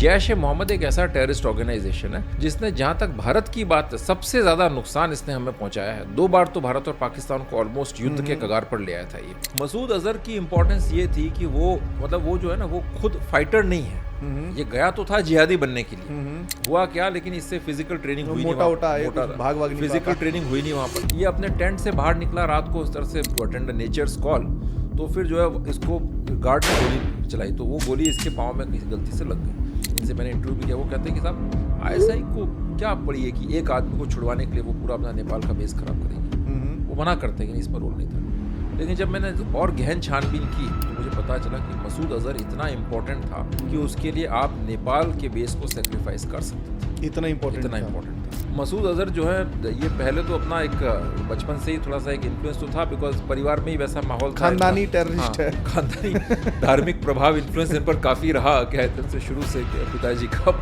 जैश ए मोहम्मद एक ऐसा terrorist organisation है जिसने जहां तक भारत की बात सबसे ज्यादा नुकसान इसने हमें पहुंचाया है। 2 बार तो भारत और पाकिस्तान को ऑलमोस्ट युद्ध के कगार पर ले आया था ये। मसूद अजहर की इंपॉर्टेंस ये थी कि वो वो जो है ना, वो खुद फाइटर नहीं है। ये गया तो था जिहादी बनने के लिए। हुआ क्या, लेकिन इससे फिजिकल ट्रेनिंग हुई नहीं, मोटा फिजिकल ट्रेनिंग हुई नहीं वहाँ पर। ये अपने टेंट से बाहर निकला रात को इस तरह से टू अटेंड नेचर्स कॉल, तो फिर जो है इसको गार्ड ने गोली चलाई, तो वो गोली इसके पाँव में किसी गलती से लग गई। इनसे मैंने इंटरव्यू भी किया, वो कहते हैं कि साहब आईएसआई को क्या पड़ी है कि एक आदमी को छुड़वाने के लिए वो पूरा अपना नेपाल का बेस खराब करेंगे। वो मना करते हैं कि इस पर रोल नहीं था। लेकिन जब मैंने और गहन छानबीन की तो मुझे पता चला कि मसूद अजहर इतना इम्पोर्टेंट था कि उसके लिए आप नेपाल के बेस को सेक्रीफाइस कर सकते थे। इतना इम्पोर्टेंट था मसूद अजहर जो है। ये पहले तो अपना एक बचपन से ही थोड़ा सा एक इन्फ्लुएंस तो था, बिकॉज परिवार में ही वैसा माहौल था। खानदानी टेररिस्ट है। खानदानी धार्मिक प्रभाव इन्फ्लुएंस इन पर काफ़ी रहा, कहते हैं शुरू से पिताजी का।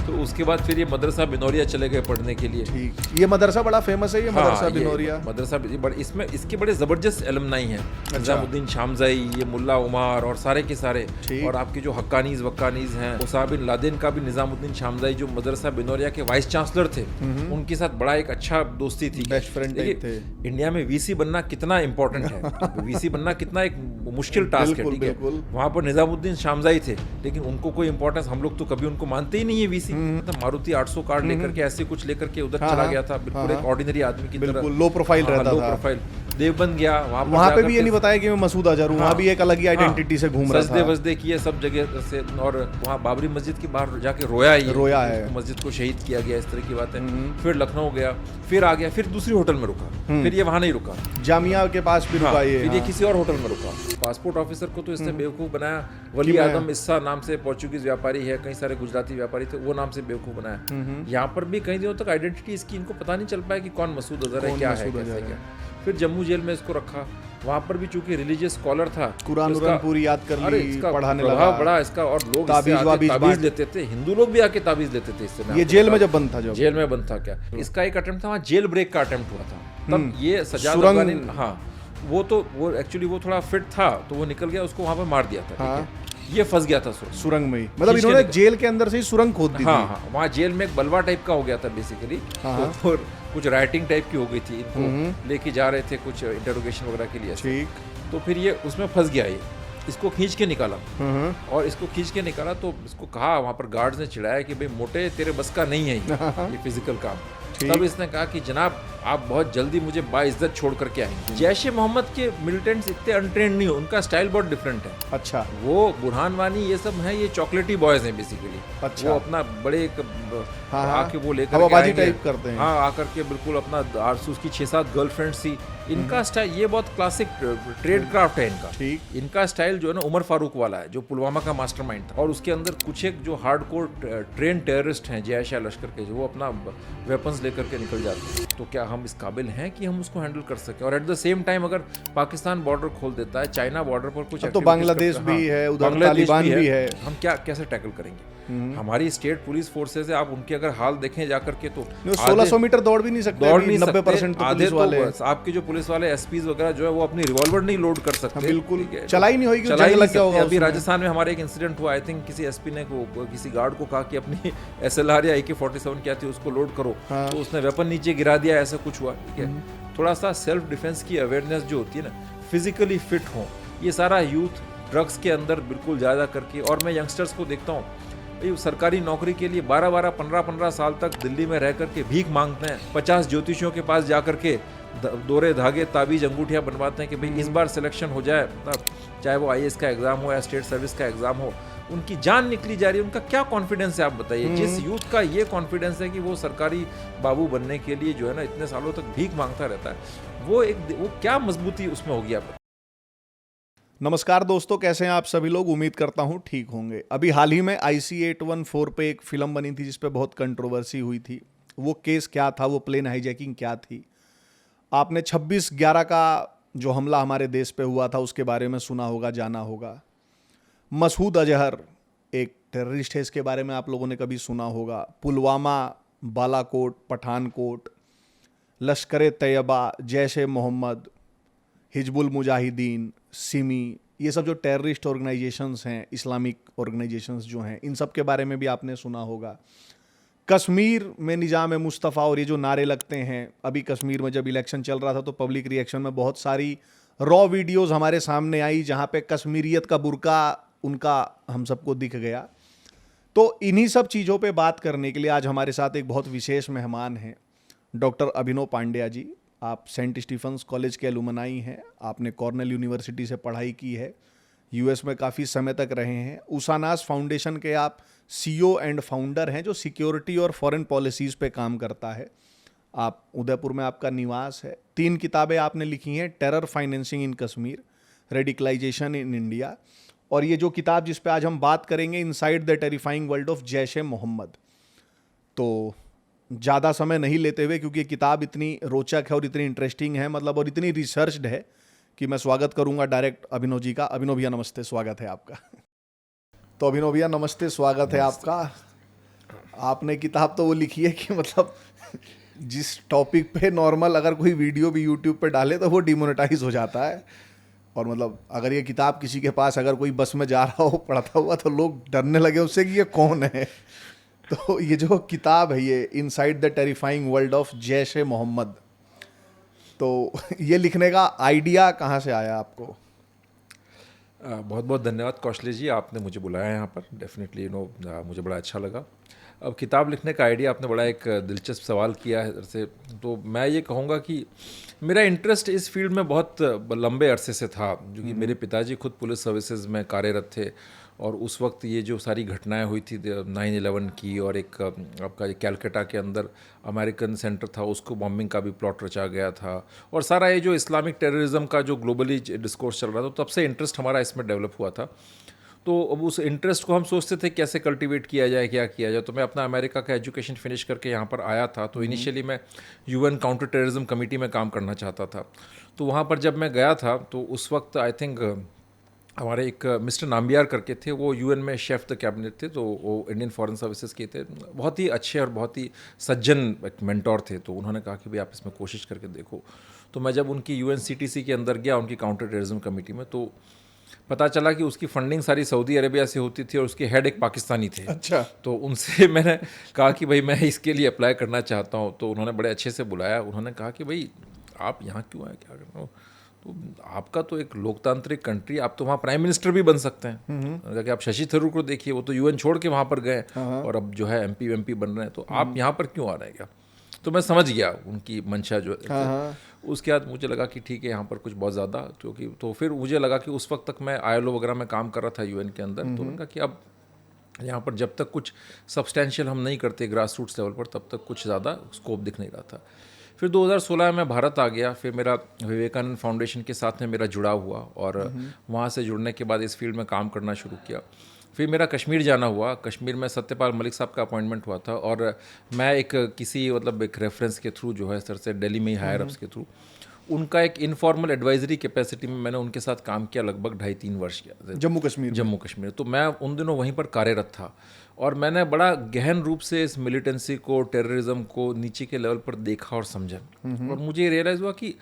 तो उसके बाद फिर ये मदरसा बिनौरिया चले गए पढ़ने के लिए। ठीक, ये मदरसा बड़ा फेमस है, ये मदरसा बिनौरिया मदरसा। इसमें इसके बड़े ज़बरदस्त एलमनाई हैं। निजामुद्दीन शामजाई, ये मुल्ला उमर और सारे के सारे, और आपके जो हक्कानीज वक्कानीज हैं, ओसामा बिन लादेन का भी निजामुद्दीन शामजाई जो मदरसा बिनौरिया के वाइस चांसलर थे, उनके साथ बड़ा एक अच्छा दोस्ती थी, बेस्ट फ्रेंड थे। इंडिया में वीसी बनना कितना इंपॉर्टेंट है, वीसी बनना कितना एक मुश्किल टास्क है, ठीक है। वहाँ पर निजामुद्दीन शामजाई थे, लेकिन उनको कोई इंपॉर्टेंस, हम लोग तो कभी उनको मानते ही नहीं है वीसी। मारुति 800 कार्ड लेकर के ऐसे कुछ लेकर के उधर चला गया था, बिल्कुल एक ऑर्डिनरी आदमी की तरह, लो प्रोफाइल रहता था। प्रोफाइल देवबंद गया, वहाँ पे भी ये नहीं बताया कि मैं मसूद अजहर हूँ। वहाँ भी एक अलग ही आइडेंटिटी से घूम रहा था, सजदे वजदे किए सब जगह से, और वहाँ बाबरी मस्जिद के बाहर जाके रोया है, मस्जिद को शहीद किया गया, इस तरह की बात है। फिर लखनऊ गया, फिर आ गया, फिर दूसरी होटल में रुका, फिर ये वहाँ नहीं रुका, जामिया के पास भी रुका, फिर ये किसी और होटल में रुका। पासपोर्ट ऑफिसर को तो इसने बेवकूफ़ बनाया। वली आदम इस्सा नाम से पोर्चुगीज व्यापारी है, कई सारे गुजराती व्यापारी थे, वो नाम से बेवकूफ़ बनाया। यहाँ पर भी कई दिनों तक आइडेंटिटी इसकी इनको पता नहीं चल पाया कि कौन मसूद अजहर है, क्या है, कैसे क्या। फिर जम्मू जेल में इसको रखा, वहाँ पर भी चूंकि रिलीजियस स्कॉलर था, कुरान पूरी याद कर ली, पढ़ाने लगा बड़ा इसका, और लोग ताबीज लेते थे, हिंदू लोग भी आके ताबीज लेते थे इससे। ये जेल में जब बंद था, जेल में बंद था क्या, इसका एक अटेम्प्ट था, वहाँ जेल ब्रेक का अटेम्प्ट हुआ था। तब ये सजाद अफगानी, वो एक्चुअली वो थोड़ा फिट था, तो वो निकल गया, उसको वहाँ पर मार दिया था। ये फंस गया था सुरंग में ही, मतलब इन्होंने जेल के अंदर से ही सुरंग खोद दी थी। वहाँ जेल में एक बलवा टाइप का हो गया था बेसिकली, तो कुछ राइटिंग टाइप की हो गई थी, इनको लेके जा रहे थे कुछ इंटरोगेशन वगैरह के लिए। ठीक, तो फिर ये उसमें फंस गया, ये इसको खींच के निकाला, और इसको खींच के निकाला तो इसको कहा, वहाँ पर गार्ड्स ने चिढ़ाया कि भाई मोटे तेरे बस का नहीं है ये फिजिकल काम। तब इसने कहा कि जनाब आप बहुत जल्दी मुझे बाइज्जत छोड़ करके आएंगे। जैश ए मोहम्मद के मिलिटेंट्स इतने अनट्रेंड नहीं हो, उनका स्टाइल बहुत डिफरेंट है। अच्छा, वो बुरहान वानी ये सब है, ये चॉकलेटी बॉयज हैं बेसिकली। अच्छा, वो अपना बड़े आके वो लेकर टाइप करते हैं, आकर के बिल्कुल अपना उसकी 6-7 गर्लफ्रेंड्स थी। इनका स्टाइल ये बहुत क्लासिक ट्रेड क्राफ्ट है इनका। ठीक, इनका स्टाइल जो है ना उमर फारूक वाला है, जो पुलवामा का मास्टरमाइंड था, और उसके अंदर कुछ एक जो हार्डकोर ट्रेन टेररिस्ट हैं जैश लश्कर के, जो वो अपना वेपन्स लेकर के निकल जाते हैं। तो क्या हम इस काबिल हैं कि हम उसको हैंडल कर सकें? और एट द सेम टाइम अगर पाकिस्तान बॉर्डर खोल देता है, चाइना बॉर्डर पर कुछ, तो बांग्लादेश भी है, उधर तालिबान भी है, हम क्या कैसे टैकल करेंगे? हमारी स्टेट पुलिस फोर्सेस है, आप उनके अगर हाल देखें जाकर के, तो 1600 मीटर दौड़ भी नहीं सकते, 90% तो पुलिस वाले, आपके जो पुलिस वाले एसपीज वगैरह जो है वो अपनी रिवॉल्वर नहीं लोड कर सकते, बिल्कुल चलाई नहीं होगी, जंग लग गया होगा। अभी राजस्थान में हमारे एक इंसिडेंट हुआ, आई थिंक किसी एसपी ने किसी गार्ड को कहा कि अपनी SLR या AK-47 क्या थी उसको लोड करो, तो उसने वेपन नीचे गिरा दिया, ऐसा कुछ हुआ। ठीक है, थोड़ा सा सेल्फ डिफेंस की अवेयरनेस जो होती है ना, फिजिकली फिट हो, ये सारा यूथ ड्रग्स के अंदर बिल्कुल ज़्यादा करके। और मैं यंगस्टर्स को देखता हूँ, सरकारी नौकरी के लिए 12-12, 15-15 साल तक दिल्ली में रह करके भीख मांगते हैं, 50 ज्योतिषियों के पास जा करके दोरे धागे ताबीज अंगूठियाँ बनवाते हैं कि भाई इस बार सिलेक्शन हो जाए, मतलब चाहे वो IAS का एग्ज़ाम हो या स्टेट सर्विस का एग्ज़ाम हो। उनकी जान निकली जा रही है, उनका क्या कॉन्फिडेंस है आप बताइए? जिस यूथ का ये कॉन्फिडेंस है कि वो सरकारी बाबू बनने के लिए जो है ना इतने सालों तक भीख मांगता रहता है, वो क्या मजबूती उसमें होगी आप? नमस्कार दोस्तों, कैसे हैं आप सभी लोग? उम्मीद करता हूं ठीक होंगे। अभी हाल ही में IC-814 पे एक फिल्म बनी थी जिस पे बहुत कंट्रोवर्सी हुई थी। वो केस क्या था, वो प्लेन हाईजैकिंग क्या थी? आपने 26/11 का जो हमला हमारे देश पे हुआ था उसके बारे में सुना होगा, जाना होगा। मसूद अजहर एक टेररिस्ट है, इसके बारे में आप लोगों ने कभी सुना होगा। पुलवामा, बालाकोट, पठानकोट, लश्कर-ए-तैयबा, जैश ए मोहम्मद, हिजबुल मुजाहिदीन, सिमी, ये सब जो टेररिस्ट ऑर्गेनाइजेशंस हैं, इस्लामिक ऑर्गेनाइजेशंस जो हैं, इन सब के बारे में भी आपने सुना होगा। कश्मीर में निज़ाम मुस्तफ़ा और ये जो नारे लगते हैं, अभी कश्मीर में जब इलेक्शन चल रहा था तो पब्लिक रिएक्शन में बहुत सारी रॉ वीडियोस हमारे सामने आई जहाँ पे कश्मीरियत का बुर्का उनका हम सबको दिख गया। तो इन्हीं सब चीज़ों पे बात करने के लिए आज हमारे साथ एक बहुत विशेष मेहमान हैं, डॉक्टर अभिनव पांड्या जी। आप सेंट स्टीफन्स कॉलेज के एलुमनाई हैं, आपने कॉर्नेल यूनिवर्सिटी से पढ़ाई की है, यूएस में काफ़ी समय तक रहे हैं। उसानास फाउंडेशन के आप सीईओ एंड फाउंडर हैं जो सिक्योरिटी और फॉरेन पॉलिसीज़ पे काम करता है। आप उदयपुर में आपका निवास है। 3 किताबें आपने लिखी हैं, terror financing in Kashmir, radicalisation in India, और ये जो किताब जिस पे आज हम बात करेंगे, inside the terrifying world of Jaish-e-Mohammed. तो ज़्यादा समय नहीं लेते हुए, क्योंकि ये किताब इतनी रोचक है और इतनी इंटरेस्टिंग है, मतलब, और इतनी रिसर्च्ड है कि मैं स्वागत करूंगा डायरेक्ट अभिनव जी का। अभिनव भैया नमस्ते, स्वागत है आपका। तो अभिनव भैया नमस्ते, स्वागत है आपका। आपने किताब तो वो लिखी है कि मतलब जिस टॉपिक पे नॉर्मल अगर कोई वीडियो भी यूट्यूब पे डाले तो वो डिमोनेटाइज हो जाता है, और मतलब अगर ये किताब किसी के पास अगर कोई बस में जा रहा हो पढ़ता हुआ तो लोग डरने लगे उससे कि ये कौन है। तो ये जो किताब है, ये inside the terrifying world of Jaish-e-Mohammed, तो ये लिखने का आइडिया कहाँ से आया आपको? बहुत बहुत धन्यवाद कौशले जी, आपने मुझे बुलाया यहाँ पर। डेफिनेटली मुझे बड़ा अच्छा लगा। अब किताब लिखने का आइडिया, आपने बड़ा एक दिलचस्प सवाल किया है से। तो मैं ये कहूँगा कि मेरा इंटरेस्ट इस फील्ड में बहुत लंबे अरसे से था, क्योंकि मेरे पिताजी खुद पुलिस सर्विसेज में कार्यरत थे, और उस वक्त ये जो सारी घटनाएं हुई थी 9/11 की, और एक आपका कैलकाटा के अंदर अमेरिकन सेंटर था, उसको बॉम्बिंग का भी प्लॉट रचा गया था, और सारा ये जो इस्लामिक टेररिज्म का जो ग्लोबली डिस्कोर्स चल रहा था, तो तब से इंटरेस्ट हमारा इसमें डेवलप हुआ था। तो अब उस इंटरेस्ट को हम सोचते थे कैसे कल्टीवेट किया जाए, क्या किया जाए। तो मैं अपना अमेरिका का एजुकेशन फिनिश करके यहाँ पर आया था। तो इनिशियली मैं यूएन काउंटर टेररिज्म कमेटी में काम करना चाहता था। तो वहाँ पर जब मैं गया था तो उस वक्त आई थिंक हमारे एक मिस्टर नाम्बियार करके थे, वो यूएन में शेफ द कैबिनेट थे, तो वो इंडियन फॉरेन सर्विसेज के थे, बहुत ही अच्छे और बहुत ही सज्जन एक मेंटोर थे। तो उन्होंने कहा कि भाई आप इसमें कोशिश करके देखो। तो मैं जब उनकी यूएनसीटीसी के अंदर गया, उनकी काउंटर टेररिज्म कमेटी में, तो पता चला कि उसकी फंडिंग सारी सऊदी अरेबिया से होती थी और उसके हेड एक पाकिस्तानी थे। अच्छा। तो उनसे मैंने कहा कि भाई मैं इसके लिए अप्लाई करना चाहता हूँ। तो उन्होंने बड़े अच्छे से बुलाया। उन्होंने कहा कि भाई आप यहाँ क्यों आए, क्या करना हो, तो आपका तो एक लोकतांत्रिक कंट्री, आप तो वहाँ प्राइम मिनिस्टर भी बन सकते हैं। अगर आप शशि थरूर को देखिए, वो तो यूएन छोड़ के वहाँ पर गए और अब जो है एमपी बन रहे हैं, तो आप यहाँ पर क्यों आ रहे हैं क्या। तो मैं समझ गया उनकी मंशा जो है। उसके बाद मुझे लगा कि ठीक है यहाँ पर कुछ बहुत ज़्यादा, क्योंकि तो फिर मुझे लगा कि उस वक्त तक मैं ILO वगैरह में काम कर रहा था यूएन के अंदर। तो मैंने कहा कि अब यहाँ पर जब तक कुछ सब्सटेंशियल हम नहीं करते ग्रास रूट्स लेवल पर, तब तक कुछ ज़्यादा स्कोप दिख नहीं रहा था। फिर 2016 में भारत आ गया। फिर मेरा विवेकानंद फाउंडेशन के साथ में मेरा जुड़ाव हुआ, और वहाँ से जुड़ने के बाद इस फील्ड में काम करना शुरू किया। फिर मेरा कश्मीर जाना हुआ। कश्मीर में सत्यपाल मलिक साहब का अपॉइंटमेंट हुआ था, और मैं एक किसी मतलब एक रेफरेंस के थ्रू जो है सर से दिल्ली में ही हायर अप्स के थ्रू उनका एक इनफॉर्मल एडवाइजरी कैपेसिटी में मैंने उनके साथ काम किया लगभग 2.5-3 वर्ष किया जम्मू कश्मीर। तो मैं उन दिनों वहीं पर कार्यरत था, और मैंने बड़ा गहन रूप से इस मिलिटेंसी को, टेररिज्म को नीचे के लेवल पर देखा और समझा। और मुझे रियलाइज़ हुआ कि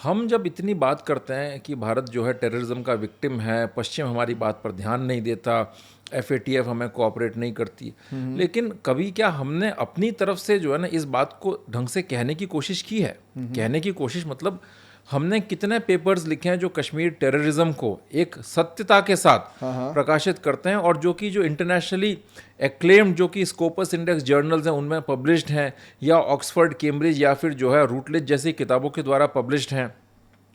हम जब इतनी बात करते हैं कि भारत जो है टेररिज्म का विक्टिम है, पश्चिम हमारी बात पर ध्यान नहीं देता, FATF हमें कोऑपरेट नहीं करती, लेकिन कभी क्या हमने अपनी तरफ से जो है ना इस बात को ढंग से कहने की कोशिश की है। कहने की कोशिश मतलब हमने कितने पेपर्स लिखे हैं जो कश्मीर टेररिज्म को एक सत्यता के साथ प्रकाशित करते हैं, और जो कि जो इंटरनेशनली एक्लेम्ड जो कि स्कोपस इंडेक्स जर्नल्स हैं उनमें पब्लिश्ड हैं, या ऑक्सफोर्ड, कैम्ब्रिज, या फिर जो है रूटलेज जैसी किताबों के द्वारा पब्लिश्ड हैं,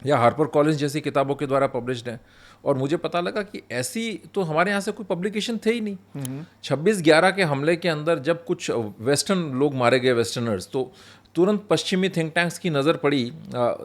या हार्पर कॉलिंस जैसी किताबों के द्वारा पब्लिश्ड हैं। और मुझे पता लगा कि ऐसी तो हमारे यहाँ से कोई पब्लिकेशन थे ही नहीं। 26/11 के हमले के अंदर जब कुछ वेस्टर्न लोग मारे गए, वेस्टर्नर्स, तो तुरंत पश्चिमी थिंक टैंक्स की नज़र पड़ी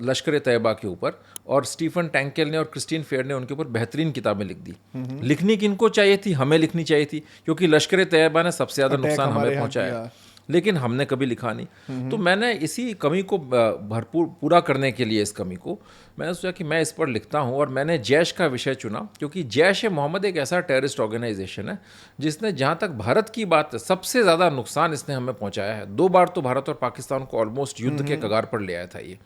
लश्कर तैयबा के ऊपर, और स्टीफन टैंकेल ने और क्रिस्टीन फेयर ने उनके ऊपर बेहतरीन किताबें लिख दी। लिखनी किनको चाहिए थी, हमें लिखनी चाहिए थी, क्योंकि लश्कर तैयबा ने सबसे ज़्यादा नुकसान हमें पहुंचाया, लेकिन हमने कभी लिखा नहीं। तो मैंने इसी कमी को भरपूर पूरा करने के लिए, इस कमी को मैंने सोचा कि मैं इस पर लिखता हूं, और मैंने जैश का विषय चुना, क्योंकि जैश-ए-मोहम्मद एक ऐसा टेररिस्ट ऑर्गेनाइजेशन है जिसने, जहां तक भारत की बात, सबसे ज़्यादा नुकसान इसने हमें पहुंचाया है। 2 बार तो भारत और पाकिस्तान को ऑलमोस्ट युद्ध के कगार पर ले आया था ये।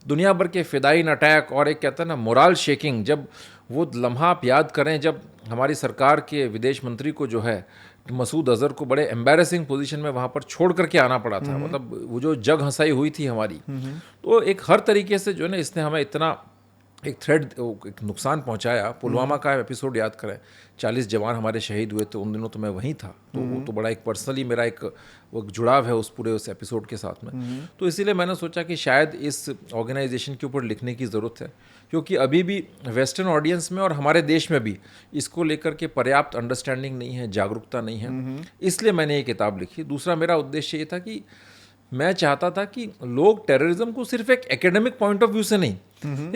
दुनिया भर के फिदाइन अटैक और एक कहता है ना मोरल शेकिंग, जब वो लम्हा आप याद करें जब हमारी सरकार के विदेश मंत्री को जो है मसूद अजहर को बड़े एम्बैरेसिंग पोजीशन में वहाँ पर छोड़ करके आना पड़ा था। मतलब वो जो जग हंसाई हुई थी हमारी, तो एक हर तरीके से जो है ना इसने हमें इतना एक थ्रेड, एक नुकसान पहुंचाया। पुलवामा का एपिसोड याद करें, 40 जवान हमारे शहीद हुए थे, उन दिनों तो मैं वहीं था, तो वो तो बड़ा एक पर्सनली मेरा एक वो जुड़ाव है उस पूरे उस एपिसोड के साथ में। तो इसीलिए मैंने सोचा कि शायद इस ऑर्गेनाइजेशन के ऊपर लिखने की ज़रूरत है, क्योंकि अभी भी वेस्टर्न ऑडियंस में और हमारे देश में भी इसको लेकर के पर्याप्त अंडरस्टैंडिंग नहीं है, जागरूकता नहीं है, इसलिए मैंने ये किताब लिखी। दूसरा मेरा उद्देश्य ये था कि मैं चाहता था कि लोग टेररिज्म को सिर्फ एक एकेडमिक पॉइंट ऑफ व्यू से नहीं,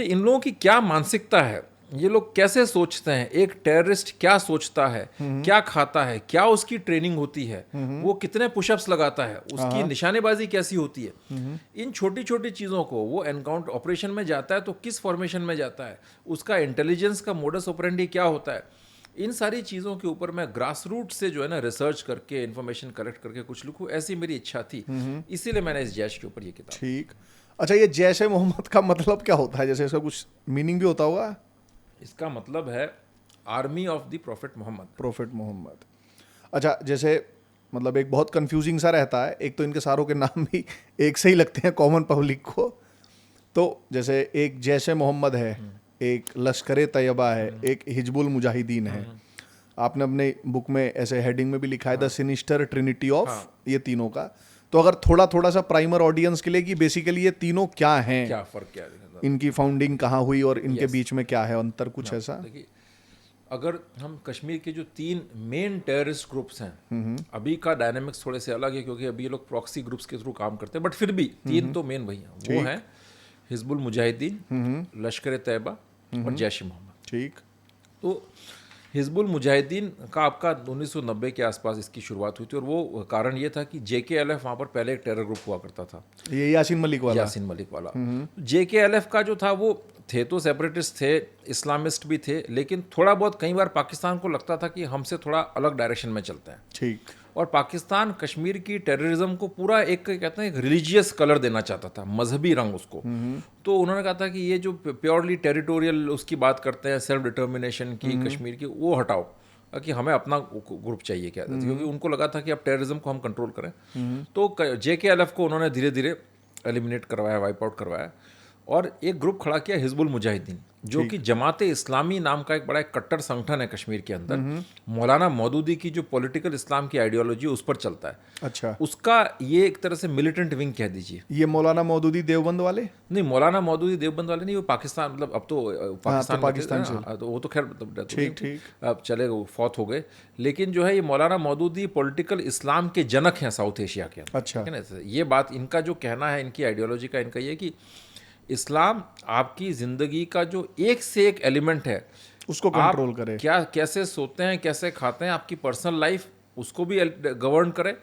इन लोगों की क्या मानसिकता है, ये लोग कैसे सोचते हैं, एक टेररिस्ट क्या सोचता है, क्या खाता है, क्या उसकी ट्रेनिंग होती है, वो कितने पुशअप्स लगाता है, उसकी निशानेबाजी कैसी होती है, इन छोटी छोटी चीज़ों को, वो एनकाउंटर ऑपरेशन में जाता है तो किस फॉर्मेशन में जाता है, उसका इंटेलिजेंस का मोडस ऑपरेंडी क्या होता है, इन सारी चीज़ों के ऊपर मैं ग्रास रूट से जो है ना रिसर्च करके इन्फॉर्मेशन कलेक्ट करके कुछ लिखूं, ऐसी मेरी इच्छा थी। इसीलिए मैंने इस जैश के ऊपर ये किताब। ठीक। अच्छा, ये जैश ए मोहम्मद का मतलब क्या होता है? जैसे इसका कुछ मीनिंग भी होता होगा? इसका मतलब है army of the prophet Mohammad. Prophet Mohammad. अच्छा, जैसे मतलब एक बहुत कंफ्यूजिंग सा रहता है, एक तो इनके सारों के नाम भी एक से ही लगते हैं कॉमन पब्लिक को। तो जैसे एक जैश ए मोहम्मद है, एक लश्कर ए तैयबा है, एक हिजबुल मुजाहिदीन है। आपने अपने बुक में ऐसे हेडिंग में भी लिखा है द सिनिस्टर ट्रिनिटी ऑफ ये तीनों का। तो अगर थोड़ा सा प्राइमर ऑडियंस के लिए कि बेसिकली ये तीनों क्या हैं, क्या फर्क क्या है, इनकी फाउंडिंग कहाँ हुई और इनके बीच में क्या है अंतर, कुछ ऐसा? देखिए, अगर हम कश्मीर के जो 3 मेन टेररिस्ट ग्रुप्स हैं, अभी का डायनामिक्स थोड़े से अलग है क्योंकि अभी ये लोग प्रॉक्सी ग्रुप्स के थ्रू काम करते हैं, बट फिर भी 3 तो मेन वही हैं। वो हैं हिजबुल मुजाहिदीन, लश्कर ए तैयबा और जैश ए मोहम्मद। ठीक। तो हिजबुल मुजाहिदीन का आपका 1990 के आसपास इसकी शुरुआत हुई थी, और वो कारण ये था कि JKLF वहाँ पर पहले एक टेरर ग्रुप हुआ करता था, ये यासीन मलिक वाला। यासीन मलिक वाला। JKLF का जो था वो थे तो सेपरेटिस्ट थे, इस्लामिस्ट भी थे, लेकिन थोड़ा बहुत कई बार पाकिस्तान को लगता था कि हमसे थोड़ा अलग डायरेक्शन में चलते हैं। ठीक। और पाकिस्तान कश्मीर की टेररिज्म को पूरा एक कहते हैं एक रिलीजियस कलर देना चाहता था, मजहबी रंग उसको। तो उन्होंने कहा था कि ये जो प्योरली टेरिटोरियल उसकी बात करते हैं, सेल्फ डिटर्मिनेशन की कश्मीर की, वो हटाओ, कि हमें अपना ग्रुप चाहिए क्या, क्योंकि उनको लगा था कि अब टेररिज्म को हम कंट्रोल करें। तो JKLF को उन्होंने धीरे धीरे एलिमिनेट करवाया, वाइप आउट करवाया, और एक ग्रुप खड़ा किया हिजबुल मुजाहिदीन, जो कि जमाते इस्लामी नाम का एक बड़ा एक कट्टर संगठन है कश्मीर के अंदर। मौलाना मौदूदी की जो पॉलिटिकल इस्लाम की आइडियोलॉजी उस पर चलता है। अच्छा। उसका ये एक तरह से मिलिटेंट विंग कह दीजिए। ये मौलाना मौदूदी देवबंद वाले? नहीं, मौलाना मौदूदी देवबंद वाले नहीं, वो पाकिस्तान, मतलब अब तो पाकिस्तान से, तो वो तो खैर ठीक अब चले, वो फौत हो गए। लेकिन जो है ये मौलाना मौदूदी पॉलिटिकल इस्लाम के जनक हैं साउथ एशिया के अंदर। अच्छा। ठीक है ना, ये बात इनका जो कहना है, इनकी आइडियोलॉजी का इनका ये कि इस्लाम आपकी ज़िंदगी का जो एक से एक एलिमेंट है उसको कंट्रोल करे, क्या कैसे सोते हैं, कैसे खाते हैं, आपकी पर्सनल लाइफ उसको भी गवर्न करे,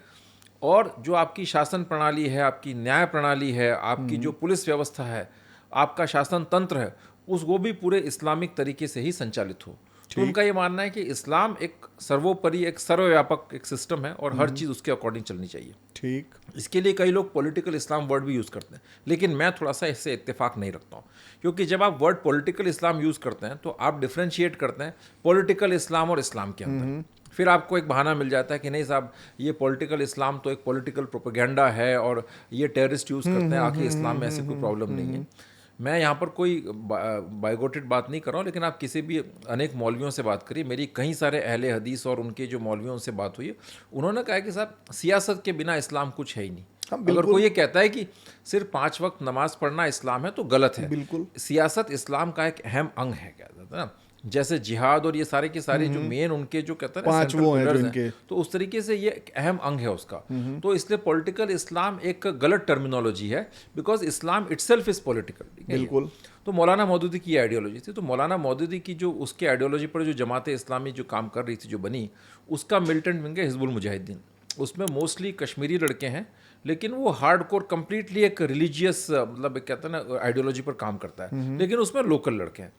और जो आपकी शासन प्रणाली है, आपकी न्याय प्रणाली है, आपकी जो पुलिस व्यवस्था है, आपका शासन तंत्र है, वो भी पूरे इस्लामिक तरीके से ही संचालित हो। तो उनका ये मानना है कि इस्लाम एक सर्वोपरि, एक सर्वव्यापक एक सिस्टम है, और हर चीज़ उसके अकॉर्डिंग चलनी चाहिए। ठीक। इसके लिए कई लोग पॉलिटिकल इस्लाम वर्ड भी यूज़ करते हैं, लेकिन मैं थोड़ा सा इससे इत्तेफाक नहीं रखता हूँ, क्योंकि जब आप वर्ड पॉलिटिकल इस्लाम यूज़ करते हैं तो आप डिफ्रेंशिएट करते हैं पॉलिटिकल इस्लाम और इस्लाम के अंदर। फिर आपको एक बहाना मिल जाता है कि नहीं साहब, ये पॉलिटिकल इस्लाम तो एक पॉलिटिकल प्रोपेगेंडा है और ये टेररिस्ट यूज़ करते हैं, आखिर इस्लाम में ऐसी कोई प्रॉब्लम नहीं है। मैं यहाँ पर कोई बाइगोटेड बात नहीं कर रहा हूँ, लेकिन आप किसी भी अनेक मौलवियों से बात करिए, मेरी कई सारे अहले हदीस और उनके जो मौलवियों से बात हुई है, उन्होंने कहा कि साहब सियासत के बिना इस्लाम कुछ है ही नहीं। अगर कोई ये कहता है कि सिर्फ 5 वक्त नमाज पढ़ना इस्लाम है तो गलत है। बिल्कुल। सियासत इस्लाम का एक अहम अंग है, क्या कहते हैं ना, जैसे जिहाद और ये सारे के सारे जो मेन उनके जो कहते हैं 5 वो हैं जो इनके, तो उस तरीके से ये एक अहम अंग है उसका। तो इसलिए पॉलिटिकल इस्लाम एक गलत टर्मिनोलॉजी है, because Islam itself is political. बिल्कुल। तो मौलाना मौदूदी की आइडियोलॉजी थी, तो मौलाना मौदूदी की जो उसके आइडियोलॉजी पर जो जमाते इस्लामी जो काम कर रही थी, जो बनी, उसका मिलिटेंट विंग है हिजबुल मुजाहिदीन। उसमें मोस्टली कश्मीरी लड़के हैं, लेकिन वो हार्डकोर कंप्लीटली एक रिलीजियस, मतलब कहते हैं ना, आइडियोलॉजी पर काम करता है, लेकिन उसमें लोकल लड़के हैं।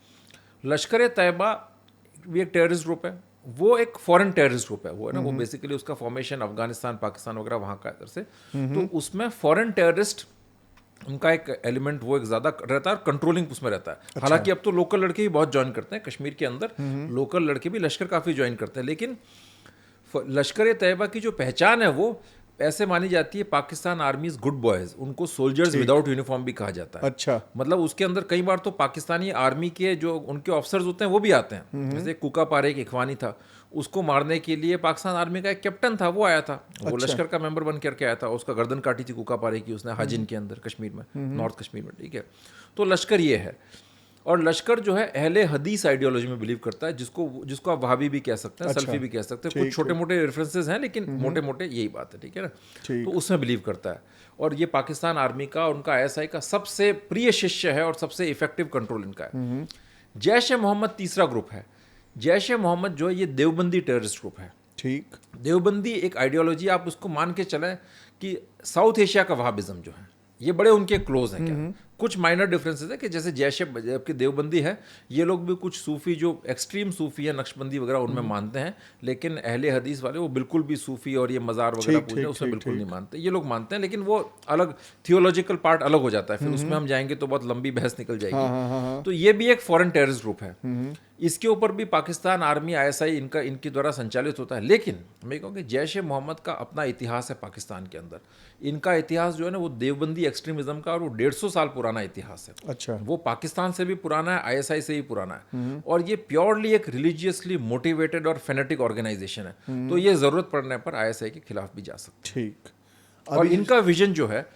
लश्कर ए तैयबा भी एक टेररिस्ट ग्रुप है, वो एक फॉरेन टेररिस्ट ग्रुप है, वो है ना, वो बेसिकली उसका फॉर्मेशन अफगानिस्तान, पाकिस्तान वगैरह वहाँ का इधर से। तो उसमें फॉरेन टेररिस्ट उनका एक एलिमेंट वो एक ज़्यादा रहता है और कंट्रोलिंग उसमें रहता है। हालांकि अब तो लोकल लड़के भी बहुत ज्वाइन करते हैं कश्मीर के अंदर, लोकल लड़के भी लश्कर काफ़ी ज्वाइन करते हैं, लेकिन लश्कर ए तैयबा की जो पहचान है वो ऐसे मानी जाती है, पाकिस्तान आर्मीज गुड बॉयज, उनको सोल्जर्स विदाउट यूनिफॉर्म भी कहा जाता है। अच्छा, मतलब उसके अंदर कई बार तो पाकिस्तानी आर्मी के जो उनके ऑफिसर्स होते हैं वो भी आते हैं। जैसे कुका पारे एक इखवानी था, उसको मारने के लिए पाकिस्तान आर्मी का एक कैप्टन था, वो आया था, वो लश्कर का मेंबर बन करके आया था, उसका गर्दन काटी थी कुका पारे की उसने हाजिन के अंदर, कश्मीर में, नॉर्थ कश्मीर में, ठीक है। तो लश्कर ये है, और लश्कर जो है अहले हदीस आइडियोलॉजी में बिलीव करता है, जिसको आप वहाबी भी कह सकते हैं, सल्फी भी कह सकते हैं, कुछ छोटे मोटे रेफरेंसेस हैं लेकिन मोटे मोटे यही बात है, ठीक है ना। तो उसमें बिलीव करता है, और ये पाकिस्तान आर्मी का, उनका आईएसआई का सबसे प्रिय शिष्य है और सबसे इफेक्टिव कंट्रोल इनका है। जैश ए मोहम्मद तीसरा ग्रुप है। जैश ए मोहम्मद जो है ये देवबंदी टेररिस्ट ग्रुप है। ठीक, देवबंदी एक आइडियोलॉजी, आप उसको मान के चलें कि साउथ एशिया का वहाबिज्म जो है, ये बड़े उनके क्लोज हैं। क्या कुछ माइनर डिफरेंसेस है कि जैसे जैसे जबकि देवबंदी है, ये लोग भी कुछ सूफी जो एक्सट्रीम सूफी है, नक्शबंदी वगैरह उनमें मानते हैं, लेकिन अहले हदीस वाले वो बिल्कुल भी सूफी और ये मज़ार वगैरह पूजने उसमें बिल्कुल नहीं मानते। ये लोग मानते हैं, लेकिन वो अलग थियोलॉजिकल पार्ट अलग हो जाता है, फिर उसमें हम जाएंगे तो बहुत लंबी बहस निकल जाएगी। तो ये भी एक फॉरेन टेररिस्ट ग्रुप है, इसके ऊपर भी पाकिस्तान आर्मी आईएसआई इनके द्वारा संचालित होता है। लेकिन मैं कहूँ कि जैश ए मोहम्मद का अपना इतिहास है पाकिस्तान के अंदर। इनका इतिहास जो है ना वो देवबंदी एक्सट्रीमिज्म का, और वो 150 साल पुराना इतिहास है। अच्छा, वो पाकिस्तान से भी पुराना है, आईएसआई से भी पुराना है, और ये प्योरली एक रिलीजियसली मोटिवेटेड और फेनेटिक ऑर्गेनाइजेशन है। तो ये जरूरत पड़ने पर आईएसआई के खिलाफ भी जा सकते। ठीक, और इनका विजन जो है,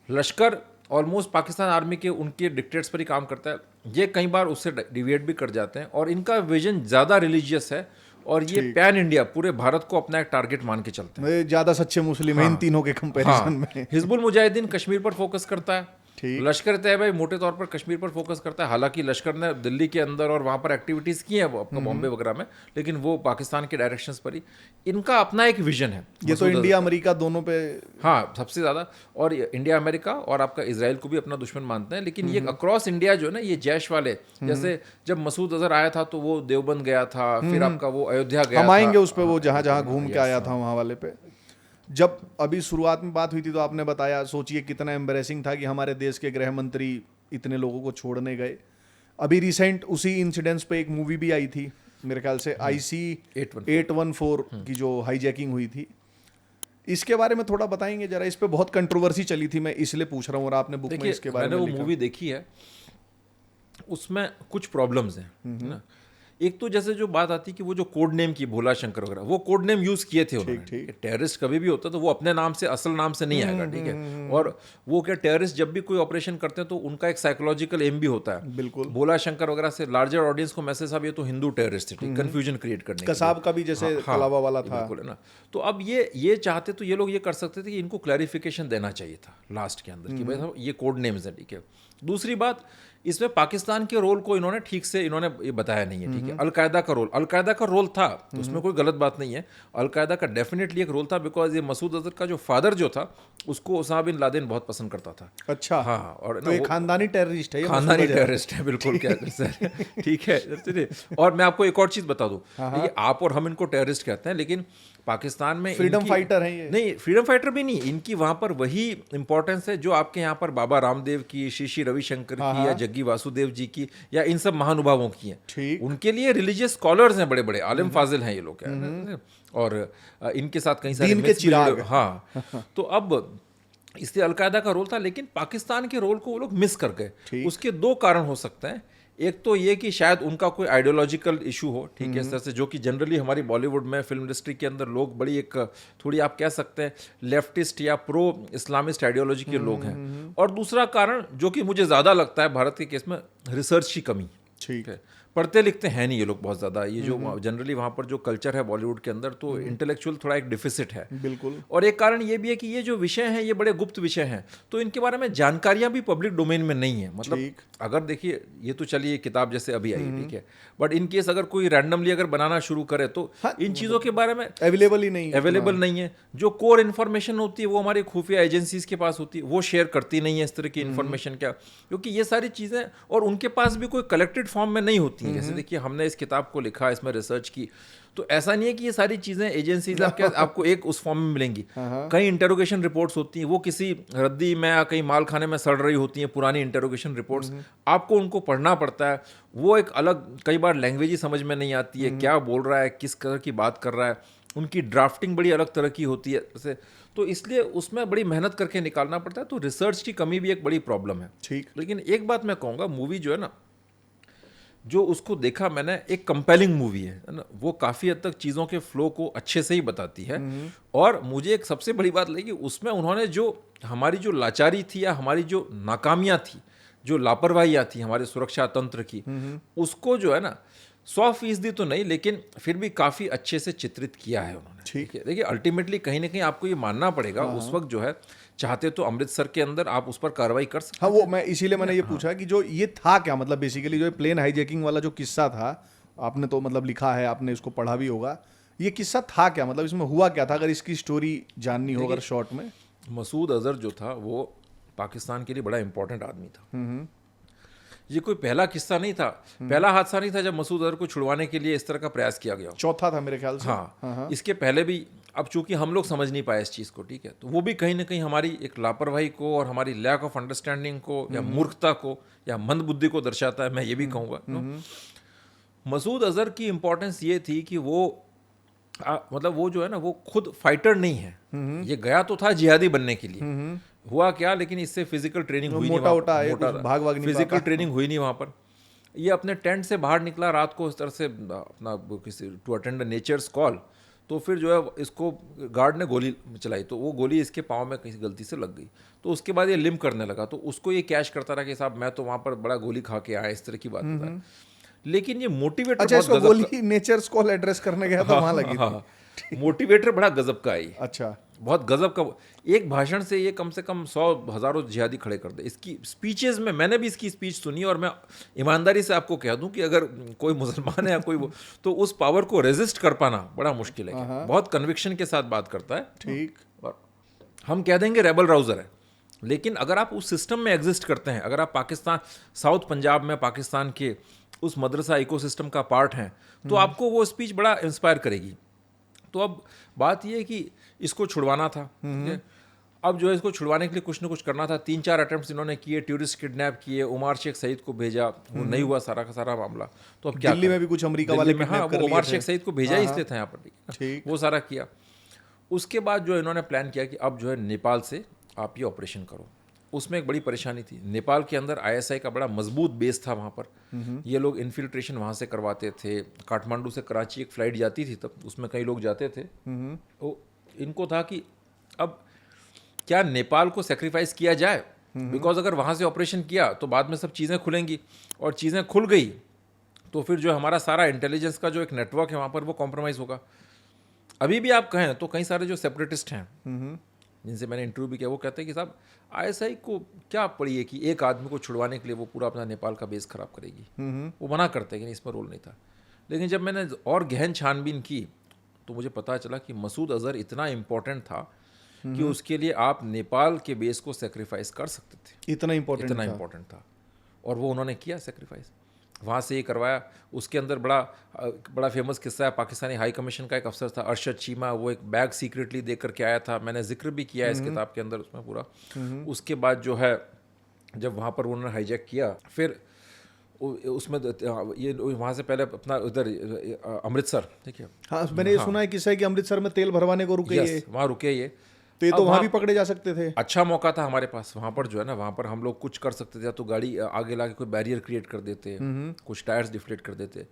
लश्कर ऑलमोस्ट पाकिस्तान आर्मी के उनके डिक्टेट्स पर ही काम करता है, ये कई बार उससे डिविएट भी कर जाते हैं, और इनका विजन ज़्यादा रिलीजियस है, और ये पैन इंडिया पूरे भारत को अपना एक टारगेट मान के चलते हैं। ज़्यादा सच्चे मुस्लिम हैं इन तीनों के कंपैरिजन में। हिजबुल मुजाहिदीन कश्मीर पर फोकस करता है, लश्कर तैयबा मोटे तौर पर कश्मीर पर फोकस करता है। हालांकि लश्कर ने दिल्ली के अंदर और वहाँ पर एक्टिविटीज़ की हैं वो अपना बॉम्बे वगैरह में, लेकिन वो पाकिस्तान के डायरेक्शंस पर ही। इनका अपना एक विजन है। ये तो इंडिया अमेरिका दोनों पे, हाँ, सबसे ज़्यादा, और इंडिया अमेरिका और आपका इजराइल को भी अपना दुश्मन मानते हैं। लेकिन ये अक्रॉस इंडिया जो है ना, ये जैश वाले, जैसे जब मसूद अजहर आया था तो वो देवबंद गया था, फिर आपका वो अयोध्या गया, हम आएंगे उस पर, वो जहाँ जहाँ घूम के आया था वहाँ वाले पे। जब अभी शुरुआत में बात हुई थी तो आपने बताया, सोचिए कितना एम्बैरेसिंग था कि हमारे देश के गृह मंत्री इतने लोगों को छोड़ने गए। अभी रिसेंट उसी इंसिडेंट्स पे एक मूवी भी आई थी मेरे ख्याल से, IC-814 की जो हाईजैकिंग हुई थी। इसके बारे में थोड़ा बताएंगे जरा, इस पे बहुत कंट्रोवर्सी चली थी, मैं इसलिए पूछ रहा हूँ, और आपने बुक में इसके बारे में मैंने वो मूवी देखी है, उसमें कुछ प्रॉब्लम्स हैं ना। एक तो जैसे जो बात आती कि वो जो कोड नेम की भोला शंकर वगैरह, वो कोड नेम यूज किए थे उन्होंने। टेररिस्ट कभी भी होता तो वो अपने नाम से, असल नाम से नहीं आएगा, ठीक है। और वो क्या, टेररिस्ट जब भी कोई ऑपरेशन करते हैं तो उनका एक साइकोलॉजिकल एम भी होता है। बिल्कुल, भोला शंकर वगैरह से लार्जर ऑडियंस को मैसेज, साहब ये तो हिंदू टेररिस्ट है, कंफ्यूजन क्रिएट करने, कसाब का भी जैसे कलावा वाला था, बिल्कुल है ना। तो अब ये चाहते तो ये लोग ये कर सकते थे कि इनको क्लैरिफिकेशन देना चाहिए था लास्ट के अंदर कि भाई ये कोड नेम्स है, ठीक है। दूसरी बात, इसमें पाकिस्तान के रोल को इन्होंने ठीक से ये बताया नहीं है, ठीक है। अलकायदा का रोल था, तो उसमें कोई गलत बात नहीं है। अलकायदा का डेफिनेटली एक रोल था, बिकॉज ये मसूद अजहर का जो फादर जो था, उसको उसामा बिन लादेन बहुत पसंद करता था। अच्छा, हाँ, और तो खानदानी टेररिस्ट है, खानदानी टेररिस्ट है, बिल्कुल, क्या सर, ठीक है। और मैं आपको एक और चीज बता दूं, आप और हम इनको टेररिस्ट कहते हैं, लेकिन पाकिस्तान में फ्रीडम फाइटर हैं ये। नहीं, फ्रीडम फाइटर भी नहीं, इनकी वहां पर वही इंपॉर्टेंस है जो आपके यहाँ पर बाबा रामदेव की, श्री रविशंकर की, या जग्गी वासुदेव जी की, या इन सब महानुभावों की है। ठीक, उनके लिए रिलीजियस स्कॉलर्स हैं, बड़े बड़े आलिम फाजिल हैं ये लोग, और इनके साथ कई सारे दीन के चिराग। हाँ, तो अब इसलिए अलकायदा का रोल था, लेकिन पाकिस्तान के रोल को वो लोग मिस कर गए। उसके दो कारण हो सकते हैं। एक तो ये कि शायद उनका कोई आइडियोलॉजिकल इशू हो, ठीक है, इस तरह से, जो कि जनरली हमारी बॉलीवुड में, फिल्म इंडस्ट्री के अंदर लोग बड़ी एक थोड़ी आप कह सकते हैं लेफ्टिस्ट या प्रो इस्लामिस्ट आइडियोलॉजी के लोग हैं। और दूसरा कारण जो कि मुझे ज़्यादा लगता है भारत के केस में, रिसर्च की कमी। ठीक है, पढ़ते लिखते हैं नहीं ये लोग बहुत ज़्यादा, ये जो जनरली वहाँ पर जो कल्चर है बॉलीवुड के अंदर, तो इंटेलेक्चुअल थोड़ा एक डिफिसिट है। बिल्कुल, और एक कारण ये भी है कि ये जो विषय हैं ये बड़े गुप्त विषय हैं, तो इनके बारे में जानकारियाँ भी पब्लिक डोमेन में नहीं है। मतलब अगर देखिए, ये तो चलिए किताब जैसे अभी आई, ठीक है, बट इन केस अगर कोई रैंडमली अगर बनाना शुरू करे तो इन चीज़ों के बारे में अवेलेबल नहीं है। जो कोर इन्फॉर्मेशन होती है वो हमारी खुफिया एजेंसीज के पास होती है, वो शेयर करती नहीं है इस तरह की इन्फॉर्मेशन, क्या, क्योंकि ये सारी चीज़ें, और उनके पास भी कोई कलेक्टेड फॉर्म में नहीं होती होती हैं, जैसे देखिए हमने इस किताब को लिखा, इसमें रिसर्च की, तो ऐसा नहीं है कि ये सारी चीज़ें एजेंसीज आपको एक उस फॉर्म में मिलेंगी। कई इंटेरोगेशन रिपोर्ट्स होती हैं, वो किसी रद्दी में या कहीं माल खाने में सड़ रही होती हैं, पुरानी इंटेरोगेशन रिपोर्ट्स, आपको उनको पढ़ना पड़ता है। वो एक अलग, कई बार लैंग्वेज ही समझ में नहीं आती है, क्या बोल रहा है, किस तरह की बात कर रहा है, उनकी ड्राफ्टिंग बड़ी अलग तरह की होती है जैसे, तो इसलिए उसमें बड़ी मेहनत करके निकालना पड़ता है। तो रिसर्च की कमी भी एक बड़ी प्रॉब्लम है। ठीक। लेकिन एक बात मैं कहूँगा, मूवी जो है ना, जो उसको देखा मैंने, एक कंपेलिंग मूवी है ना, वो काफ़ी हद तक चीज़ों के फ्लो को अच्छे से ही बताती है। और मुझे एक सबसे बड़ी बात लगी, उसमें उन्होंने जो हमारी जो लाचारी थी या हमारी जो नाकामियाँ थी, जो लापरवाहियाँ थी हमारे सुरक्षा तंत्र की, उसको जो है ना 100% तो नहीं, लेकिन फिर भी काफ़ी अच्छे से चित्रित किया है उन्होंने। ठीक है, देखिए अल्टीमेटली कहीं ना कहीं आपको ये मानना पड़ेगा, उस वक्त जो है चाहते तो अमृतसर के अंदर आप उस पर कार्रवाई कर सकते। हाँ, वो मैं इसीलिए मैंने ये पूछा कि जो ये था क्या, मतलब बेसिकली जो प्लेन हाईजैकिंग वाला जो किस्सा था, आपने तो मतलब लिखा है, आपने इसको पढ़ा भी होगा, ये किस्सा था क्या, मतलब इसमें हुआ क्या था, अगर इसकी स्टोरी जाननी हो अगर शॉर्ट में। मसूद अजहर जो था वो पाकिस्तान के लिए बड़ा इंपॉर्टेंट आदमी था। ये कोई पहला किस्सा नहीं था, पहला हादसा नहीं था जब मसूद अजहर को छुड़वाने के लिए इस तरह का प्रयास किया गया। चौथा था मेरे ख्याल से। हाँ, इसके पहले भी, अब चूंकि हम लोग समझ नहीं पाए इस चीज़ को, ठीक है, तो वो भी कहीं ना कहीं हमारी एक लापरवाही को और हमारी लैक ऑफ अंडरस्टैंडिंग को या मूर्खता को या मंदबुद्धि को दर्शाता है, मैं ये भी कहूँगा। मसूद अजहर की इंपॉर्टेंस ये थी कि वो मतलब वो जो है ना, वो खुद फाइटर नहीं है। ये गया तो था जिहादी बनने के लिए, हुआ क्या, लेकिन इससे फिजिकल ट्रेनिंग हुई नहीं, भाग नहीं फिजिकल ट्रेनिंग हुई नहीं वहाँ पर। ये अपने टेंट से बाहर निकला रात को इस तरह से अपना किसी टू अटेंड नेचर्स कॉल, तो फिर जो है इसको गार्ड ने गोली चलाई, तो वो गोली इसके पाँव में किसी गलती से लग गई, तो उसके बाद ये लिम करने लगा। तो उसको ये कैश करता रहा कि साहब मैं तो वहाँ पर बड़ा गोली खा के आया, इस तरह की बात होता है। लेकिन ये मोटिवेटर, अच्छा, इसको गोली नेचर्स कॉल एड्रेस करने गया तो वहाँ लगी थी। मोटिवेटर बड़ा गजब का आई। अच्छा, बहुत गजब का, एक भाषण से ये कम से कम 100 हज़ारों जिहादी खड़े कर दे। इसकी स्पीचेस में, मैंने भी इसकी स्पीच सुनी, और मैं ईमानदारी से आपको कह दूं कि अगर कोई मुसलमान है या कोई वो, तो उस पावर को रेजिस्ट कर पाना बड़ा मुश्किल है। बहुत कन्विक्शन के साथ बात करता है। ठीक। और हम कह देंगे रेबल राउजर है, लेकिन अगर आप उस सिस्टम में एग्जिस्ट करते हैं, अगर आप पाकिस्तान, साउथ पंजाब में पाकिस्तान के उस मदरसा इकोसिस्टम का पार्ट हैं, तो आपको वो स्पीच बड़ा इंस्पायर करेगी। तो अब बात ये है कि इसको छुड़वाना था, ठीक है। अब जो है इसको छुड़वाने के लिए कुछ ना कुछ करना था। 3-4 अटेम्प्ट्स इन्होंने किए, टूरिस्ट किडनैप किए, उमार शेख सईद को भेजा, वो नहीं हुआ सारा का सारा मामला। तो अब क्या दिल्ली में भी कुछ अमेरिका वाले हाँ, वो उमार शेख सईद को भेजा ही इसलिए था यहाँ पर, ठीक। वो सारा किया। उसके बाद जो इन्होंने प्लान किया कि अब जो है नेपाल से आप ये ऑपरेशन करो। उसमें एक बड़ी परेशानी थी, नेपाल के अंदर आईएसआई का बड़ा मजबूत बेस था वहाँ पर। ये लोग इन्फिल्ट्रेशन वहाँ से करवाते थे। काठमांडू से कराची एक फ़्लाइट जाती थी तब, उसमें कई लोग जाते थे। तो इनको था कि अब क्या नेपाल को सेक्रीफाइस किया जाए, बिकॉज अगर वहाँ से ऑपरेशन किया तो बाद में सब चीज़ें खुलेंगी, और चीज़ें खुल गई तो फिर जो हमारा सारा इंटेलिजेंस का जो एक नेटवर्क है वहाँ पर वो कॉम्प्रोमाइज़ होगा। अभी भी आप कहें तो कई सारे जो सेपरेटिस्ट हैं जिनसे मैंने इंटरव्यू भी किया, वो कहते हैं कि साहब आईएसआई को क्या पड़ी है कि एक आदमी को छुड़वाने के लिए वो पूरा अपना नेपाल का बेस खराब करेगी। वो मना करते हैं कि इसमें रोल नहीं था। लेकिन जब मैंने और गहन छानबीन की तो मुझे पता चला कि मसूद अजहर इतना इम्पोर्टेंट था कि उसके लिए आप नेपाल के बेस को सेक्रीफाइस कर सकते थे। इतना इम्पोर्टेंट था और वो उन्होंने किया सेक्रीफाइस, वहाँ से ये करवाया। उसके अंदर बड़ा फेमस किस्सा है, पाकिस्तानी हाई कमीशन का एक अफसर था अरशद चीमा, वो एक बैग सीक्रेटली दे करके आया था। मैंने जिक्र भी किया है इस किताब के अंदर उसमें पूरा। उसके बाद जो है जब वहाँ पर उन्होंने हाईजैक किया, फिर उसमें ये वहाँ से पहले अपना उधर अमृतसर, ठीक है। हाँ, मैंने ये सुना है किस्सा कि अमृतसर में तेल भरवाने को रुके ये, वहाँ रुके ये, तो ये तो वहाँ भी पकड़े जा सकते थे। अच्छा मौका था हमारे पास वहाँ पर, जो है ना, वहाँ पर हम लोग कुछ कर सकते थे। तो गाड़ी आगे ला के कोई बैरियर क्रिएट कर देते, कुछ टायर्स डिफ्लेट कर देते,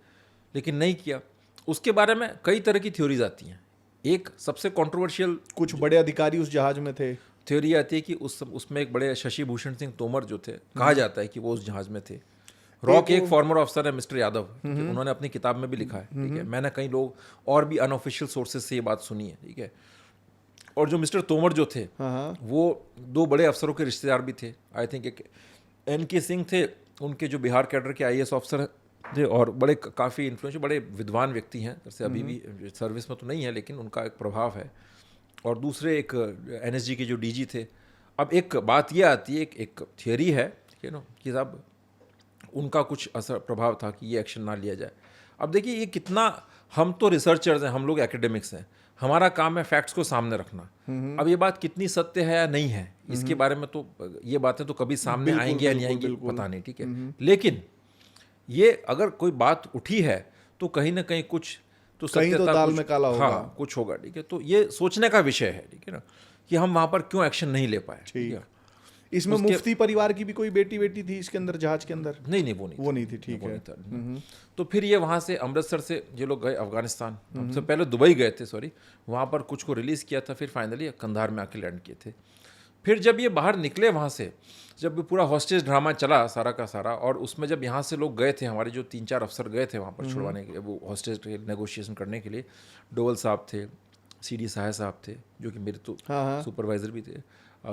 लेकिन नहीं किया। उसके बारे में कई तरह की थ्योरीज आती हैं। एक सबसे कंट्रोवर्शियल, कुछ बड़े अधिकारी उस जहाज में थे, थ्योरी आती है कि उसमें एक बड़े शशि भूषण सिंह तोमर जो थे, कहा जाता है कि वो उस जहाज में थे। रॉक एक फॉर्मर ऑफिसर है मिस्टर यादव, उन्होंने अपनी किताब में भी लिखा है, ठीक है। मैंने कई लोग और भी अनऑफिशियल सोर्सेज से ये बात सुनी है, ठीक है। और जो मिस्टर तोमर जो थे वो 2 बड़े अफसरों के रिश्तेदार भी थे। आई थिंक एक एन.के. सिंह थे, उनके जो बिहार कैडर के आईएएस ऑफिसर थे, और बड़े काफ़ी इन्फ्लुएंशियल, बड़े विद्वान व्यक्ति हैं, जैसे अभी भी सर्विस में तो नहीं है लेकिन उनका एक प्रभाव है। और दूसरे एक एनएसजी के जो डीजी थे। अब एक बात ये आती है, एक थियोरी है, ठीक है ना, कि साहब उनका कुछ असर प्रभाव था कि ये एक्शन ना लिया जाए। अब देखिए ये कितना, हम तो रिसर्चर्स हैं, हम लोग एकेडमिक्स हैं, हमारा काम है फैक्ट्स को सामने रखना। अब ये बात कितनी सत्य है या नहीं है इसके बारे में तो ये बातें तो कभी सामने आएंगी या नहीं आएंगी पता नहीं, ठीक है। लेकिन ये अगर कोई बात उठी है तो कहीं ना कहीं कुछ तो कहीं तो सत्यता दाल कुछ, में काला होगा। हाँ कुछ होगा, ठीक है। तो ये सोचने का विषय है, ठीक है ना, कि हम वहाँ पर क्यों एक्शन नहीं ले पाए, ठीक है। इसमें मुफ्ती परिवार की भी कोई बेटी थी इसके अंदर, जहाज के अंदर? नहीं वो नहीं थी, ठीक है। तो फिर ये वहाँ से अमृतसर से ये लोग गए अफगानिस्तान, हमसे पहले दुबई गए थे, सॉरी, वहाँ पर कुछ को रिलीज़ किया था, फिर फाइनली कंधार में आके लैंड किए थे। फिर जब ये बाहर निकले वहाँ से, जब भी पूरा हॉस्टेज ड्रामा चला सारा का सारा, और उसमें जब यहाँ से लोग गए थे, हमारे जो 3-4 अफसर गए थे वहाँ पर छुड़वाने के लिए, वो हॉस्टेज नेगोशिएशन करने के लिए, डोवल साहब थे, CD साहे साहब थे जो कि मेरे तो सुपरवाइज़र भी थे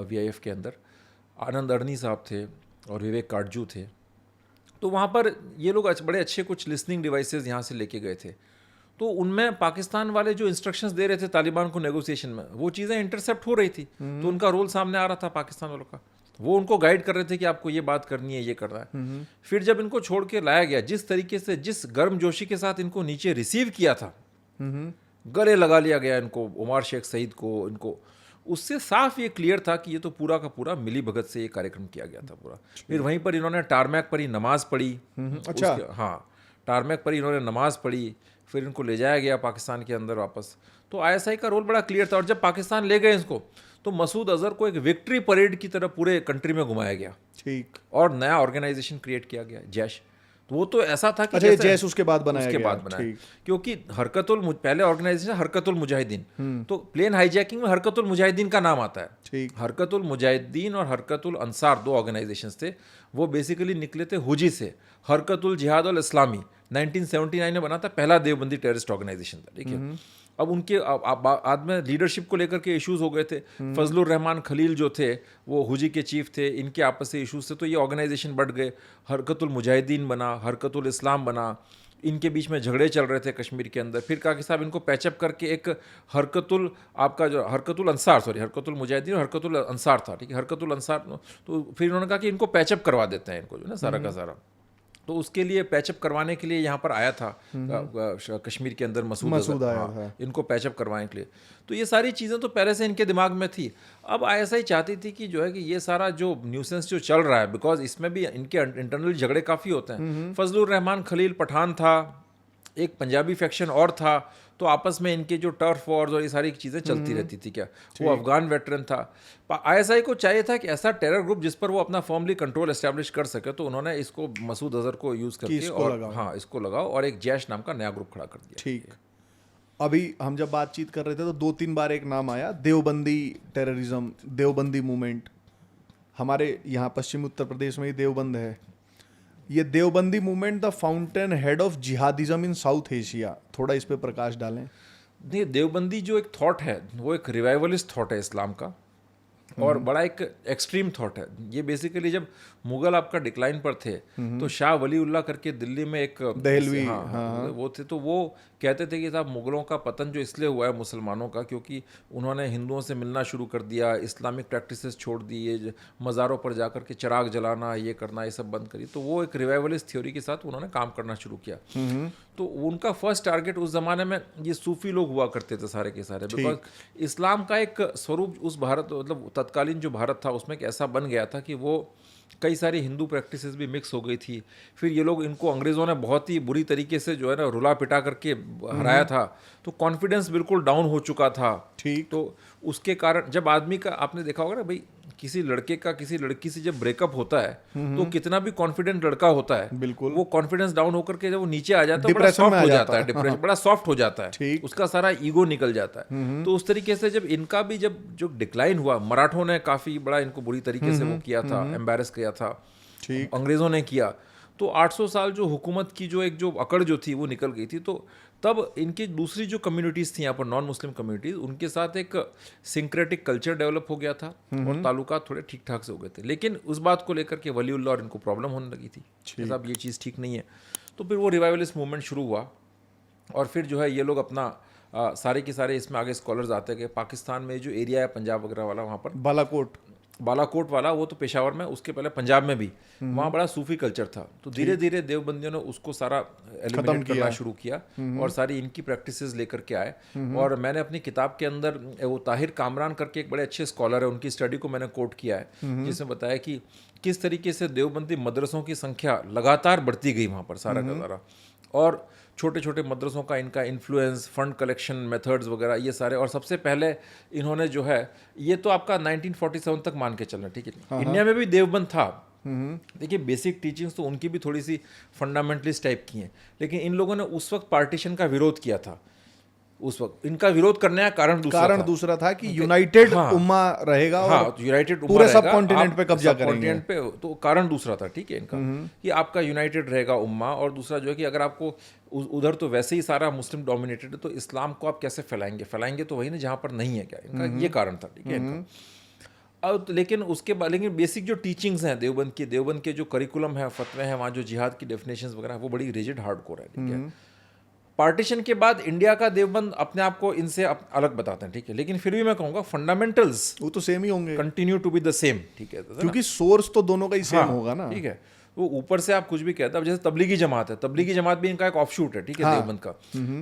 VIF के अंदर, आनंद अडनी साहब थे और विवेक काटजू थे। तो वहाँ पर ये लोग बड़े अच्छे कुछ लिसनिंग डिवाइसेस यहाँ से लेके गए थे। तो उनमें पाकिस्तान वाले जो इंस्ट्रक्शंस दे रहे थे तालिबान को नेगोशिएशन में, वो चीज़ें इंटरसेप्ट हो रही थी। तो उनका रोल सामने आ रहा था पाकिस्तान वालों का, वो उनको गाइड कर रहे थे कि आपको ये बात करनी है, ये करना है। फिर जब इनको छोड़ के लाया गया, जिस तरीके से, जिस गर्मजोशी के साथ इनको नीचे रिसीव किया था, गले लगा लिया गया इनको, उमर शेख सईद को, इनको, उससे साफ ये क्लियर था कि ये तो पूरा का पूरा मिली भगत से ये कार्यक्रम किया गया था पूरा। फिर वहीं पर इन्होंने टारमैक पर ही नमाज पढ़ी। अच्छा, हाँ, टारमैक पर इन्होंने नमाज पढ़ी, फिर इनको ले जाया गया पाकिस्तान के अंदर वापस। तो ISI का रोल बड़ा क्लियर था। और जब पाकिस्तान ले गए इसको, तो मसूद अजहर को एक विक्ट्री परेड की तरह पूरे कंट्री में घुमाया गया, ठीक, और नया ऑर्गेनाइजेशन क्रिएट किया गया, जैश। तो वो तो ऐसा था कि अच्छा, जैश उसके बाद बनाया उसके गया, बाद बनाया, क्योंकि पहले ऑर्गेनाइजेशन हरकतुल मुजाहिदीन, तो प्लेन हाईजैकिंग में हरकतुल मुजाहिदीन का नाम आता है, ठीक। हरकतुल मुजाहिदीन और हरकतुल अंसार 2 ऑर्गेनाइजेशंस थे। वो बेसिकली निकले थे हुजी से। हरकतुल जिहाद अल इस्लामी 1979 में बना था, पहला देवबंदी टेररिस्ट ऑर्गेनाइजेशन था, ठीक है। अब उनके बाद में लीडरशिप को लेकर के इश्यूज हो गए थे। फजलुर रहमान खलील जो थे, वो हुजी के चीफ थे, इनके आपस से इश्यूज थे, तो ये ऑर्गेनाइजेशन बढ़ गए, हरकतुल मुजाहिदीन बना, हरकतुल इस्लाम बना। इनके बीच में झगड़े चल रहे थे कश्मीर के अंदर। फिर कहा कि साहब इनको पैचअप करके एक हरकतुल, आपका जो हरकतुल अंसार, सॉरी, हरकतुल मुजाहिदीन और हरकतुल अंसार था, ठीक है, हरकतुल अंसार। तो फिर उन्होंने कहा कि इनको पैचअप करवा देते हैं, इनको जो ना सारा का सारा। तो उसके लिए पैचअप करवाने के लिए यहाँ पर आया था कश्मीर के अंदर मसूद आया था, इनको पैचअप करवाने के लिए। तो ये सारी चीज़ें तो पहले से इनके दिमाग में थी। अब ISI चाहती थी कि जो है कि ये सारा जो न्यूसेंस जो चल रहा है, बिकॉज इसमें भी इनके इंटरनल झगड़े काफ़ी होते हैं। फजलुर रहमान खलील पठान था, एक पंजाबी फैक्शन और था, तो आपस में इनके जो टर्फ वॉर्स और ये सारी चीज़ें चलती रहती थी। क्या वो अफगान वेटरन था। ISI को चाहिए था कि ऐसा टेरर ग्रुप जिस पर वो अपना फॉर्मली कंट्रोल एस्टैब्लिश कर सके, तो उन्होंने इसको मसूद अजहर को यूज़ करके और हाँ इसको लगाओ और एक जैश नाम का नया ग्रुप खड़ा कर दिया। ठीक। अभी हम जब बातचीत कर रहे थे तो 2-3 बार एक नाम आया, देवबंदी टेररिज्म, देवबंदी मूवमेंट। हमारे यहाँ पश्चिमी उत्तर प्रदेश में ही देवबंद है। ये Deobandi movement the fountain head of जिहादिज्म in south Asia, थोड़ा इस पे प्रकाश डालें। नहीं, देवबंदी जो एक थॉट है वो एक रिवाइवलिस्ट थॉट है इस्लाम का, और बड़ा एक एक्सट्रीम थॉट है ये। बेसिकली जब मुगल आपका डिक्लाइन पर थे, तो शाह वलीउल्लाह करके दिल्ली में एक दहलवी, हाँ, वो थे, तो वो कहते थे कि साहब मुगलों का पतन जो इसलिए हुआ है मुसलमानों का, क्योंकि उन्होंने हिंदुओं से मिलना शुरू कर दिया, इस्लामिक प्रैक्टिसेस छोड़ दिए, मज़ारों पर जाकर के चिराग जलाना, ये करना, ये सब बंद करी। तो वो एक रिवाइवलिस्ट थ्योरी के साथ उन्होंने काम करना शुरू किया। तो उनका फर्स्ट टारगेट उस ज़माने में ये सूफी लोग हुआ करते थे सारे के सारे, बिकॉज इस्लाम का एक स्वरूप उस भारत, मतलब तत्कालीन जो भारत था उसमें ऐसा बन गया था कि वो कई सारी हिंदू प्रैक्टिसेस भी मिक्स हो गई थी। फिर ये लोग, इनको अंग्रेज़ों ने बहुत ही बुरी तरीके से जो है ना रुला पिटा करके हराया था, तो कॉन्फिडेंस बिल्कुल डाउन हो चुका था। ठीक। तो उसके कारण जब आदमी का, आपने देखा होगा ना भाई, किसी लड़के का किसी लड़की से जब ब्रेकअप होता है तो कितना भी कॉन्फिडेंट लड़का होता है, बिल्कुल, वो कॉन्फिडेंस डाउन होकर के जब वो नीचे आ जाता है बड़ा सॉफ्ट हो जाता है, डिप्रेशन बड़ा सॉफ्ट हो जाता है, उसका सारा ईगो निकल जाता है। तो उस तरीके से जब इनका भी जब जो डिक्लाइन हुआ, मराठों ने काफी बड़ा इनको बुरी तरीके से वो किया था, एम्बैरस किया था, अंग्रेजों ने किया, तो 800 साल जो हुकूमत की जो एक जो अकड़ जो थी वो निकल गई थी। तो तब इनकी दूसरी जो कम्युनिटीज़ थी यहाँ पर, नॉन मुस्लिम कम्युनिटीज़, उनके साथ एक सिंक्रेटिक कल्चर डेवलप हो गया था और ताल्लुकात थोड़े ठीक ठाक से हो गए थे। लेकिन उस बात को लेकर के वलीउल्लाह और इनको प्रॉब्लम होने लगी थी, साहब ये चीज़ ठीक नहीं है। तो फिर वो रिवाइवलिस्ट मूवमेंट शुरू हुआ, और फिर जो है ये लोग अपना सारे के सारे इसमें आगे स्कॉलर्स आते गए। पाकिस्तान में जो एरिया है पंजाब वगैरह वाला, वहाँ पर बालाकोट, बालाकोट वाला, वो तो पेशावर में, उसके पहले पंजाब में भी वहाँ बड़ा सूफी कल्चर था। तो धीरे धीरे देवबंदियों ने उसको सारा एलिमिनेट करना शुरू किया और सारी इनकी प्रैक्टिसेस लेकर के आए। और मैंने अपनी किताब के अंदर वो ताहिर कामरान करके एक बड़े अच्छे स्कॉलर है, उनकी स्टडी को मैंने कोट किया है, जिसमें बताया कि किस तरीके से देवबंदी मदरसों की संख्या लगातार बढ़ती गई वहाँ पर सारा का सारा, और छोटे छोटे मदरसों का इनका इन्फ्लुएंस, फंड कलेक्शन मेथड्स वगैरह ये सारे। और सबसे पहले इन्होंने जो है, ये तो आपका 1947 तक मान के चलना, ठीक है। इंडिया में भी देवबंद था। देखिए बेसिक टीचिंग्स तो उनकी भी थोड़ी सी फंडामेंटलिस्ट टाइप की हैं, लेकिन इन लोगों ने उस वक्त पार्टीशन का विरोध किया था। उस वक्त इनका विरोध करने का कारण दूसरा था कि यूनाइटेड उम्मा रहेगा और यूनाइटेड पूरे सब कॉन्टिनेंट पे कब्जा करेंगे। पे तो कारण दूसरा था, ठीक है, इनका कि आपका यूनाइटेड रहेगा उम्मा, और दूसरा जो है कि अगर आपको उधर तो वैसे ही सारा मुस्लिम डोमिनेटेड है, तो इस्लाम को आप कैसे फैलाएंगे तो वही ना जहाँ पर नहीं है, क्या इनका ये कारण था, ठीक है इनका। अब लेकिन उसके बाद लेकिन बेसिक जो टीचिंग्स हैं देवबंद के जो करिकुलम है, फतवे हैं, वहाँ जो जिहाद की डेफिनेशंस वगैरह, वो बड़ी रिजिड हार्डकोर है, ठीक है। पार्टीशन के बाद इंडिया का देवबंद अपने आप को इनसे अलग बताते हैं, ठीक है, लेकिन फिर भी मैं कहूँगा फंडामेंटल्स वो तो सेम ही होंगे, continue to be the same, ठीक है, क्योंकि सोर्स तो दोनों का ही सेम होगा ना, ठीक है। वो ऊपर से आप कुछ भी कहते हैं, जैसे तबलीगी जमात है, तबलीगी जमात भी इनका एक ऑफशूट है, ठीक है, देवबंद का।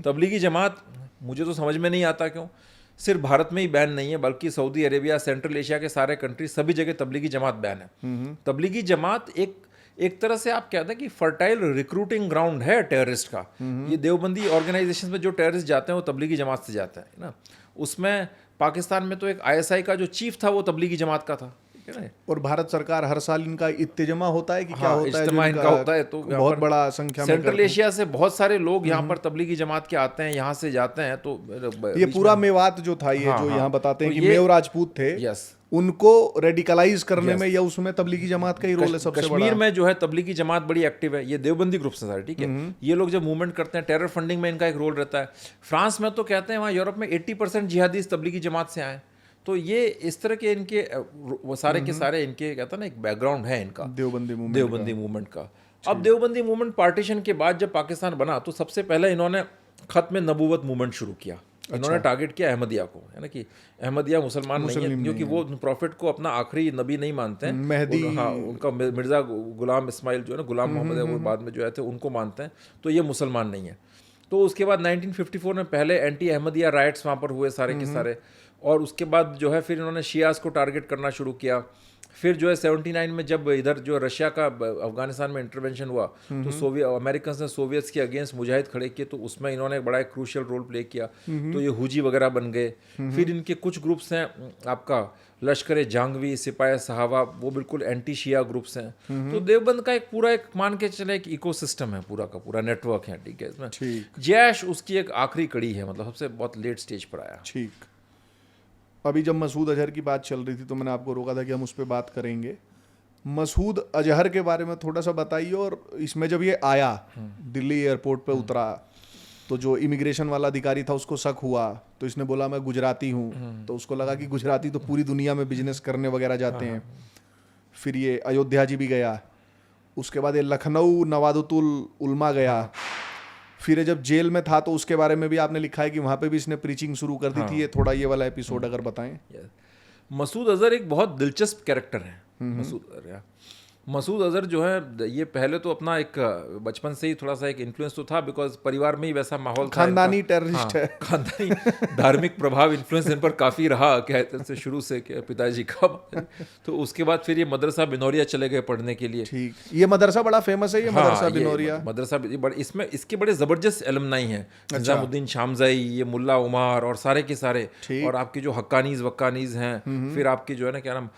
तबलीगी जमात मुझे तो समझ में नहीं आता क्यों सिर्फ भारत में ही बैन नहीं है, बल्कि सऊदी अरेबिया, सेंट्रल एशिया के सारे कंट्री, सभी जगह तबलीगी जमात बैन है। तबलीगी जमात एक तरह से आप कहते हैं कि फर्टाइल रिक्रूटिंग ग्राउंड है टेररिस्ट का। ये देवबंदी ऑर्गेनाइजेशन में जो टेररिस्ट जाते हैं वो तबलीगी जमात से जाते हैं ना। उसमें पाकिस्तान में तो एक ISI का जो चीफ था वो तबलीगी जमात का था, ठीक है ना। और भारत सरकार हर साल इनका इज्तिमा होता है कि क्या होता है, इज्तिमा इनका होता है, तो बहुत बड़ा संख्या में सेंट्रल एशिया से बहुत सारे लोग यहाँ पर तबलीगी जमात के आते हैं, यहाँ से जाते हैं। तो ये पूरा मेवात जो था, ये जो यहाँ बताते हैं कि मेव राजपूत थे, उनको रेडिकलाइज करने में या उसमें तबलीगी जमात का ही रोल है सबसे बड़ा। कश्मीर में जो है तबलीगी जमात बड़ी एक्टिव है, ये देवबंदी ग्रुप से सारे, ठीक है। ये लोग जब मूवमेंट करते हैं, टेरर फंडिंग में इनका एक रोल रहता है। फ्रांस में तो कहते हैं वहाँ यूरोप में 80% जिहादीस तबलीगी जमात से आए। तो ये इस तरह के इनके वो सारे के सारे इनके कहता है ना एक बैकग्राउंड है इनका देवबंदी मूवमेंट का। अब देवबंदी मूवमेंट पार्टीशन के बाद जब पाकिस्तान बना, तो सबसे पहले इन्होंने खत्म नबूवत मूवमेंट शुरू किया। इन्होंने टारगेट किया अहमदिया को, है ना, कि अहमदिया मुसलमान नहीं है, क्योंकि वो प्रॉफिट को अपना आखिरी नबी नहीं मानते हैं। मेहदी, हाँ, उनका मिर्जा गुलाम इस्माइल जो है ना, गुलाम मोहम्मद है, वो बाद में जो है थे उनको मानते हैं, तो ये मुसलमान नहीं है। तो उसके बाद 1954 में पहले एंटी अहमदिया राइट्स वहाँ पर हुए सारे के सारे, और उसके बाद जो है फिर इन्होंने शियास को टारगेट करना शुरू किया। फिर जो है 79 में जब इधर जो रशिया का अफगानिस्तान में इंटरवेंशन हुआ, तो अमेरिकन ने सोवियट्स के अगेंस्ट मुजाहिद खड़े किए, तो उसमें इन्होंने एक बड़ा एक क्रूशियल रोल प्ले किया। तो ये हुजी वगैरह बन गए। फिर इनके कुछ ग्रुप्स हैं, आपका लश्कर जांगवी, सिपाही सहावा, वो बिल्कुल एंटी शिया ग्रुप्स हैं। तो देवबंद का एक पूरा एक मान के चले एक इकोसिस्टम है, पूरा का पूरा नेटवर्क है, ठीक है। इसमें जैश उसकी एक आखिरी कड़ी है, मतलब सबसे बहुत लेट स्टेज पर आया। ठीक। अभी जब मसूद अजहर की बात चल रही थी तो मैंने आपको रोका था कि हम उस पर बात करेंगे। मसूद अजहर के बारे में थोड़ा सा बताइए। और इसमें जब ये आया, दिल्ली एयरपोर्ट पे उतरा, तो जो इमिग्रेशन वाला अधिकारी था उसको शक हुआ, तो इसने बोला मैं गुजराती हूँ। तो उसको लगा कि गुजराती तो पूरी दुनिया में बिजनेस करने वगैरह जाते हैं। फिर ये अयोध्या जी भी गया, उसके बाद ये लखनऊ नवादुल उलमा गया। फिर जब जेल में था तो उसके बारे में भी आपने लिखा है कि वहाँ पे भी इसने प्रीचिंग शुरू कर दी थी। ये थोड़ा ये वाला एपिसोड अगर बताएं। मसूद अजहर एक बहुत दिलचस्प कैरेक्टर है। मसूद अजहर जो है, ये पहले तो अपना एक बचपन से ही थोड़ा सा एक इन्फ्लुएंस तो था, बिकॉज परिवार में ही वैसा माहौल था, खानदानी टेररिस्ट है। खानदानी धार्मिक प्रभाव इन्फ्लुएंस इन पर काफ़ी रहा कहते हैं शुरू से पिताजी का। तो उसके बाद फिर ये मदरसा बिनौरिया चले गए पढ़ने के लिए। ठीक, ये मदरसा बड़ा फेमस है, ये मदरसा बिनौरिया मदरसा। इसमें इसके बड़े ज़बरदस्त एलुमनाई हैं, निजामुद्दीन शामज़ई, ये मुल्ला उमार और सारे के सारे, और आपके जो हक्कानीज़ वक्कानीज़ हैं। फिर आपकी जो है ना क्या नाम,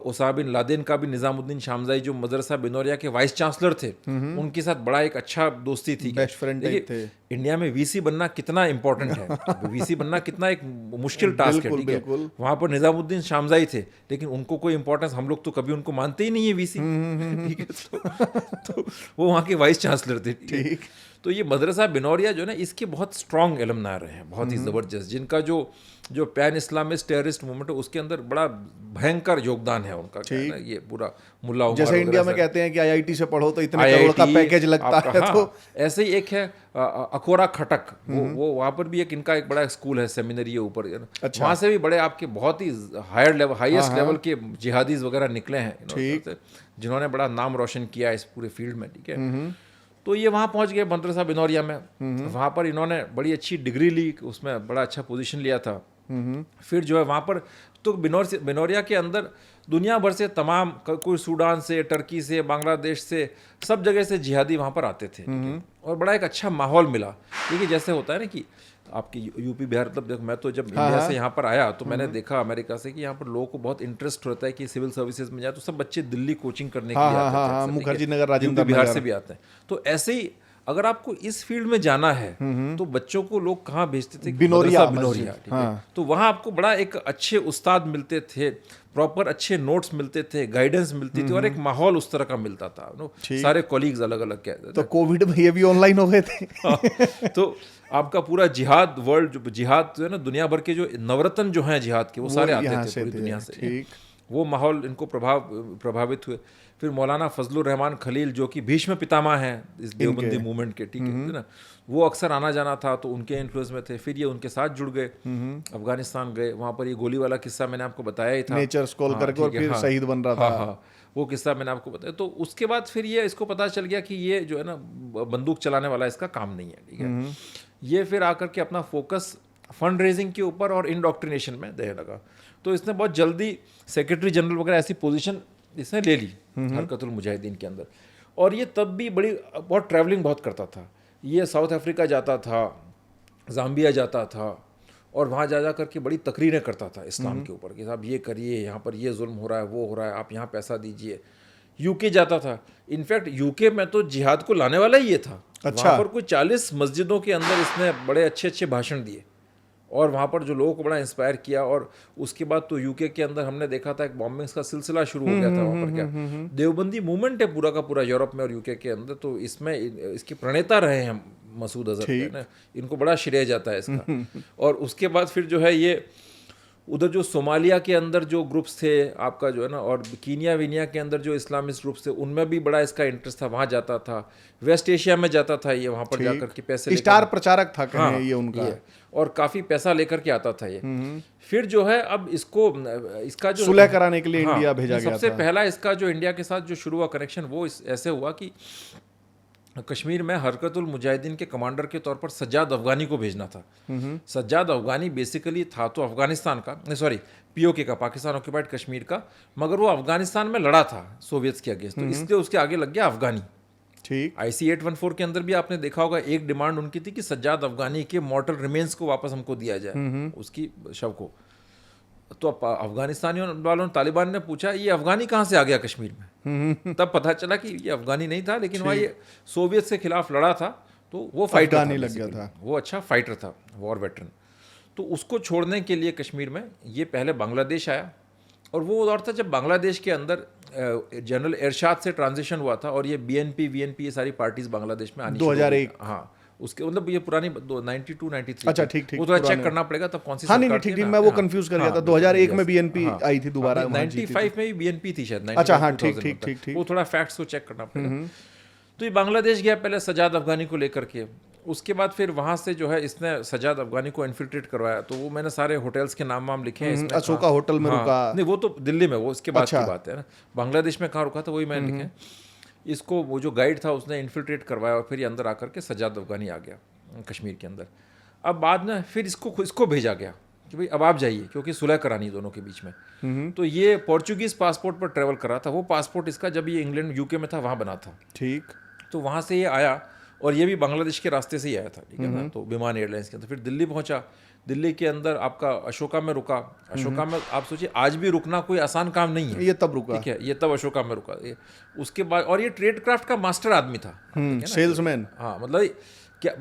उसामा बिन लादेन का भी निजामुद्दीन शामज़ई जो मदरसा बिनौरिया के वाइस चांसलर थे, उनके साथ बड़ा एक अच्छा दोस्ती थी, बेस्ट फ्रेंड थे। इंडिया में वीसी बनना कितना इंपॉर्टेंट है, वीसी बनना कितना एक मुश्किल टास्क है, ठीक है। वहां पर निजामुद्दीन शामज़ई थे, लेकिन उनको कोई इंपॉर्टेंस, हम लोग तो कभी उनको मानते ही नहीं है वीसी, ठीक है। तो वो वहाँ के वाइस चांसलर थे, ठीक। तो ये मदरसा बिनौरिया जो है ना, इसके बहुत स्ट्रॉन्ग एलमनार रहे हैं, बहुत ही ज़बरदस्त, जिनका जो पैन इस्लामिस्ट टेररिस्ट मूवमेंट है उसके अंदर बड़ा भयंकर योगदान है उनका, क्या है ना, ये पूरा मुल्ला उमर जैसे इंडिया में कहते हैं कि आईआईटी से पढ़ो तो इतने करोड़ का पैकेज लगता है, हाँ, तो ऐसे ही एक है अखोरा खटक, वो वहाँ पर भी इनका एक बड़ा स्कूल है, सेमिनरी है ऊपर, अच्छा। वहाँ से भी बड़े आपके बहुत ही हायर लेवल, हाईएस्ट लेवल के जिहादीज वगैरह निकले हैं, जिन्होंने बड़ा नाम रोशन किया इस पूरे फील्ड में, ठीक है। तो ये वहाँ पहुँच गए मदरसा बिनौरिया में, वहाँ पर इन्होंने बड़ी अच्छी डिग्री ली, उसमें बड़ा अच्छा पोजीशन लिया था। फिर जो है वहाँ पर तो बिनौरिया के अंदर दुनिया भर से तमाम, कोई सूडान से, टर्की से, बांग्लादेश से, सब जगह से जिहादी वहाँ पर आते थे, और बड़ा एक अच्छा माहौल मिला। देखिए जैसे होता है ना कि आपकी यूपी बिहार, मतलब मैं तो जब इंडिया से यहाँ पर आया तो मैंने देखा अमेरिका से कि यहाँ पर लोगों को बहुत इंटरेस्ट होता है कि सिविल सर्विसेज में जाए, तो सब बच्चे दिल्ली कोचिंग करने के लिए आते थे, मुखर्जी नगर, राजेंद्र बिहार से भी आते हैं। तो ऐसे ही अगर आपको इस फील्ड में जाना है तो बच्चों को लोग कहाँ भेजते थे? बिनौरिया, ठीक है। तो वहाँ आपको बड़ा एक अच्छे उस्ताद मिलते थे, प्रॉपर अच्छे नोट्स मिलते थे, गाइडेंस मिलती थी, और एक माहौल उस तरह का मिलता था, सारे कॉलीग्स अलग अलग कहते थे। तो कोविड में ये भी ऑनलाइन हो गए थे। तो आपका पूरा जिहाद वर्ल्ड, जिहाद जो है ना, दुनिया भर के जो नवरत्न जो हैं जिहाद के, वो सारे आते थे पूरी दुनिया से। वो माहौल इनको प्रभावित हुए। फिर मौलाना फजलुर रहमान खलील, जो कि भीष्म पितामह हैं इस देवबंदी मूवमेंट के, ठीक है ना, वो अक्सर आना जाना था, तो उनके इन्फ्लुएंस में थे। फिर ये उनके साथ जुड़ गए, अफगानिस्तान गए, वहाँ पर ये गोली वाला किस्सा मैंने आपको बताया ही था, नेचर स्क्रॉल करके, और फिर शहीद बन रहा था। हाँ, वो किस्सा मैंने आपको बताया। तो उसके बाद फिर ये इसको पता चल गया कि ये जो है ना बंदूक चलाने वाला इसका काम नहीं है, ठीक है। ये फिर आकर के अपना फोकस फंड रेजिंग के ऊपर और इंडोक्ट्रिनेशन में देने लगा। तो इसने बहुत जल्दी सेक्रेटरी जनरल वगैरह ऐसी पोजीशन इसने ले ली हरकतुल मुजाहिदीन के अंदर। और ये तब भी बहुत ट्रैवलिंग बहुत करता था। ये साउथ अफ्रीका जाता था, जाम्बिया जाता था, और वहाँ जा करके बड़ी तकरीरें करता था इस्लाम के ऊपर कि साहब ये करिए, यहाँ पर ये जुल्म हो रहा है, वो हो रहा है, आप यहाँ पैसा दीजिए। यूके जाता था, इनफैक्ट यूके में तो जिहाद को लाने वाला ही ये था। अच्छा। वहाँ पर कुछ 40 मस्जिदों के अंदर इसने बड़े अच्छे अच्छे भाषण दिए, और वहाँ पर जो लोगों को बड़ा इंस्पायर किया। और उसके बाद तो यूके के अंदर हमने देखा था एक बॉम्बिंग्स का सिलसिला शुरू हो गया था वहाँ पर। क्या देवबंदी मूवमेंट है पूरा का पूरा यूरोप में और यूके के अंदर, तो इसमें इसके प्रणेता रहे हैं मसूद अजहर, है ना, इनको बड़ा श्रेय जाता है इसका। और उसके बाद फिर जो है ये उधर जो सोमालिया के अंदर जो ग्रुप्स थे आपका जो है ना, और कीनिया विनिया के अंदर जो इस्लामिस्ट ग्रुप्स थे, उनमें भी बड़ा इसका इंटरेस्ट था, वहाँ जाता था। वेस्ट एशिया में जाता था ये, वहाँ पर जाकर के पैसे स्टार प्रचारक था कहें। हाँ, ये उनका और काफ़ी पैसा लेकर के आता था ये। फिर जो है अब इसका जो सुलह कराने के लिए इंडिया भेजा गया था। सबसे पहला इसका जो इंडिया के साथ जो शुरू हुआ कनेक्शन, वो ऐसे हुआ कि कश्मीर में हरकतुल मुजाहिदीन के कमांडर के तौर पर सज्जाद अफगानी को भेजना था। सज्जाद अफगानी बेसिकली था तो अफगानिस्तान का, सॉरी पीओके का, पाकिस्तान ऑक्यूपाइड कश्मीर का, मगर वो अफगानिस्तान में लड़ा था सोवियत्स के अगेंस्ट, तो इसलिए उसके आगे लग गया अफगानी। ठीक। IC 814 के अंदर भी आपने देखा होगा, एक डिमांड उनकी थी कि सज्जाद अफगानी के मॉर्टल रिमेन्स को वापस हमको दिया जाए, उसकी शव को। तो अफगानिस्तानियों वालों ने, तालिबान ने पूछा ये अफगानी कहाँ से आ गया कश्मीर में? तब पता चला कि ये अफगानी नहीं था, लेकिन वहाँ ये सोवियत के खिलाफ लड़ा था, तो वो फाइटर लग गया था, वो अच्छा फाइटर था, वॉर वेटरन। तो उसको छोड़ने के लिए कश्मीर में ये पहले बांग्लादेश आया, और वो दौर था जब बांग्लादेश के अंदर जनरल इरशाद से ट्रांजिशन हुआ था, और ये BNP VNP ये सारी पार्टीज बांग्लादेश में आनी 2001। हाँ, उसके मतलब ये पुरानी 92 93। अच्छा, ठीक। वो थोड़ा चेक करना पड़ेगा तब कौन सी। हाँ, नहीं ठीक, मैं वो कंफ्यूज कर गया था। 2001 में BNP आई थी दोबारा, 95 में भी BNP थी शायद। अच्छा हाँ, ठीक। वो थोड़ा फैक्ट्स को चेक करना पड़ेगा। तो ये बांग्लादेश गया पहले सज्जाद अफगानी को लेकर के। उसके बाद फिर वहाँ से जो है इसने सज्जाद अफगानी को इन्फिल्ट्रेट करवाया। तो वो मैंने सारे होटल्स के नाम लिखे हैं इसमें। अशोका होटल में रुका? नहीं, वो तो दिल्ली में, वो इसके बाद की बात है ना। बांग्लादेश में कहाँ रुका था वही मैंने लिखे। इसको वो जो गाइड था उसने इन्फिल्ट्रेट करवाया, और फिर ये अंदर आकर के सज्जाद अफगानी आ गया कश्मीर के अंदर। अब बाद में फिर इसको भेजा गया कि भाई अब आप जाइए, क्योंकि सुलह करानी दोनों के बीच में। तो ये पोर्चुगीज पासपोर्ट पर ट्रेवल कर रहा था। वो पासपोर्ट इसका जब ये इंग्लैंड यूके में था वहाँ बना था। ठीक। तो वहाँ से ये आया, और ये भी बांग्लादेश के रास्ते से ही आया था, ठीक है ना। तो विमान एयरलाइंस के अंदर फिर दिल्ली पहुँचा। दिल्ली के अंदर आपका अशोका में रुका। अशोका में आप सोचिए आज भी रुकना कोई आसान काम नहीं है। ये तब रुका, ठीक है, ये तब अशोका में रुका। उसके बाद, और ये ट्रेड क्राफ्ट का मास्टर आदमी था, सेल्समैन। हाँ, मतलब क्या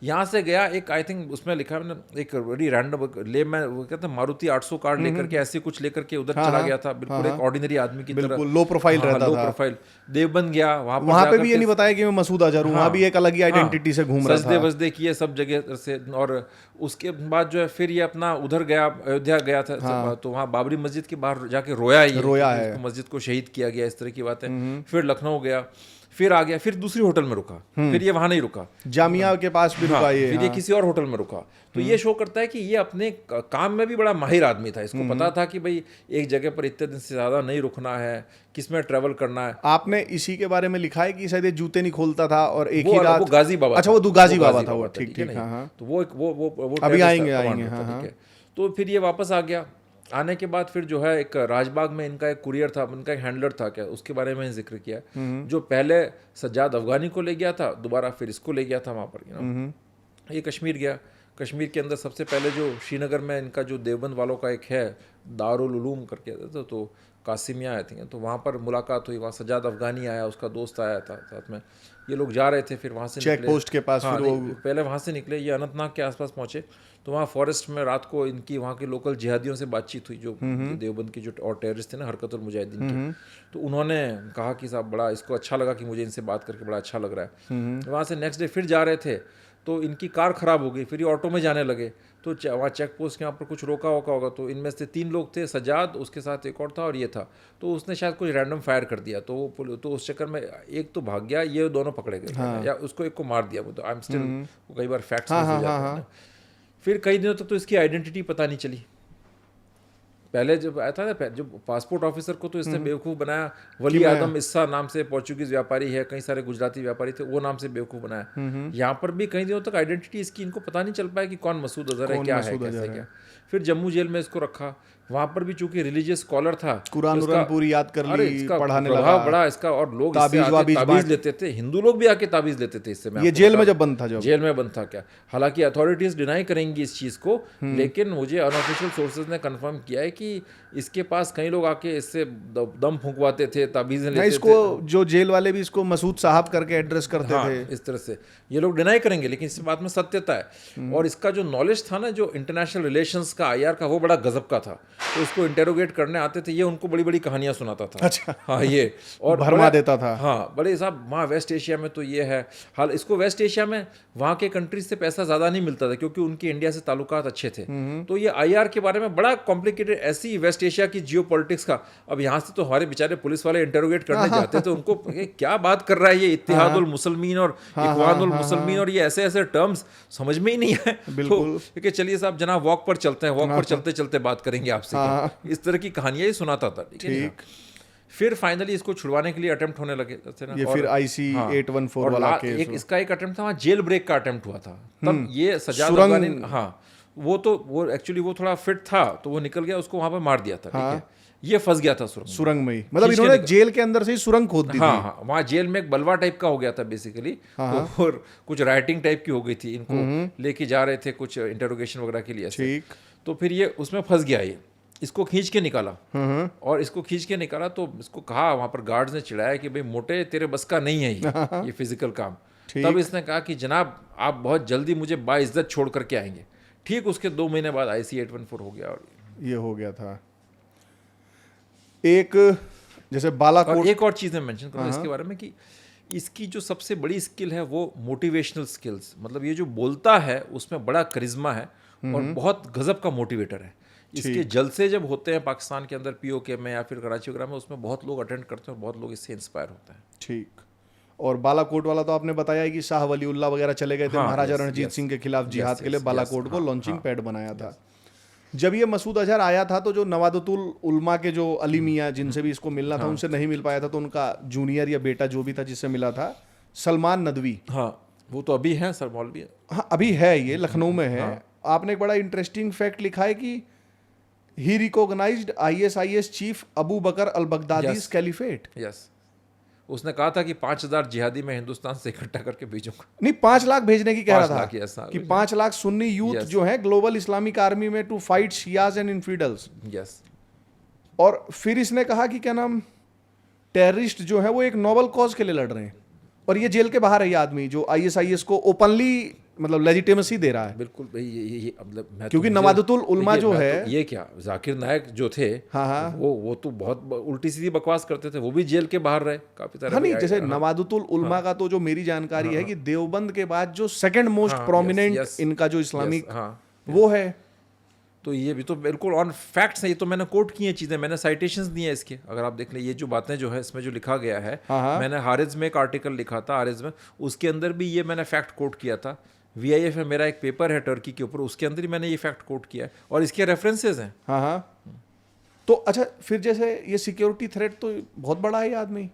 यहाँ से गया एक, आई थिंक उसमें लिखा है मैंने, एक बड़ी रैंडम ले, मैं वो कहते हैं मारुति 800 कार लेकर के ऐसे कुछ लेकर के उधर चला गया था, बिल्कुल एक ऑर्डिनरी आदमी की तरह, बिल्कुल लो प्रोफाइल रहता लो था। प्रोफाइल। देवबंद गया, वहां पे भी ये नहीं बताया कि मैं मसूद अजहर हूँ, वहां भी एक अलग ही आइडेंटिटी से घूम रहा सजदे था। वजदे किए सब जगह से, और उसके बाद जो है फिर ये अपना उधर गया, अयोध्या गया था, तो वहाँ बाबरी मस्जिद के बाहर जाके रोया है, मस्जिद को शहीद किया गया, इस तरह की बातें। फिर लखनऊ गया, फिर आ गया, फिर दूसरी होटल में रुका, फिर ये वहां नहीं रुका, जामिया के पास भी रुका ये, फिर ये किसी और होटल में रुका। तो ये शो करता है कि ये अपने काम में भी बड़ा माहिर आदमी था, इसको पता था कि भाई एक जगह पर इतने दिन से ज्यादा नहीं रुकना है, किसमें ट्रैवल करना है। आपने इसी के बारे में लिखा है कि शायद ये जूते नहीं खोलता था और एक ही वो रात, वो गाजी बाबा, अच्छा वो गाजी बाबा था वो, ठीक है ठीक, ना? हाँ। तो वो वो अभी terrorist आएंगे, commander था, हाँ। ठीक है। तो फिर ये वापस आ गया, आने के बाद फिर जो है एक राजबाग में इनका एक कुरियर था, उनका एक हैंडलर था, क्या उसके बारे में जिक्र किया, जो पहले सज्जाद अफगानी को ले गया था, दोबारा फिर इसको ले गया था वहाँ पर। ये कश्मीर गया, कश्मीर के अंदर सबसे पहले जो श्रीनगर में इनका जो देवबंद वालों का एक है दारुल उलूम करके, तो कासिमिया आए थे, तो वहाँ पर मुलाकात हुई, वहाँ सज्जाद अफगानी आया, उसका दोस्त आया था साथ में, ये लोग जा रहे थे, फिर वहाँ से चेक पोस्ट के पास, हाँ, फिर वो पहले वहाँ से निकले, ये अनंतनाग के आसपास पहुँचे, तो वहाँ फॉरेस्ट में रात को इनकी वहाँ के लोकल जिहादियों से बातचीत हुई, जो देवबंद के जो और टेररिस्ट थे ना, हरकतुल मुजाहिदीन के, तो उन्होंने कहा कि साहब बड़ा इसको अच्छा लगा कि मुझे इनसे बात करके बड़ा अच्छा लग रहा है। वहाँ से नेक्स्ट डे फिर जा रहे थे, तो इनकी कार ख़राब हो गई, फिर ये ऑटो में जाने लगे, तो वहाँ चेक पोस्ट के यहाँ पर कुछ रोका होगा, तो इनमें से 3 लोग थे, सज्जाद, उसके साथ एक और था और ये था, तो उसने शायद कुछ रैंडम फायर कर दिया, तो उस चक्कर में एक तो भाग गया, ये दोनों पकड़े गए, या उसको एक को मार दिया, वो तो आई एम स्टिल, वो कई बार फैक्ट्स मिस हो जाते हैं ना। फिर कई दिनों तक तो इसकी आइडेंटिटी पता नहीं चली। पहले जब आया था ना, जब पासपोर्ट ऑफिसर को तो इसने बेवकूफ़ बनाया, वली आदम इस्सा नाम से पोर्चुगीज व्यापारी है, कई सारे गुजराती व्यापारी थे, वो नाम से बेवकूफ़ बनाया। यहाँ पर भी कई दिनों तक आइडेंटिटी इसकी इनको पता नहीं चल पाया कि कौन मसूद अजहर है, क्या है, कैसे क्या। फिर जम्मू जेल में इसको रखा, वहाँ पर भी चूंकि रिलीजियस स्कॉलर था, कुरान पूरी याद कर ली, पढ़ाने लगा बड़ा इसका, और लोग ताबीज लेते थे, हिंदू लोग भी आके ताबीज लेते थे इससे। ये जेल में जब बंद था, जेल में बंद था क्या, हालांकि अथॉरिटीज डिनाई करेंगी इस चीज़ को, लेकिन मुझे अनऑफिशियल सोर्सेज ने कंफर्म किया है कि इसके पास कई लोग आके इससे दम फूंकवाते थे, ताबीजें लेते थे। इसको जो जेल वाले भी इसको मसूद साहब करके एड्रेस करते थे, इस तरह से ये लोग डिनाई करेंगे, लेकिन इस बात में सत्यता है। और इसका जो नॉलेज था ना, जो इंटरनेशनल रिलेशंस का, IR का, वो बड़ा गजब का था। तो उसको इंटेरोगेट करने आते थे, ये उनको बड़ी बड़ी कहानियां सुनाता था। अच्छा, हाँ, ये और भरमा देता था। हाँ, बड़े साहब, वहाँ वेस्ट एशिया में तो ये है हाल, इसको वेस्ट एशिया में वहाँ के कंट्रीज से पैसा ज़्यादा नहीं मिलता था, क्योंकि उनके इंडिया से ताल्लुकात अच्छे थे। तो ये IR के बारे में बड़ा कॉम्प्लिकेटेड, ऐसी वेस्ट एशिया की जियो पॉलिटिक्स का, अब यहाँ से तो हमारे बेचारे पुलिस वाले इंटेरोगेट करने जाते थे, उनको क्या बात कर रहा है ये, इत्तेहादुल मुसलमीन और इख्वानुल मुसलमीन और ये ऐसे ऐसे टर्म्स समझ में ही नहीं है। तो चलिए साहब, जनाब वॉक पर चलते हैं, वॉक पर चलते चलते बात करेंगे आपसे। इस तरह की कहानियां ही सुनाता था, ठीक। फिर फाइनली इसको छुड़वाने के लिए अटेम्प्ट होने लगे ना, ये फिर IC 814 वाला केस, इसका एक अटेम्प्ट था, वहाँ जेल ब्रेक का अटेम्प्ट हुआ था, तब ये सज्जाद अफगानी, हाँ, वो एक्चुअली वो थोड़ा फिट था, तो वो निकल गया, उसको वहाँ पे मार दिया था, ठीक है। ये फंस गया था सुरंग में ही, मतलब इन्होंने जेल के अंदर से ही सुरंग खोद दी थी। हाँ, वहाँ जेल में एक बलवा टाइप का हो गया था बेसिकली, और कुछ राइटिंग टाइप की हो गई थी, इनको लेके जा रहे थे कुछ इंटरोगेशन वगैरह के लिए, ठीक। तो फिर ये उसमें फंस गया, ये इसको खींच के निकाला, और इसको खींच के निकाला, तो इसको कहा, वहाँ पर गार्ड्स ने चिढ़ाया कि भाई मोटे तेरे बस का नहीं है ये फिजिकल काम। तब इसने कहा कि जनाब आप बहुत जल्दी मुझे बाइज्जत छोड़ करके आएंगे। ठीक उसके 2 महीने बाद IC 814 हो गया, और ये हो गया था। एक जैसे बालाकोट, और एक और चीज़ मैं मेंशन करूँ इसके बारे में कि इसकी जो सबसे बड़ी स्किल है वो मोटिवेशनल स्किल्स, मतलब ये जो बोलता है उसमें बड़ा करिश्मा है और बहुत गजब का मोटिवेटर है। इसके जलसे जब होते हैं पाकिस्तान के अंदर, POK में या फिर कराची वगैरह में, उसमें बहुत लोग अटेंड करते हैं और बहुत लोग इससे इंस्पायर होते हैं। ठीक। और बालाकोट वाला तो आपने बताया कि शाह वलीउल्लाह वगैरह चले गए थे, महाराजा रणजीत सिंह के खिलाफ जिहाद के लिए, बालाकोट को लॉन्चिंग पैड बनाया था। जब ये मसूद अजहर आया था, तो जो नवादतुल उलमा के जो अली मियाँ, जिनसे भी इसको मिलना था, उनसे नहीं मिल पाया था, तो उनका जूनियर या बेटा जो भी था जिससे मिला था, सलमान नदवी, हाँ, वो तो अभी है, सर मौलवी, हाँ अभी है, ये लखनऊ में है। आपने एक बड़ा इंटरेस्टिंग फैक्ट लिखा है कि ही रिकॉग्नाइज्ड ISIS चीफ अबू बकर अल बगदादीज़ कैलिफेट। यस, उसने कहा था कि 5000 जिहादी में हिंदुस्तान से इकट्ठा करके भेजूंगा। नहीं, 5 लाख भेजने की कह रहा था कि 5 लाख सुन्नी यूथ जो है ग्लोबल इस्लामिक आर्मी में, to fight Shias and infidels. Yes. और फिर इसने कहा कि क्या नाम, टेररिस्ट जो है वो एक नोबल कॉज के लिए लड़ रहे हैं, और ये जेल के बाहर है ये आदमी जो ISIS को ओपनली मतलब लेजिटिमेसी दे रहा है। बिल्कुल भाई, ये मतलब मैं क्योंकि नवादतुल उलमा जो है, ये क्या जाकिर नायक जो थे, हाँ वो तो बहुत उल्टी सीधी बकवास करते थे, वो भी जेल के बाहर रहे काफी तरह। हाँ, नहीं जैसे नवादतुल उलमा का तो जो मेरी जानकारी है कि देवबंद के बाद जो सेकंड मोस्ट प्रोमिनेंट इनका जो इस्लामिक वो है। तो ये भी तो बिल्कुल ऑन फैक्ट्स है, ये तो मैंने कोट की हैं चीज़ें, मैंने साइटेशंस दी हैं इसके, अगर आप देख लें ये जो बातें जो है इसमें जो लिखा गया है। मैंने हारिज में एक आर्टिकल लिखा था, हारिज में, उसके अंदर भी ये मैंने फैक्ट कोट किया था। VIF में मेरा एक पेपर है टर्की के ऊपर, उसके अंदर ही मैंने ये फैक्ट कोट किया है और इसके रेफरेंसेज हैं। हाँ। तो अच्छा, फिर जैसे ये सिक्योरिटी थ्रेट तो बहुत बड़ा है ये आदमी।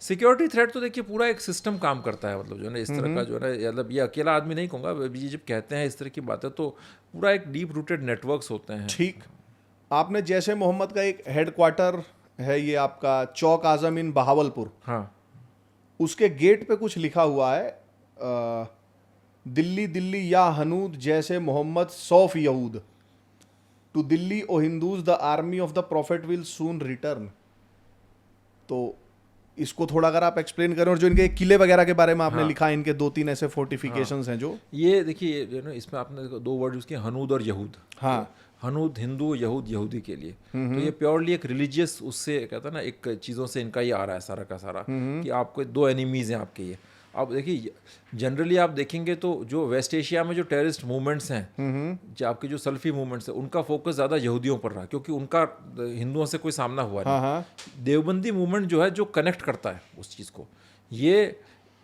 सिक्योरिटी थ्रेट तो देखिए पूरा एक सिस्टम काम करता है, मतलब जो है ना इस तरह का जो है ना, मतलब ये अकेला आदमी नहीं कहूँगा, ये जब कहते हैं इस तरह की बातें तो पूरा एक डीप रूटेड नेटवर्क्स होते हैं। ठीक, आपने जैसे मोहम्मद का एक हेडक्वार्टर है ये आपका चौक आजम इन बहावलपुर, हाँ, उसके गेट पे कुछ लिखा हुआ है दिल्ली दिल्ली या हनूद जैसे मोहम्मद सौफ यहूद to Delhi O Hindus the army of the prophet will soon return. तो इसको थोड़ा अगर आप एक्सप्लेन करें, और जो इनके किले वगैरह के बारे में आपने लिखा है, इनके 2-3 ऐसे फोर्टिफिकेशंस हैं जो, ये देखिए जो ना इसमें आपने दो वर्ड यूज किए, हनूद और यहूद। हाँ, हनूद हिंदू, यहूद यहूदी के लिए। तो ये प्योरली एक रिलीजियस, उससे कहता है ना एक चीज़ों से इनका ये आ रहा है सारा का सारा, कि आपको दो एनिमीज हैं आपके ये। आप देखिए जनरली आप देखेंगे तो जो वेस्ट एशिया में जो टेररिस्ट मूवमेंट्स हैं, जो आपके जो सल्फी मूवमेंट्स हैं, उनका फोकस ज़्यादा यहूदियों पर रहा, क्योंकि उनका हिंदुओं से कोई सामना हुआ नहीं। देवबंदी मूवमेंट जो है जो कनेक्ट करता है उस चीज़ को, ये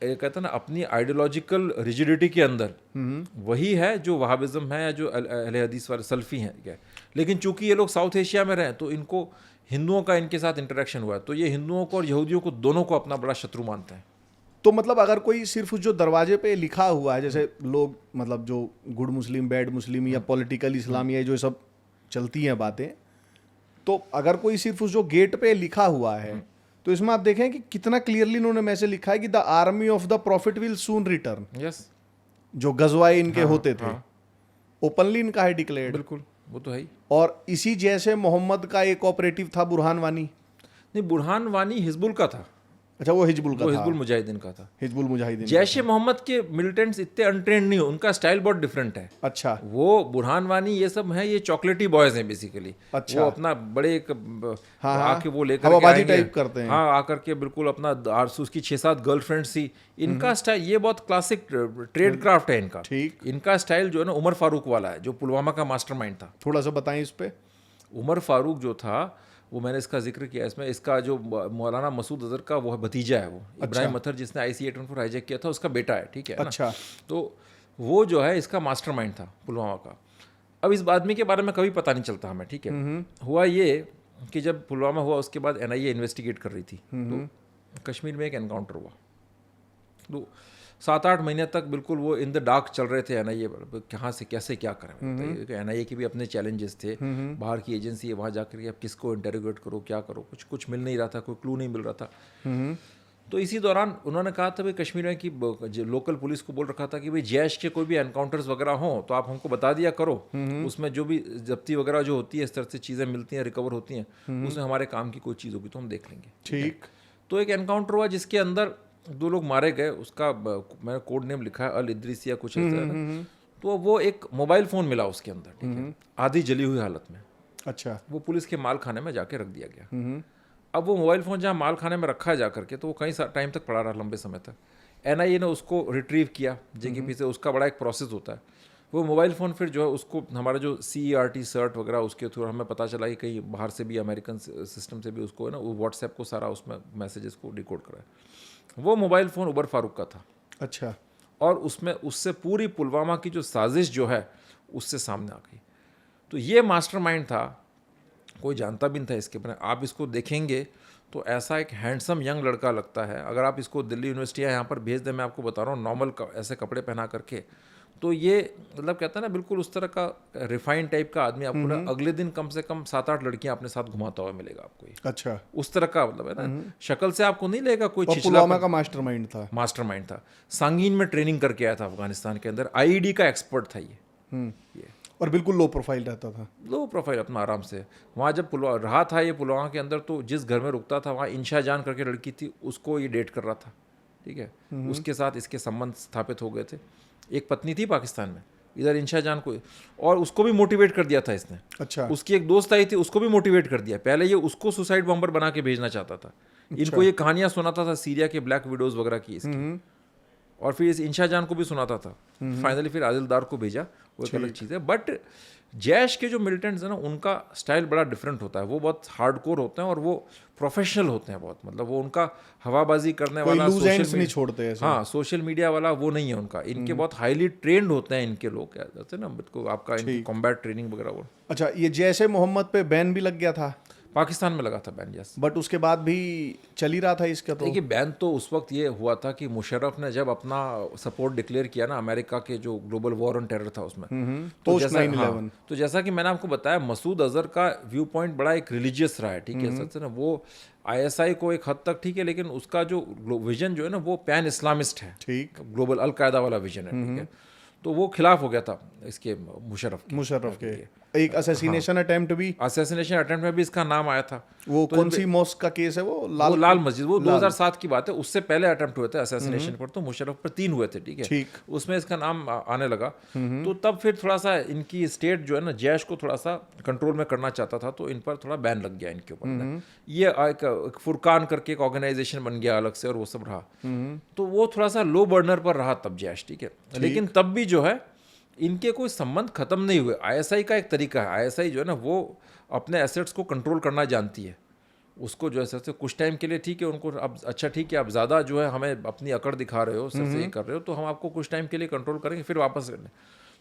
कहते हैं ना अपनी आइडियोलॉजिकल रिजिडिटी के अंदर वही है जो वहाबिज्म है या जो अहले हदीस वाले सल्फी हैं, क्या। लेकिन चूंकि ये लोग साउथ एशिया में रहे तो इनको हिंदुओं का इनके साथ इंटरेक्शन हुआ है, तो ये हिंदुओं को और यहूदियों को दोनों को अपना बड़ा शत्रु मानते हैं। तो मतलब अगर कोई सिर्फ जो दरवाजे पे लिखा हुआ है, जैसे लोग मतलब जो गुड मुस्लिम बैड मुस्लिम या पॉलिटिकल इस्लाम या जो सब चलती हैं बातें, तो अगर कोई सिर्फ उस जो गेट पे लिखा हुआ है, तो इसमें आप देखें कि कितना क्लियरली उन्होंने मैसेज लिखा है कि the army of the prophet will soon return. Yes, जो गजवाए इनके होते थे, ओपनली इनका है डिक्लेयर्ड। बिल्कुल, वो तो है ही। और इसी जैसे मोहम्मद का एक ऑपरेटिव था बुरहान वानी। नहीं, बुरहान वानी हिजबुल का था। अच्छा, वो हिजबुल का था, हिजबुल मुजाहिदीन का था। हिजबुल मुजाहिदीन। जैश ए मोहम्मद के मिलिटेंट्स इतने अनट्रेंड नहीं हो, उनका स्टाइल बहुत डिफरेंट है। अच्छा, वो बुरहान वानी ये सब है, ये चॉकलेटी बॉयज हैं बेसिकली। अच्छा, वो अपना बड़े एक आके वो लेकर हवाबाजी टाइप करते हैं। हाँ, आकर के बिल्कुल अपना उसकी 6-7 गर्लफ्रेंड्स थी। इनका स्टाइल ये बहुत क्लासिक ट्रेड क्राफ्ट है इनका। ठीक, इनका स्टाइल जो है ना उमर फारूक वाला है, जो पुलवामा का मास्टरमाइंड था। थोड़ा सा बताएं इस पे। उमर फारूक जो था वो मैंने इसका जिक्र किया इसमें, इसका जो मौलाना मसूद अजहर का वो भतीजा है, वो इब्राहिम अतहर जिसने IC-814 हाईजैक किया था, उसका बेटा है, ठीक है। अच्छा, तो वो जो है इसका मास्टरमाइंड था पुलवामा का। अब इस आदमी के बारे में कभी पता नहीं चलता हमें, ठीक है। हुआ ये कि जब पुलवामा हुआ उसके बाद NIA इन्वेस्टिगेट कर रही थी, तो कश्मीर में एक एनकाउंटर हुआ। तो 7-8 महीने तक बिल्कुल वो इन द डार्क चल रहे थे NIA, कहाँ से कैसे क्या करें। NIA के भी अपने चैलेंजेस थे, बाहर की एजेंसी है, वहाँ जाकर के अब किसको इंटेरोगेट करो, क्या करो, कुछ मिल नहीं रहा था, कोई क्लू नहीं मिल रहा था। तो इसी दौरान उन्होंने कहा था भाई कश्मीर में कि लोकल पुलिस को बोल रखा था कि भाई जैश के कोई भी एनकाउंटर्स वगैरह हों तो आप हमको बता दिया करो, उसमें जो भी जब्ती वगैरह जो होती है, इस तरह से चीज़ें मिलती हैं, रिकवर होती हैं, उसमें हमारे काम की कोई चीज़ होगी तो हम देख लेंगे। ठीक। तो एक एनकाउंटर हुआ जिसके अंदर 2 लोग मारे गए, उसका मैंने कोड नेम लिखा है अल इद्रिस या कुछ ऐसा है। तो वो एक मोबाइल फ़ोन मिला उसके अंदर, ठीक है, आधी जली हुई हालत में। अच्छा, वो पुलिस के माल खाने में जाके रख दिया गया। अब वो मोबाइल फ़ोन जहाँ माल खाने में रखा है जाकर के, तो वो कई टाइम तक पड़ा रहा, लंबे समय तक। NIA ने उसको रिट्रीव किया JKP से, उसका बड़ा एक प्रोसेस होता है। वो मोबाइल फ़ोन फिर जो है उसको हमारा जो CERT सर्ट वगैरह उसके थ्रू हमें पता चला कि कहीं बाहर से भी अमेरिकन सिस्टम से भी उसको है ना, वो व्हाट्सएप को सारा उसमें मैसेजेस को डिकोड करा है। वो मोबाइल फ़ोन उमर फारूक का था। अच्छा, और उसमें उससे पूरी पुलवामा की जो साजिश जो है उससे सामने आ गई। तो ये मास्टरमाइंड था, कोई जानता भी नहीं था इसके बारे में। आप इसको देखेंगे तो ऐसा एक हैंडसम यंग लड़का लगता है। अगर आप इसको दिल्ली यूनिवर्सिटी यहाँ पर भेज दें, मैं आपको बता रहा हूँ, नॉर्मल ऐसे कपड़े पहना करके, तो ये मतलब कहता है ना बिल्कुल उस तरह का रिफाइंड टाइप का आदमी आपको ना अगले दिन कम से कम 7-8 लड़कियां अपने साथ घुमाता हुआ मिलेगा आपको ये। अच्छा, उस तरह का मतलब है ना, शक्ल से आपको नहीं लगेगा कोई छिछला। पुलवामा का मास्टरमाइंड था। मास्टरमाइंड था, सांगीन में ट्रेनिंग करके आया था अफगानिस्तान के अंदर, IED का एक्सपर्ट था ये। और बिल्कुल लो प्रोफाइल रहता था। लो प्रोफाइल, अपना आराम से। वहाँ जब रहा था ये पुलवामा के अंदर, तो जिस घर में रुकता था वहाँ इंशा जान करके लड़की थी, उसको ये डेट कर रहा था, ठीक है। उसके साथ इसके संबंध स्थापित हो गए थे। एक पत्नी थी पाकिस्तान में, इधर इंशा जान को, और उसको भी मोटिवेट कर दिया था इसने। अच्छा। उसकी एक दोस्त आई थी, उसको भी मोटिवेट कर दिया। पहले ये उसको सुसाइड बॉम्बर बना के भेजना चाहता था। इनको ये कहानियां सुनाता था सीरिया के ब्लैक विडोज वगैरह की इसकी, और फिर इस इंशा जान को भी सुनाता था। फाइनली फिर आदिल दार को भेजा, वो एक अलग चीज़ है। बट जैश के जो मिलिटेंट्स हैं ना, उनका स्टाइल बड़ा डिफरेंट होता है। वो बहुत हार्डकोर होते हैं और वो प्रोफेशनल होते हैं बहुत, मतलब वो उनका हवाबाजी करने वाला, लूज एंड्स नहीं छोड़ते ऐसे। हाँ, सोशल मीडिया वाला वो नहीं है उनका। इनके बहुत हाईली ट्रेंड होते हैं इनके लोग, क्या कहते हैं ना, को आपका इनकी कॉम्बैट ट्रेनिंग वगैरह। वो अच्छा, ये जैसे मोहम्मद पे बैन भी लग गया था, पाकिस्तान में लगा था बैन, यस। बट उसके बाद भी चल ही रहा था इसका। तो देखिए, बैन तो उस वक्त ये हुआ था कि मुशर्रफ ने जब अपना सपोर्ट डिक्लेयर किया ना अमेरिका के जो ग्लोबल वॉर ऑन टेरर था उसमें, तो पोस्ट जैसा 9/11। तो जैसा कि मैंने आपको बताया, मसूद अजहर का व्यू पॉइंट बड़ा एक रिलीजियस रहा है, ठीक है, सच ना। वो ISI को एक हद तक ठीक है, लेकिन उसका जो विजन जो है ना, वो पैन इस्लामिस्ट है, ठीक, ग्लोबल अलकायदा वाला विजन है, ठीक है। तो वो खिलाफ हो गया था इसके मुशर्रफ के एक असैसिनेशन अटेम्प्ट भी, असैसिनेशन अटेम्प्ट में भी इसका नाम आया था। वो कौन सी मॉस्क का केस है? वो लाल मस्जिद, वो 2007 की बात है। उससे पहले अटेम्प्ट हुए थे असैसिनेशन पर, तो मुशर्रफ पर 3 हुए थे, ठीक है। ठीक, उसमें इसका नाम आने लगा। तो तब फिर थोड़ा सा इनकी स्टेट जो है ना, जैश को थोड़ा सा कंट्रोल में करना चाहता था, तो इन पर थोड़ा बैन लग गया इनके ऊपर। ये एक फुरकान करके एक ऑर्गेनाइजेशन बन गया अलग से, और वो सब रहा। तो वो थोड़ा सा लो बर्नर पर रहा तब जैश, ठीक है। लेकिन तब भी जो है इनके कोई संबंध खत्म नहीं हुए। ISI का एक तरीका है, ISI जो है ना, वो अपने एसेट्स को कंट्रोल करना जानती है। उसको जो है सर से कुछ टाइम के लिए ठीक है, उनको अब अच्छा ठीक है, अब ज़्यादा जो है हमें अपनी अकड़ दिखा रहे हो, सर से ये कर रहे हो, तो हम आपको कुछ टाइम के लिए कंट्रोल करेंगे, फिर वापस करने।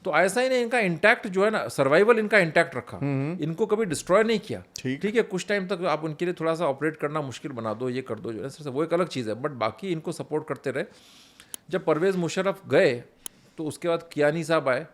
तो ISI ने इनका इंटैक्ट जो है ना, सर्वाइवल इनका इंटैक्ट रखा, इनको कभी डिस्ट्रॉय नहीं किया, ठीक है। कुछ टाइम तक आप उनके लिए थोड़ा सा ऑपरेट करना मुश्किल बना दो, ये कर दो जो है सर से, वो एक अलग चीज़ है। बट बाकी इनको सपोर्ट करते रहे। जब परवेज़ मुशर्रफ गए तो उसके बाद कियानी साहब आए,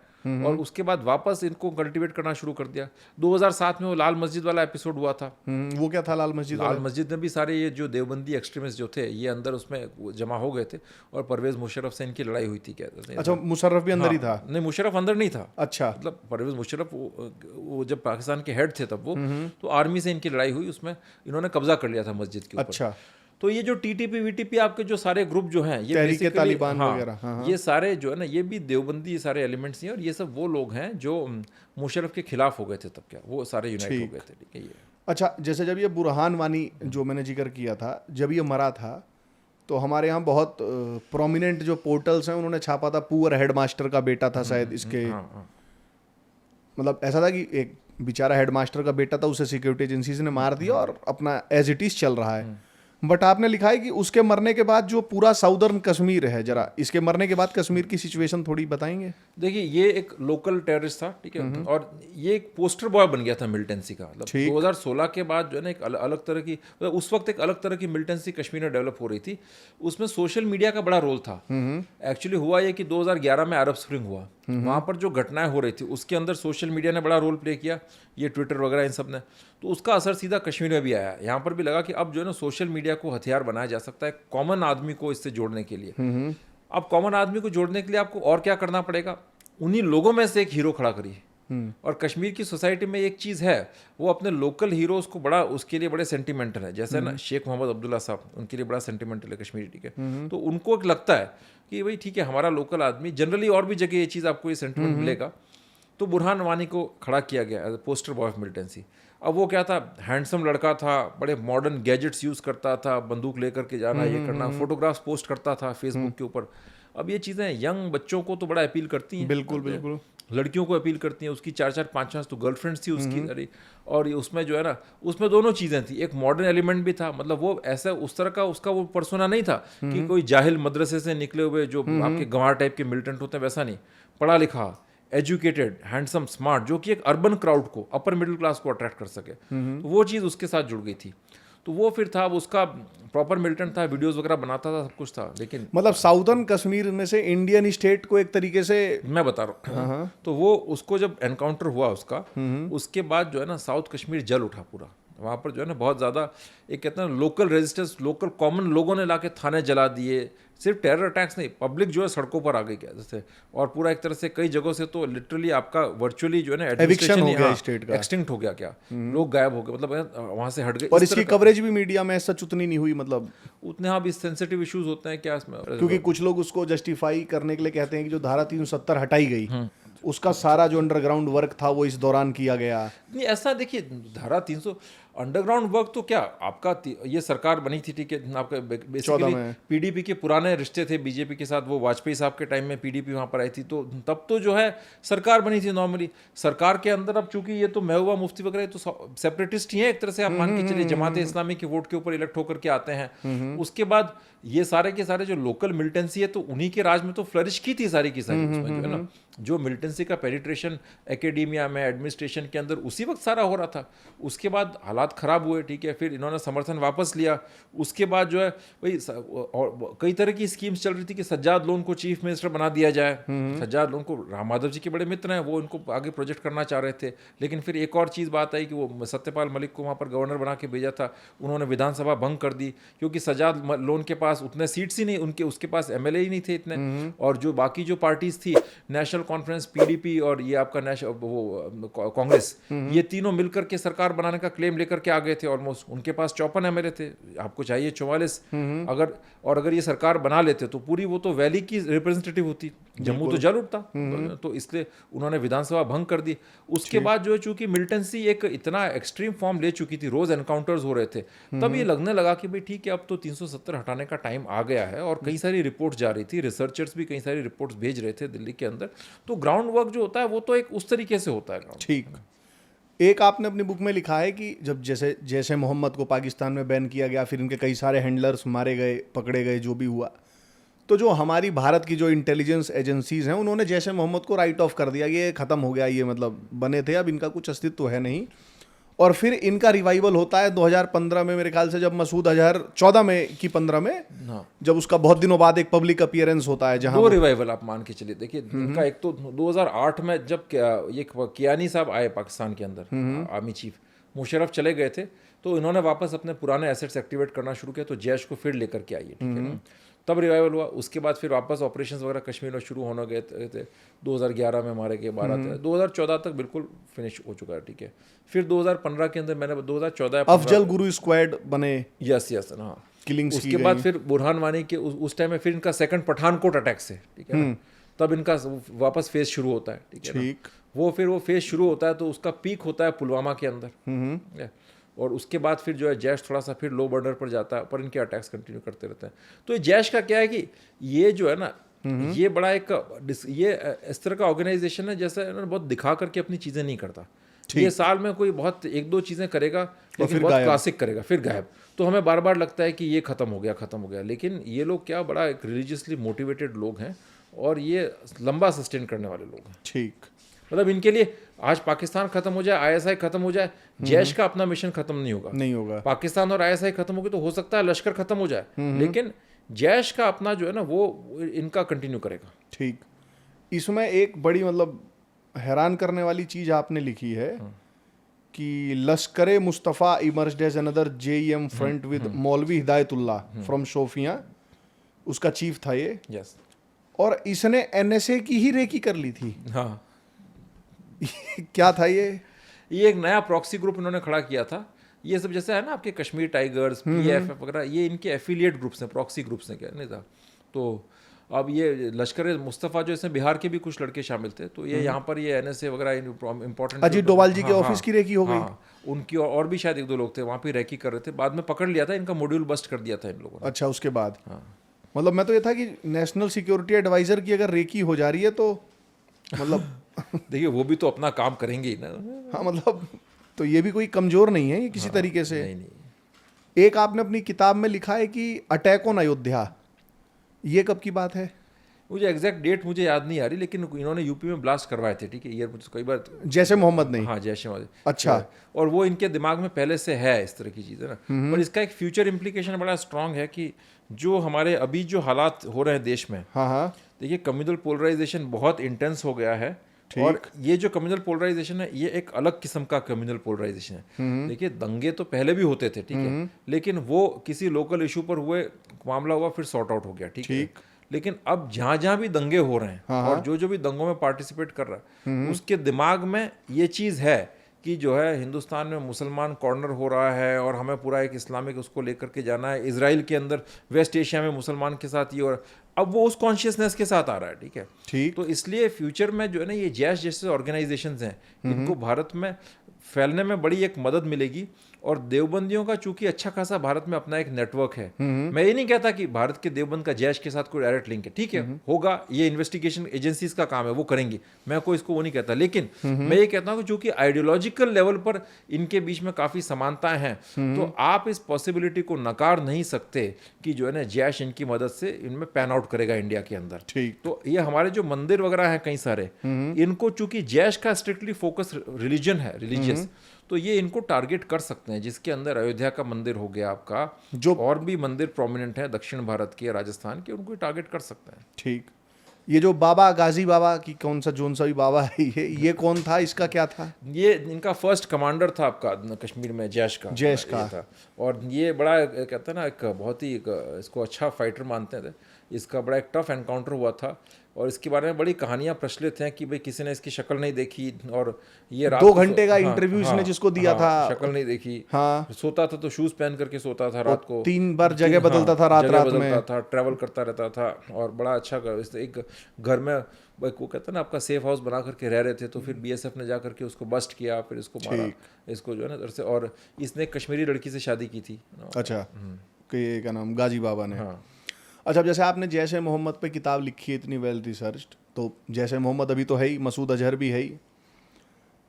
और उसके बाद वापस इनको कल्टीवेट करना शुरू कर दिया। 2007 में वो लाल मस्जिद वाला एपिसोड हुआ था। वो क्या था लाल मस्जिद? लाल मस्जिद में भी सारे ये जो देवबंदी एक्सट्रीमिस्ट जो थे, ये अंदर उसमें जमा हो गए थे, और परवेज़ मुशर्रफ से इनकी लड़ाई हुई थी, कहते हैं। अच्छा, मुशर्रफ भी अंदर ही था? नहीं, मुशर्रफ अंदर नहीं था। अच्छा, मतलब परवेज़ मुशर्रफ वो जब पाकिस्तान के हेड थे तब वो, तो आर्मी से इनकी लड़ाई हुई, उसमें इन्होंने कब्जा कर लिया था मस्जिद के ऊपर। अच्छा। तो ये जो TTP VTP आपके जो सारे ग्रुप जो हैं, ये तहरीके तालिबान वगैरह, ये सारे जो है ना, ये भी देवबंदी, ये सारे एलिमेंट्स हैं, और ये सब वो लोग हैं जो मुशर्रफ के खिलाफ हो गए थे तब, क्या वो सारे यूनाइट हो गए थे, ठीक है। ये अच्छा, जैसे जब ये बुरहान वानी जो मैंने जिक्र किया था, जब ये मरा था, तो हमारे यहाँ बहुत प्रोमिनेंट जो पोर्टल्स हैं उन्होंने छापा था, पुअर हेडमास्टर का बेटा था शायद इसके। मतलब ऐसा था कि एक बेचारा हेडमास्टर का बेटा था, उसे सिक्योरिटी एजेंसीज ने मार दिया, और अपना एज इट इज चल रहा है। बट आपने लिखा है कि उसके मरने के बाद जो पूरा साउदर्न कश्मीर है, जरा इसके मरने के बाद कश्मीर की सिचुएशन थोड़ी बताएंगे? देखिए, ये एक लोकल टेररिस्ट था, ठीक है, और ये एक पोस्टर बॉय बन गया था मिलिटेंसी का। मतलब 2016 के बाद जो है ना, एक अलग तरह की, मतलब उस वक्त एक अलग तरह की मिलिटेंसी कश्मीर में डेवलप हो रही थी। उसमें सोशल मीडिया का बड़ा रोल था। एक्चुअली हुआ ये कि 2011 में अरब स्प्रिंग हुआ, वहाँ पर जो घटनाएं हो रही थी उसके अंदर सोशल मीडिया ने बड़ा रोल प्ले किया, ये ट्विटर वगैरह इन सब ने। तो उसका असर सीधा कश्मीर में भी आया। यहाँ पर भी लगा कि अब जो है ना, सोशल मीडिया को हथियार बनाया जा सकता है कॉमन आदमी को इससे जोड़ने के लिए। अब कॉमन आदमी को जोड़ने के लिए आपको और क्या करना पड़ेगा? उन्हीं लोगों में से एक हीरो खड़ा करिए। और कश्मीर की सोसाइटी में एक चीज़ है, वो अपने लोकल हीरोज को बड़ा, उसके लिए बड़े सेंटिमेंटल है। जैसे ना शेख मोहम्मद अब्दुल्ला साहब, उनके लिए बड़ा सेंटिमेंटल है कश्मीरी, ठीक है। तो उनको लगता है कि भाई ठीक है, हमारा लोकल आदमी, जनरली और भी जगह ये चीज़ आपको ये सेंटिमेंट मिलेगा। तो बुरहान वानी को खड़ा किया गया as a poster boy of militancy. अब वो क्या था, हैंडसम लड़का था, बड़े मॉडर्न गैजेट्स यूज़ करता था, बंदूक लेकर के जाना, ये करना, फोटोग्राफ्स पोस्ट करता था फेसबुक के ऊपर। अब ये चीज़ें यंग बच्चों को तो बड़ा अपील करती हैं, बिल्कुल बिल्कुल, लड़कियों को अपील करती हैं। उसकी 4-4 5-5 तो गर्लफ्रेंड्स थी उसकी, अरे, और उसमें जो है ना, उसमें दोनों चीज़ें थी, एक मॉडर्न एलिमेंट भी था। मतलब वो ऐसा उस तरह का उसका वो पर्सोना नहीं था कि कोई जाहिल मदरसे से निकले हुए जो आपके गंवार टाइप के मिलिटेंट होते हैं, वैसा नहीं। पढ़ा लिखा, एजुकेटेड, हैंडसम, स्मार्ट, जो कि एक अर्बन क्राउड को, अपर मिडिल क्लास को अट्रैक्ट कर सके। तो वो चीज़ उसके साथ जुड़ गई थी। तो वो फिर था, उसका प्रॉपर मिलिटेंट था, वीडियोस वगैरह बनाता था, सब कुछ था। लेकिन मतलब साउदर्न कश्मीर में से इंडियन स्टेट को एक तरीके से, मैं बता रहा हूँ, तो वो उसको जब एनकाउंटर हुआ उसका, उसके बाद जो है ना, साउथ कश्मीर जल उठा पूरा। वहाँ पर जो है ना बहुत ज़्यादा एक कहते हैं लोकल रेजिस्टेंस, लोकल कॉमन लोगों ने लाके थाने जला दिए। सिर्फ टेरर अटैक्स नहीं, पब्लिक जो है सड़कों पर आ गई क्या जैसे, और पूरा एक तरह से कई जगहों से तो लिटरली आपका वर्चुअली जो है ना एविक्शन हो गया हाँ, स्टेट का, एक्सटिंक्ट हो गया क्या, लोग गायब हो गए, मतलब वहाँ से हट गए। और इसकी कवरेज भी मीडिया में सच उतनी नहीं हुई, मतलब उतने हाँ भी सेंसिटिव इश्यूज होते हैं क्या इसमें, क्योंकि कुछ लोग उसको जस्टिफाई करने के लिए कहते हैं कि जो धारा 370 हटाई गई उसका सारा जो अंडरग्राउंड वर्क था वो इस दौरान किया गया। नहीं ऐसा देखिए, धारा 300 अंडरग्राउंड वर्क तो क्या आपका ये सरकार बनी थी, ठीक है, आपका बेसिकली पीडीपी के पुराने रिश्ते थे बीजेपी के साथ, वो वाजपेयी साहब के टाइम में पीडीपी वहाँ पर आई थी, तो तब तो जो है सरकार बनी थी नॉर्मली। सरकार के अंदर अब चूंकि ये तो महबूबा मुफ्ती वगैरह तो सेपरेटिस्ट ही है एक तरह से, आप मान के चलिए जमात इस्लामी के वोट के ऊपर इलेक्ट होकर के आते हैं। उसके बाद ये सारे के सारे जो लोकल मिलिटेंसी है तो उन्हीं के राज में तो फ्लरिश की थी सारी की सारी, उसमें जो है ना जो मिलिटेंसी का पेनिट्रेशन एकेडमिया में एडमिनिस्ट्रेशन के अंदर उसी वक्त सारा हो रहा था। उसके बाद हालात ख़राब हुए, ठीक है, फिर इन्होंने समर्थन वापस लिया। उसके बाद जो है भाई और कई तरह की स्कीम्स चल रही थी कि सज्जाद लोन को चीफ मिनिस्टर बना दिया जाए। सज्जाद लोन को राम माधव जी के बड़े मित्र हैं, वो इनको आगे प्रोजेक्ट करना चाह रहे थे, लेकिन फिर एक और चीज़ बात आई कि वो सत्यपाल मलिक को वहाँ पर गवर्नर बना के भेजा था, उन्होंने विधानसभा भंग कर दी क्योंकि सज्जाद लोन के पास उतने सीट्स ही नहीं, उनके उसके पास एमएलए ही नहीं थे इतने, और जो बाकी जो पार्टीज थी नेशनल कॉन्फ्रेंस, पीडीपी और ये आपका वो कांग्रेस, ये तीनों मिलकर के सरकार बनाने का क्लेम लेकर के आ गए थे। ऑलमोस्ट उनके पास 54 एमएलए थे, आपको चाहिए 44। अगर ये सरकार बना लेते तो पूरी वो तो वैली की रिप्रेजेंटेटिव होती, जम्मू तो जल उठता। तो इसलिए उन्होंने विधानसभा भंग कर दी। उसके बाद जो है चूंकि मिलिटेंसी एक इतना एक्सट्रीम फॉर्म ले चुकी थी, रोज एनकाउंटर्स हो रहे थे, तब ये लगने लगा कि भाई ठीक है अब तो 370 हटाने का टाइम आ गया है। और कई सारी रिपोर्ट जा रही थी, रिसर्चर्स भी कई सारी रिपोर्ट्स भेज रहे थे दिल्ली के अंदर। तो ग्राउंड वर्क जो होता है वो तो एक उस तरीके से होता है। ठीक, एक आपने अपनी बुक में लिखा है कि जब जैसे मोहम्मद को पाकिस्तान में बैन किया गया, फिर इनके कई सारे हैंडलर्स मारे गए, पकड़े गए, जो भी हुआ, तो जो हमारी भारत की जो इंटेलिजेंस एजेंसीज हैं उन्होंने जैसे मोहम्मद को राइट ऑफ कर दिया, ये ख़त्म हो गया, ये मतलब बने थे, अब इनका कुछ अस्तित्व है नहीं। और फिर इनका रिवाइवल होता है 2015 में मेरे ख्याल से, जब मसूद 2014 में कि 15 में, जब उसका बहुत दिनों बाद एक पब्लिक अपीयरेंस होता है जहां दो रिवाइवल आप मान के चलिए। देखिए इनका एक तो 2008 में जब ये कियानी साहब आए पाकिस्तान के अंदर, आर्मी चीफ मुशर्रफ चले गए थे, तो इन्होंने वापस अपने पुराने एसेट्स एक्टिवेट करना शुरू किया, तो जैश को फिर लेकर के आइए, ठीक है ना, तब रिवाइवल हुआ। उसके बाद फिर वापस ऑपरेशंस वगैरह कश्मीर में शुरू होने गए थे, 2011 में मारे गए 12 2014 तक बिल्कुल फिनिश हो चुका है, ठीक है। फिर 2015 के अंदर मैंने 2014 अफजल गुरु स्क्वाड बने, यस हाँ, किलिंग्स उसके बाद फिर बुरहान वानी के उस टाइम में फिर इनका सेकंड पठानकोट अटैक से, ठीक है ना, तब इनका वापस फेज शुरू होता है, ठीक है ना। वो फेज शुरू होता है तो उसका पीक होता है पुलवामा के अंदर, और उसके बाद फिर जो है जैश थोड़ा सा फिर लो बॉर्डर पर जाता है, पर इनके अटैक्स कंटिन्यू करते रहते हैं। तो ये जैश का क्या है कि ये जो है ना, ये बड़ा एक ये इस तरह का ऑर्गेनाइजेशन है जैसे बहुत दिखा करके अपनी चीज़ें नहीं करता। ये साल में कोई बहुत एक दो चीज़ें करेगा लेकिन बहुत क्लासिक करेगा, फिर गायब। तो हमें बार बार लगता है कि ये खत्म हो गया, लेकिन ये लोग क्या बड़ा एक रिलीजियसली मोटिवेटेड लोग हैं और ये लंबा सस्टेन करने वाले लोग हैं। ठीक, मतलब इनके लिए आज पाकिस्तान खत्म हो जाए, आईएसआई खत्म हो जाए, जैश का अपना मिशन खत्म नहीं होगा। पाकिस्तान और आईएसआई खत्म होगी तो हो सकता है लश्कर खत्म हो जाए, लेकिन जैश का अपना जो है ना वो इनका कंटिन्यू करेगा। ठीक, इसमें एक बड़ी मतलब हैरान करने वाली चीज आपने लिखी है कि Lashkar Mustafa emerged as another JeM front with Maulvi Hidayatullah from Shopian, उसका चीफ था ये। यस, और इसने एनएसए की ही रेकी कर ली थी। हाँ क्या था ये एक नया प्रॉक्सी ग्रुप इन्होंने खड़ा किया था। ये सब जैसे है ना आपके कश्मीर टाइगर्स, पीएफएफ वगैरह, ये इनके एफिलिएट ग्रुप्स हैं, प्रॉक्सी ग्रुप्स हैं, क्या नहीं था। तो अब ये लश्कर मुस्तफ़ा जो इसमें बिहार के भी कुछ लड़के शामिल थे, तो ये यहाँ पर ये एनएसए वगैरह इंपॉर्टेंट, अजीत डोभाल जी के ऑफिस की रेकी हो गई। उनकी और भी शायद एक दो लोग थे वहाँ पे रेकी कर रहे थे, बाद में पकड़ लिया था, इनका मॉड्यूल बस्ट कर दिया था इन लोगों ने। अच्छा, उसके बाद मतलब मैं तो ये था कि नेशनल सिक्योरिटी एडवाइजर की अगर रेकी हो जा रही है तो मतलब देखिए वो भी तो अपना काम करेंगे ही ना। हाँ, मतलब तो ये भी कोई कमजोर नहीं है ये किसी तरीके से। नहीं। एक आपने अपनी किताब में लिखा है कि अटैक ऑन अयोध्या, ये कब की बात है? मुझे एग्जैक्ट डेट मुझे याद नहीं आ रही, लेकिन इन्होंने यूपी में ब्लास्ट करवाए थे, ठीक है, ईयर कई बार, जैसे मोहम्मद नहीं। हाँ, जैसे मोहम्मद। अच्छा, और वो इनके दिमाग में पहले से है इस तरह की चीज़ है ना। पर इसका एक फ्यूचर इम्प्लीकेशन बड़ा स्ट्रांग है कि जो हमारे अभी जो हालात हो रहे हैं देश में, हाँ, देखिए कम्युनल पोलराइजेशन बहुत इंटेंस हो गया है, और ये जो कम्युनल पोलराइजेशन है ये एक अलग किस्म का कम्युनल पोलराइजेशन है। देखिए दंगे तो पहले भी होते थे, ठीक है, लेकिन वो किसी लोकल इशू पर हुए, मामला हुआ, फिर सॉर्ट आउट हो गया, ठीक है। लेकिन अब जहां जहां भी दंगे हो रहे हैं और जो भी दंगों में पार्टिसिपेट कर रहा है उसके दिमाग में ये चीज़ है कि जो है हिंदुस्तान में मुसलमान कॉर्नर हो रहा है और हमें पूरा एक इस्लामिक उसको लेकर के जाना है। इजराइल के अंदर वेस्ट एशिया में मुसलमान के साथ ये, और अब वो उस कॉन्शियसनेस के साथ आ रहा है, ठीक है। ठीक। तो इसलिए फ्यूचर में जो है ना ये जैश जैसे ऑर्गेनाइजेशंस हैं इनको भारत में फैलने में बड़ी एक मदद मिलेगी। और देवबंदियों का चूंकि अच्छा खासा भारत में अपना एक नेटवर्क है, मैं ये नहीं कहता कि भारत के देवबंद का जैश के साथ कोई डायरेक्ट लिंक है, ठीक है, होगा, ये इन्वेस्टिगेशन एजेंसीज का काम है, वो करेंगी, मैं कोई इसको वो नहीं कहता। लेकिन मैं ये कहता हूँ कि चूंकि आइडियोलॉजिकल लेवल पर इनके बीच में काफी समानताएं हैं, तो आप इस पॉसिबिलिटी को नकार नहीं सकते कि जो है ना जैश इनकी मदद से इनमें पैन आउट करेगा इंडिया के अंदर। ठीक। तो ये हमारे जो मंदिर वगैरह हैं कई सारे, इनको चूंकि जैश का स्ट्रिक्टली फोकस रिलीजन है, रिलीजियस, तो ये इनको टारगेट कर सकते हैं, जिसके अंदर अयोध्या का मंदिर हो गया आपका, जो और भी मंदिर प्रोमिनेंट है दक्षिण भारत के, राजस्थान के, उनको टारगेट कर सकते हैं। ठीक। ये जो बाबा गाजी बाबा की कौन सा जोन सा भी बाबा है, ये कौन था, इसका क्या था? ये इनका फर्स्ट कमांडर था आपका कश्मीर में, जैश का था। और ये बड़ा कहते हैं ना एक बहुत ही इसको अच्छा फाइटर मानते थे। इसका बड़ा एक टफ एनकाउंटर हुआ था और इसके बारे में बड़ी कहानियां प्रचलित हैं कि भाई किसी ने इसकी शक्ल नहीं देखी और ये रात 2 घंटे का इंटरव्यू इसने जिसको दिया था, शक्ल नहीं देखी, हाँ, सोता था तो शूज पहन करके सोता था रात को, 3 बार जगह बदलता था, रात में था, ट्रैवल करता रहता था और बड़ा अच्छा एक घर में वो कहते हैं ना आपका सेफ हाउस बना करके रह रहे थे। तो फिर बीएसएफ ने जा करके उसको बस्ट किया, फिर इसको मारा, इसको जो है ना इधर से, और इसने कश्मीरी लड़की से शादी की थी। अच्छा, क्या नाम, गाजी बाबा ने। हाँ। अच्छा, जैसे आपने जैश ए मोहम्मद पे किताब लिखी है, इतनी वेल रिसर्च्ड, तो जैश ए मोहम्मद अभी तो है ही, मसूद अजहर भी है ही।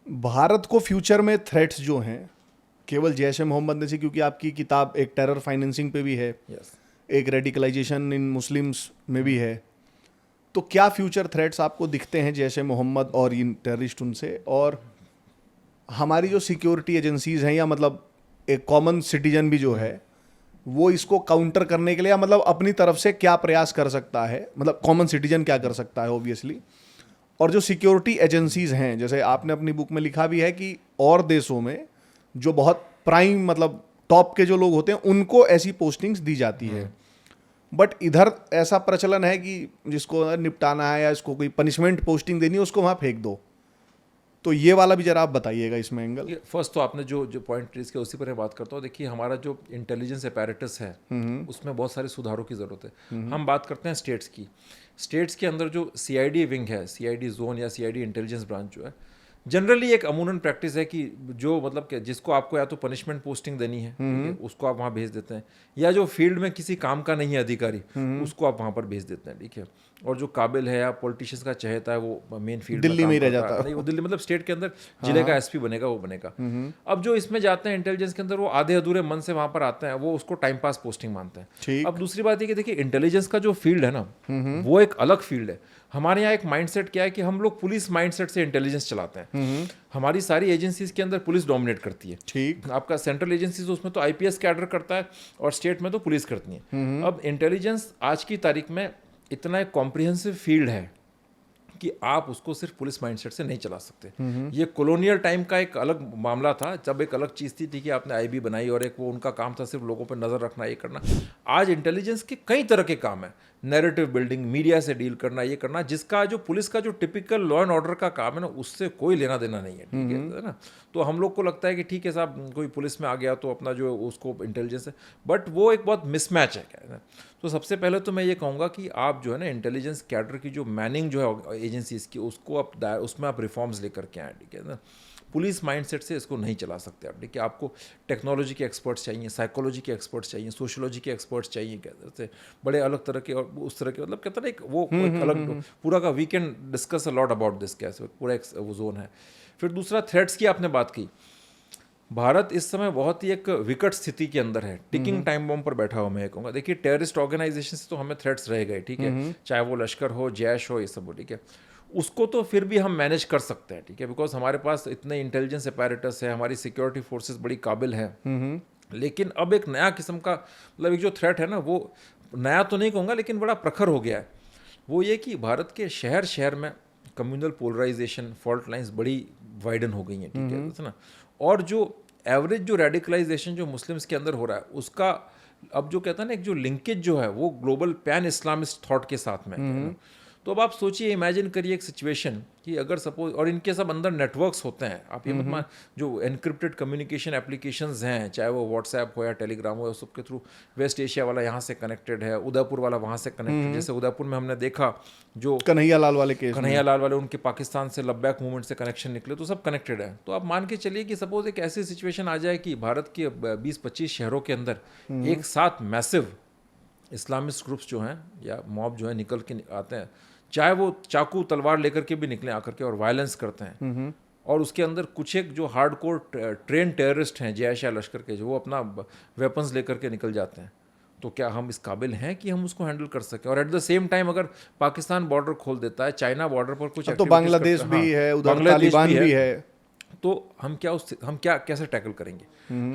भारत को फ्यूचर में थ्रेट्स जो हैं केवल जैश ए मोहम्मद ने से, क्योंकि आपकी किताब एक टेरर फाइनेंसिंग पे भी है, एक रेडिकलाइजेशन इन मुस्लिम्स में भी है, तो क्या फ्यूचर थ्रेट्स आपको दिखते हैं जैश ए मोहम्मद और इन टेररिस्ट उनसे? और हमारी जो सिक्योरिटी एजेंसीज हैं, या मतलब एक कॉमन सिटीजन भी जो है, वो इसको काउंटर करने के लिए, या मतलब अपनी तरफ से क्या प्रयास कर सकता है, मतलब कॉमन सिटीजन क्या कर सकता है ऑब्वियसली, और जो सिक्योरिटी एजेंसीज हैं, जैसे आपने अपनी बुक में लिखा भी है कि और देशों में जो बहुत प्राइम मतलब टॉप के जो लोग होते हैं उनको ऐसी पोस्टिंग्स दी जाती है, बट इधर ऐसा प्रचलन है कि जिसको निपटाना है या इसको कोई पनिशमेंट पोस्टिंग देनी है उसको वहाँ फेंक दो। तो ये वाला भी जरा आप बताइएगा इसमें एंगल। फर्स्ट तो आपने जो पॉइंट रेज किया उसी पर मैं बात करता हूँ। देखिए हमारा जो इंटेलिजेंस अपैरेटस है उसमें बहुत सारे सुधारों की ज़रूरत है। हम बात करते हैं स्टेट्स की। स्टेट्स के अंदर जो सीआईडी विंग है, सीआईडी जोन या सीआईडी इंटेलिजेंस ब्रांच जो है, जनरली एक अमूमन प्रैक्टिस है कि जो मतलब कि जिसको आपको या तो पनिशमेंट पोस्टिंग देनी है उसको आप वहाँ भेज देते हैं, या जो फील्ड में किसी काम का नहीं है अधिकारी उसको आप वहाँ पर भेज देते हैं, ठीक है। और जो काबिल है या पॉलिटिशियंस का चहेता है वो मेन फील्ड दिल्ली में ही रह जाता है, नहीं वो दिल्ली मतलब स्टेट के अंदर जिले का एसपी बनेगा, वो बनेगा। अब जो इसमें जाते हैं इंटेलिजेंस के अंदर, वो आधे अधूरे मन से वहाँ पर आते हैं, वो उसको टाइम पास पोस्टिंग मानते हैं। अब दूसरी बात ये कि देखिए इंटेलिजेंस का जो फील्ड है ना वो एक अलग फील्ड है। हमारे यहाँ एक माइंडसेट क्या है कि हम लोग पुलिस माइंडसेट से इंटेलिजेंस चलाते हैं। हमारी सारी एजेंसीज के अंदर पुलिस डोमिनेट करती है, ठीक। आपका सेंट्रल एजेंसीज उसमें तो आईपीएस कैडर करता है और स्टेट में तो पुलिस करती है। अब इंटेलिजेंस आज की तारीख में इतना एक कॉम्प्रिहेंसिव फील्ड है कि आप उसको सिर्फ पुलिस माइंडसेट से नहीं चला सकते। ये कॉलोनियल टाइम का एक अलग मामला था, जब एक अलग चीज़ थी कि आपने आईबी बनाई और एक वो उनका काम था सिर्फ लोगों पर नज़र रखना, ये करना। आज इंटेलिजेंस के कई तरह के काम है, नैरेटिव बिल्डिंग, मीडिया से डील करना, ये करना, जिसका जो पुलिस का जो टिपिकल लॉ एंड ऑर्डर का काम है ना उससे कोई लेना देना नहीं है, ठीक है ना। तो हम लोग को लगता है कि ठीक है साहब कोई पुलिस में आ गया तो अपना जो उसको इंटेलिजेंस है, बट वो एक बहुत मिसमैच है, क्या है। तो सबसे पहले तो मैं ये कहूँगा कि आप जो है ना इंटेलिजेंस कैडर की जो मैनिंग जो है एजेंसीज की, उसको आप उसमें आप रिफॉर्म्स लेकर के आए, ठीक है ना। पुलिस माइंडसेट से इसको नहीं चला सकते आप, ठीक है। आपको टेक्नोलॉजी के एक्सपर्ट्स चाहिए, साइकोलॉजी के एक्सपर्ट्स चाहिए, सोशियोलॉजी के एक्सपर्ट्स चाहिए, कहते हैं बड़े अलग तरह के, और उस तरह के मतलब कहते हैं ना एक वो एक अलग पूरा का we can discuss a lot about this, कैसे पूरा एक वो जोन है। फिर दूसरा थ्रेट्स की आपने बात की। भारत इस समय बहुत ही एक विकट स्थिति के अंदर है, टिकिंग टाइम बॉम्ब पर बैठा हुआ मैं कहूँगा। देखिए टेररिस्ट ऑर्गेनाइजेशन से तो हमें थ्रेट्स रह गए, ठीक है, चाहे वो लश्कर हो, जैश हो, ये सब हो, ठीक है। उसको तो फिर भी हम मैनेज कर सकते हैं, ठीक है, बिकॉज हमारे पास इतने इंटेलिजेंस अपैरेटस है, हमारी सिक्योरिटी फोर्सेस बड़ी काबिल हैं। लेकिन अब एक नया किस्म का मतलब एक जो थ्रेट है ना, वो नया तो नहीं कहूँगा लेकिन बड़ा प्रखर हो गया है। वो ये कि भारत के शहर शहर में कम्युनल पोलराइजेशन, फॉल्ट लाइंस बड़ी वाइडन हो गई हैं, ठीक है ना। और जो एवरेज जो रेडिकलाइजेशन जो मुस्लिम्स के अंदर हो रहा है, उसका अब जो कहता है ना एक जो लिंकेज जो है वो ग्लोबल पैन इस्लामिस्ट थॉट के साथ में है ना। तो अब आप सोचिए, इमेजिन करिए एक सिचुएशन कि अगर सपोज, और इनके सब अंदर नेटवर्क्स होते हैं, आप ये मत मान, जो एनक्रिप्टेड कम्युनिकेशन एप्लीकेशंस हैं, चाहे वो व्हाट्सएप हो या टेलीग्राम हो, उस सबके थ्रू वेस्ट एशिया वाला यहाँ से कनेक्टेड है, उदयपुर वाला वहाँ से कनेक्टेड। जैसे उदयपुर में हमने देखा जो कन्हैया लाल वाले केस, कन्हैया लाल वाले, उनके पाकिस्तान से लब्बैक मूवमेंट से कनेक्शन निकले, तो सब कनेक्टेड है। तो आप मान के चलिए कि सपोज एक ऐसी सिचुएशन आ जाए कि भारत के 20-25 शहरों के अंदर एक साथ मैसिव इस्लामिस्ट ग्रुप्स जो हैं या मॉब जो है निकल के आते हैं, चाहे वो चाकू तलवार लेकर के भी निकले आकर के, और वायलेंस करते हैं। और उसके अंदर कुछ एक जो हार्डकोर ट्रेन टेररिस्ट हैं जैश या लश्कर के, जो वो अपना वेपन्स लेकर के निकल जाते हैं, तो क्या हम इस काबिल हैं कि हम उसको हैंडल कर सकें? और एट द सेम टाइम अगर पाकिस्तान बॉर्डर खोल देता है, चाइना बॉर्डर पर कुछ तो बांग्लादेश भी है, उधर तालिबान भी है, तो हम क्या कैसे टैकल करेंगे?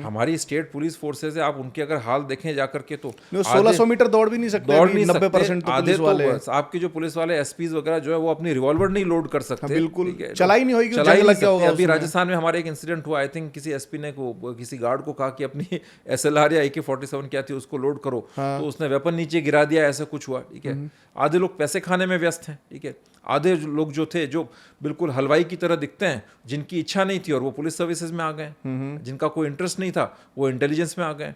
हमारी स्टेट पुलिस फोर्सेज है, आप उनके अगर हाल देखें जाकर के, तो 1600 मीटर दौड़ भी नहीं सकते, 90% तो पुलिस वाले, आपके जो पुलिस वाले एसपीज वगैरह जो है वो अपनी रिवॉल्वर नहीं लोड कर सकते। बिल्कुल, चलाई नहीं होगी, जंग लग गया होगा। अभी राजस्थान में हमारे एक इंसिडेंट हुआ, आई थिंक किसी एसपी ने किसी गार्ड को कहा कि अपनी SLR या AK-47 क्या थी उसको लोड करो, तो उसने वेपन नीचे गिरा दिया, ऐसा कुछ हुआ, ठीक है। आधे लोग पैसे खाने में व्यस्त हैं, ठीक है। आधे लोग जो थे, जो बिल्कुल हलवाई की तरह दिखते हैं, जिनकी इच्छा नहीं थी और वो पुलिस सर्विसेज में आ गए, जिनका कोई इंटरेस्ट नहीं था वो इंटेलिजेंस में आ गए।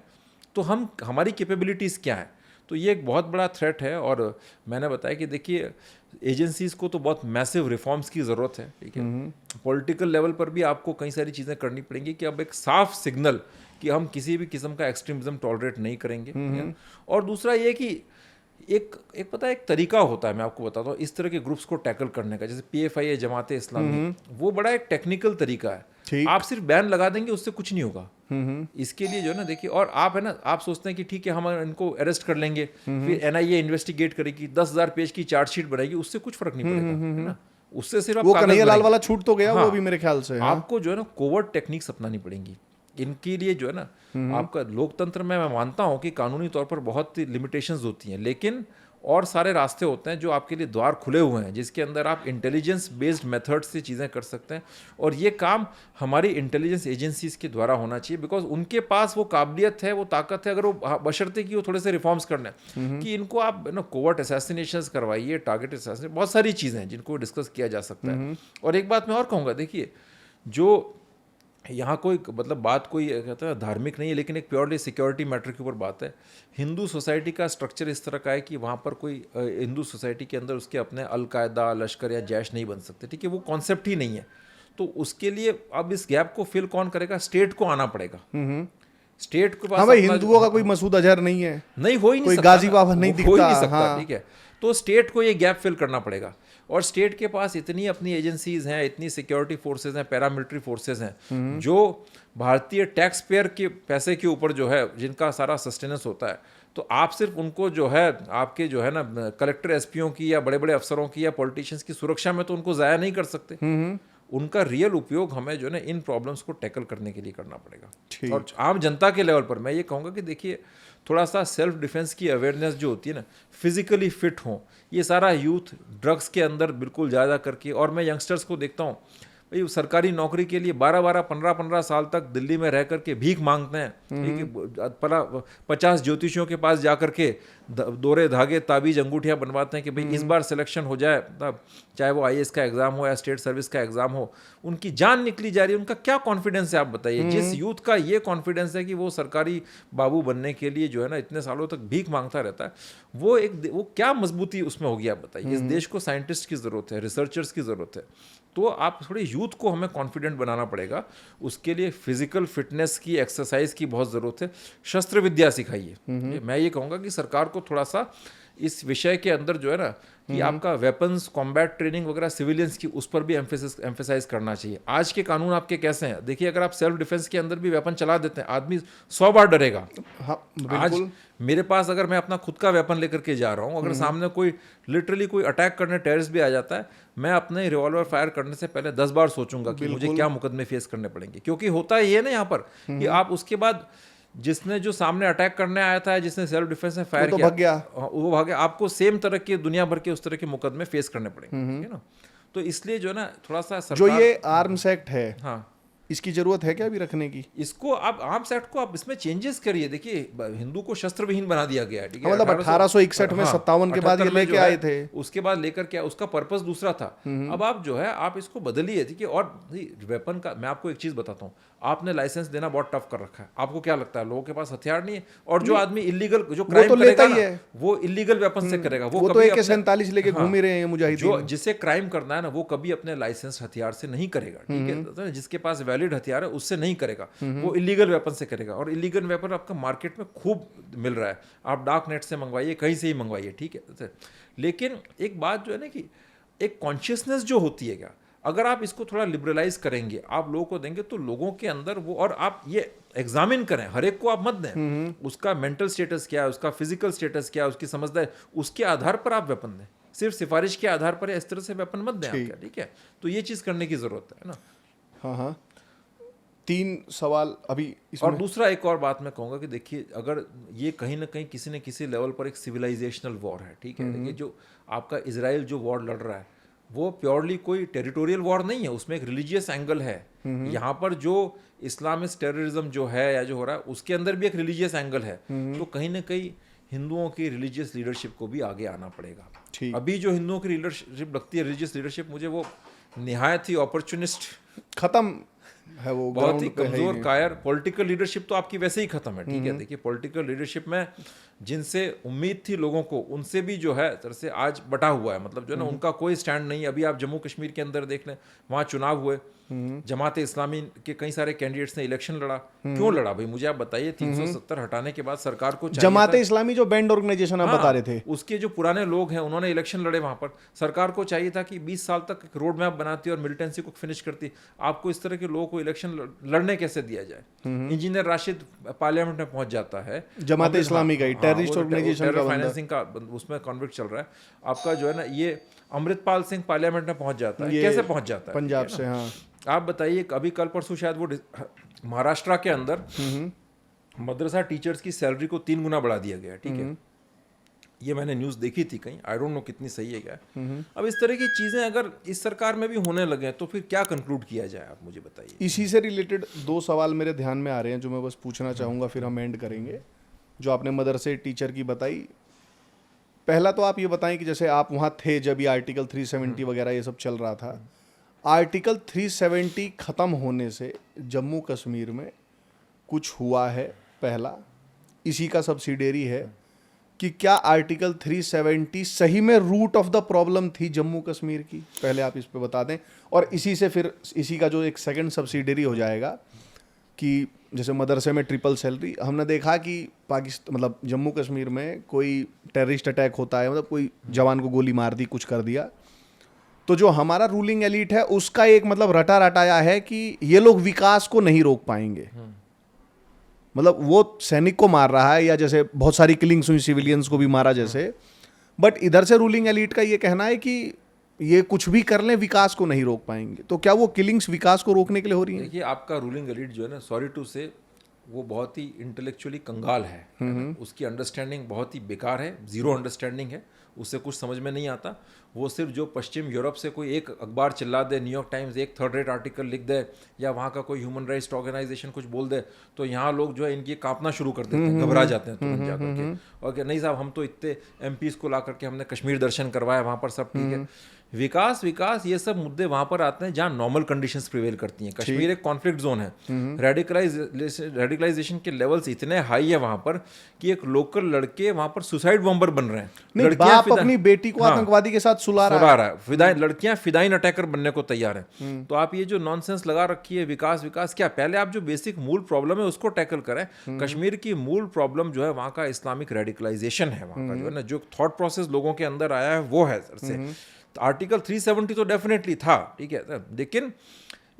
तो हमारी कैपेबिलिटीज़ क्या है? तो ये एक बहुत बड़ा थ्रेट है। और मैंने बताया कि देखिए, एजेंसीज को तो बहुत मैसिव रिफॉर्म्स की ज़रूरत है, ठीक है। पॉलिटिकल लेवल पर भी आपको कई सारी चीज़ें करनी पड़ेंगी कि अब एक साफ सिग्नल कि हम किसी भी किस्म का एक्सट्रीमिज्म टॉलरेट नहीं करेंगे। और दूसरा ये कि एक पता है एक तरीका होता है, मैं आपको बताता हूँ, इस तरह के ग्रुप्स को टैकल करने का। जैसे PFI जमात इस्लामी, वो बड़ा एक टेक्निकल तरीका है। आप सिर्फ बैन लगा देंगे उससे कुछ नहीं होगा। इसके लिए जो है ना, देखिए, और आप है ना, आप सोचते हैं कि ठीक है हम इनको अरेस्ट कर लेंगे, फिर NIA इन्वेस्टिगेट करेगी, 10,000 पेज की चार्जशीट बनाएगी, उससे कुछ फर्क नहीं पड़ेगा, है ना। उससे सिर्फ वो कन्हैया लाल वाला छूट तो गया, वो भी मेरे ख्याल से आपको जो है ना कोवर्ट टेक्निक्स अपनानी पड़ेंगी इनके लिए, जो है ना। आपका लोकतंत्र में मैं मानता हूं कि कानूनी तौर पर बहुत लिमिटेशंस होती हैं, लेकिन और सारे रास्ते होते हैं जो आपके लिए द्वार खुले हुए हैं, जिसके अंदर आप इंटेलिजेंस बेस्ड मेथड से चीज़ें कर सकते हैं। और ये काम हमारी इंटेलिजेंस एजेंसीज के द्वारा होना चाहिए, बिकॉज उनके पास वो काबिलियत है, वो ताकत है, अगर वो बशर्ते कि वो थोड़े से रिफॉर्म्स करना है, कि इनको आप ना कोवर्ट असैसिनेशंस करवाइए, टारगेट असैसिनेशन, बहुत सारी चीज़ें हैं जिनको डिस्कस किया जा सकता है। और एक बात मैं और कहूँगा, देखिए, जो यहाँ कोई मतलब बात कोई कहता है धार्मिक नहीं है, लेकिन एक प्योरली सिक्योरिटी मैटर के ऊपर बात है। हिंदू सोसाइटी का स्ट्रक्चर इस तरह का है कि वहाँ पर कोई हिंदू सोसाइटी के अंदर उसके अपने अलकायदा, लश्कर या जैश नहीं बन सकते, ठीक है। वो कॉन्सेप्ट ही नहीं है। तो उसके लिए अब इस गैप को फिल कौन करेगा? स्टेट को आना पड़ेगा। स्टेट के पास हिंदुओं का कोई मसूद अजहर नहीं है, नहीं हो ही नहीं सकता, गाजी बाबा नहीं दिखता, ठीक है। तो स्टेट को ये गैप फिल करना पड़ेगा। और स्टेट के पास इतनी अपनी एजेंसीज हैं, इतनी सिक्योरिटी फोर्सेज हैं, पैरामिलिट्री फोर्सेज हैं, जो भारतीय टैक्स पेयर के पैसे के ऊपर जो है जिनका सारा सस्टेनेंस होता है। तो आप सिर्फ उनको जो है आपके जो है ना कलेक्टर SPओं की या बड़े बड़े अफसरों की या पॉलिटिशियंस की सुरक्षा में तो उनको ज़ाया नहीं कर सकते। उनका रियल उपयोग हमें जो है ना इन प्रॉब्लम्स को टैकल करने के लिए करना पड़ेगा। और आम जनता के लेवल पर मैं ये कहूँगा कि देखिए, थोड़ा सा सेल्फ डिफेंस की अवेयरनेस जो होती है ना, फिजिकली फिट हो। ये सारा यूथ ड्रग्स के अंदर बिल्कुल ज़्यादा करके, और मैं यंगस्टर्स को देखता हूँ भाई सरकारी नौकरी के लिए 12-12, 15-15 साल तक दिल्ली में रह करके भीख मांगते हैं, ठीक है। 50 ज्योतिषियों के पास जा करके दोरे धागे ताबीज अंगूठियाँ बनवाते हैं कि भाई इस बार सिलेक्शन हो जाए, तब चाहे वो IAS का एग्जाम हो या स्टेट सर्विस का एग्जाम हो। उनकी जान निकली जा रही है। उनका क्या कॉन्फिडेंस है आप बताइए? जिस यूथ का ये कॉन्फिडेंस है कि वो सरकारी बाबू बनने के लिए जो है ना इतने सालों तक भीख मांगता रहता है, वो क्या मजबूती उसमें होगी आप बताइए? इस देश को साइंटिस्ट की जरूरत है, रिसर्चर्स की जरूरत है। तो आप थोड़े यूथ को हमें कॉन्फिडेंट बनाना पड़ेगा। उसके लिए फिजिकल फिटनेस की, एक्सरसाइज की बहुत ज़रूरत है। शस्त्र विद्या सिखाइए। मैं ये कहूँगा कि सरकार को थोड़ा सा इस विषय के अंदर जो है ना कि आपका वेपन्स, कॉम्बैट ट्रेनिंग वगैरह सिविलियंस की, उस पर भी एम्फेसाइज करना चाहिए। आज के कानून आपके कैसे हैं? देखिए, अगर आप सेल्फ डिफेंस के अंदर भी वेपन चला देते हैं, आदमी 100 बार डरेगा। आज मेरे पास अगर मैं अपना खुद का वेपन लेकर के जा रहा हूँ, अगर सामने कोई लिटरली कोई अटैक करने टेररिस्ट भी आ जाता है, मैं अपने रिवॉल्वर फायर करने से पहले 10 बार सोचूंगा कि मुझे क्या मुकदमे फेस करने पड़ेंगे। क्योंकि होता ये ना यहाँ पर कि आप उसके बाद जिसने जो सामने अटैक करने आया था, जिसने सेल्फ डिफेंस में फायर किया, वो भाग गया। आपको सेम तरह के दुनिया भर के उस तरह के मुकदमे फेस करने पड़ेंगे, ठीक है ना। तो इसलिए जो है ना थोड़ा सा जो सरकार, ये आर्म्स एक्ट है, हाँ, इसकी जरूरत है क्या अभी रखने की? इसको आप आर्म्स एक्ट को आप इसमें चेंजेस करिए। देखिए हिंदू को शस्त्र विहीन बना दिया गया है, ठीक है, मतलब 1861 में, 57 के बाद ये 78 में लेके जो है, आए थे। उसके बाद लेकर के उसका पर्पस दूसरा था। अब आप जो है आप इसको बदलिए, ठीक है। और वेपन का मैं आपको एक चीज बताता हूँ, आपने लाइसेंस देना बहुत टफ कर रखा है। आपको क्या लगता है लोगों के पास हथियार नहीं है? और जो आदमी इलीगल जो क्राइम तो लेता करेगा ही ना, है। वो इलीगल वेपन से करेगा। वो तो कभी AK-47 लेके घूम ही रहे हैं मुजाहिदीन। जो जिसे क्राइम करना है ना, वो कभी अपने लाइसेंस हथियार से नहीं करेगा, ठीक है। तो जिसके पास वैलिड हथियार है उससे नहीं करेगा, वो इलीगल वेपन से करेगा। और इलीगल वेपन आपका मार्केट में खूब मिल रहा है, आप डार्क नेट से मंगवाइए, कहीं से ही मंगवाइए, ठीक है। लेकिन एक बात जो है ना कि एक कॉन्शियसनेस जो होती है क्या, अगर आप इसको थोड़ा लिबरलाइज करेंगे, आप लोगों को देंगे, तो लोगों के अंदर वो, और आप ये एग्जामिन करें, हर एक को आप मत दें, उसका मेंटल स्टेटस क्या है, उसका फिजिकल स्टेटस क्या है, उसकी समझदारी, उसके आधार पर आप वेपन दें। सिर्फ सिफारिश के आधार पर इस तरह से वेपन मत दें आप, ठीक है। तो ये चीज़ करने की ज़रूरत है ना। हाँ हाँ, 3 सवाल अभी इसमें। और दूसरा एक और बात मैं कहूँगा कि देखिए, अगर ये कहीं ना कहीं किसी न किसी लेवल पर एक सिविलाइजेशनल वॉर है, ठीक है। देखिए जो आपका इजराइल जो वॉर लड़ रहा है, वो प्योरली कोई टेरिटोरियल वॉर नहीं है, उसमें एक रिलीजियस एंगल है। यहाँ पर जो इस्लामिस्ट टेररिज्म जो है या जो हो रहा है, उसके अंदर भी एक रिलीजियस एंगल है। तो कहीं ना कहीं हिंदुओं की रिलीजियस लीडरशिप को भी आगे आना पड़ेगा। अभी जो हिंदुओं की लीडरशिप लगती है, रिलीजियस लीडरशिप, मुझे वो निहायत ही अपॉर्चुनिस्ट, खत्म है, वो बहुत ही कमजोर कायर। पॉलिटिकल लीडरशिप तो आपकी वैसे ही खत्म है, ठीक है। देखिए पॉलिटिकल लीडरशिप में जिनसे उम्मीद थी लोगों को, उनसे भी जो है तरह से आज बटा हुआ है। मतलब जो है ना, उनका कोई स्टैंड नहीं है। अभी आप जम्मू कश्मीर के अंदर देख लें, वहाँ चुनाव हुए, जमात इस्लामी के कई सारे कैंडिडेट्स ने इलेक्शन लड़ा। क्यों लड़ा भाई, मुझे आप बताइए। 370 हटाने के बाद सरकार को चाहिए जमात इस्लामी जो बैंड ऑर्गेनाइजेशन आप बता रहे थे, उसके जो पुराने लोग हैं, उन्होंने इलेक्शन लड़े वहां पर। सरकार को चाहिए था कि 20 साल तक रोड मैप बनाती और मिलिटेंसी को फिनिश करती। आपको इस तरह के लोगों को इलेक्शन लड़ने कैसे दिया जाए? इंजीनियर राशिद पार्लियामेंट में पहुंच जाता है, जमात इस्लामी का टेररिस्ट ऑर्गेनाइजेशन का फाइनेंसिंग का उसमें कॉन्फ्लिक्ट चल रहा है। आपका जो है ना, ये अमृतपाल सिंह पार्लियामेंट में पहुंच जाता है, कैसे पहुंच जाता है? पंजाब से। हाँ, आप बताइए, अभी कल परसों शायद वो महाराष्ट्र के अंदर मदरसा टीचर्स की सैलरी को 3 गुना बढ़ा दिया गया, ठीक है। ये मैंने न्यूज़ देखी थी कहीं, आई डोंट नो कितनी सही है क्या। अब इस तरह की चीज़ें अगर इस सरकार में भी होने लगे तो फिर क्या कंक्लूड किया जाए, आप मुझे बताइए। इसी से रिलेटेड 2 सवाल मेरे ध्यान में आ रहे हैं जो मैं बस पूछना चाहूँगा, फिर हम एंड करेंगे। जो आपने मदरसे टीचर की बताई, पहला तो आप ये बताएं कि जैसे आप वहाँ थे जब ये आर्टिकल 370 वगैरह ये सब चल रहा था, आर्टिकल 370 ख़त्म होने से जम्मू कश्मीर में कुछ हुआ है? पहला, इसी का सब्सिडियरी है कि क्या आर्टिकल 370 सही में रूट ऑफ द प्रॉब्लम थी जम्मू कश्मीर की? पहले आप इस पे बता दें। और इसी से फिर इसी का जो एक सेकंड सब्सिडियरी हो जाएगा कि जैसे मदरसे में ट्रिपल सैलरी, हमने देखा कि पाकिस्तान मतलब जम्मू कश्मीर में कोई टेररिस्ट अटैक होता है, मतलब कोई जवान को गोली मार दी, कुछ कर दिया, तो जो हमारा रूलिंग एलिट है उसका एक मतलब रटा रटाया है कि ये लोग विकास को नहीं रोक पाएंगे। मतलब वो सैनिक को मार रहा है, या जैसे बहुत सारी किलिंग्स हुई सिविलियंस को भी मारा जैसे, बट इधर से रूलिंग एलिट का ये कहना है कि ये कुछ भी कर लें विकास को नहीं रोक पाएंगे। तो क्या वो किलिंग्स विकास को रोकने के लिए हो रही है? देखिए आपका रूलिंग एलिट जो है ना, सॉरी टू से, वो बहुत ही इंटेलेक्चुअली कंगाल है। उसकी अंडरस्टैंडिंग बहुत ही बेकार है, जीरो अंडरस्टैंडिंग है, उससे कुछ समझ में नहीं आता। वो सिर्फ जो पश्चिम यूरोप से कोई एक अखबार चिल्ला दे, न्यूयॉर्क टाइम्स एक 3rd रेट आर्टिकल लिख दे, या वहाँ का कोई ह्यूमन राइट्स ऑर्गेनाइजेशन कुछ बोल दे, तो यहाँ लोग जो है इनकी कांपना शुरू कर देते हैं, घबरा जाते हैं तुरंत जाकर के। और नहीं साहब, हम तो इतने MPs को ला करके हमने कश्मीर दर्शन करवाया, वहाँ पर सब ठीक है। विकास विकास ये सब मुद्दे वहाँ पर आते हैं जहाँ नॉर्मल कंडीशंस प्रिवेल करती हैं। कश्मीर एक कॉन्फ्लिक्ट जोन है, रेडिकलाइजेशन के लेवल्स इतने हाई है वहाँ पर कि एक लोकल लड़के वहाँ पर सुसाइड बॉम्बर बन रहे हैं। बाप अपनी बेटी को आतंकवादी के साथ सुला रहा है, लड़कियां फिदाइन अटैकर बनने को तैयार हैं। तो आप ये जो नॉनसेंस लगा रखी है विकास विकास, क्या पहले आप जो बेसिक मूल प्रॉब्लम है उसको टैकल करें। कश्मीर की मूल प्रॉब्लम जो है वहाँ का इस्लामिक रेडिकलाइजेशन है, वहाँ का जो है ना, जो थॉट प्रोसेस लोगों के अंदर आया है वो है सर से। तो आर्टिकल 370 तो डेफिनेटली था, ठीक है, लेकिन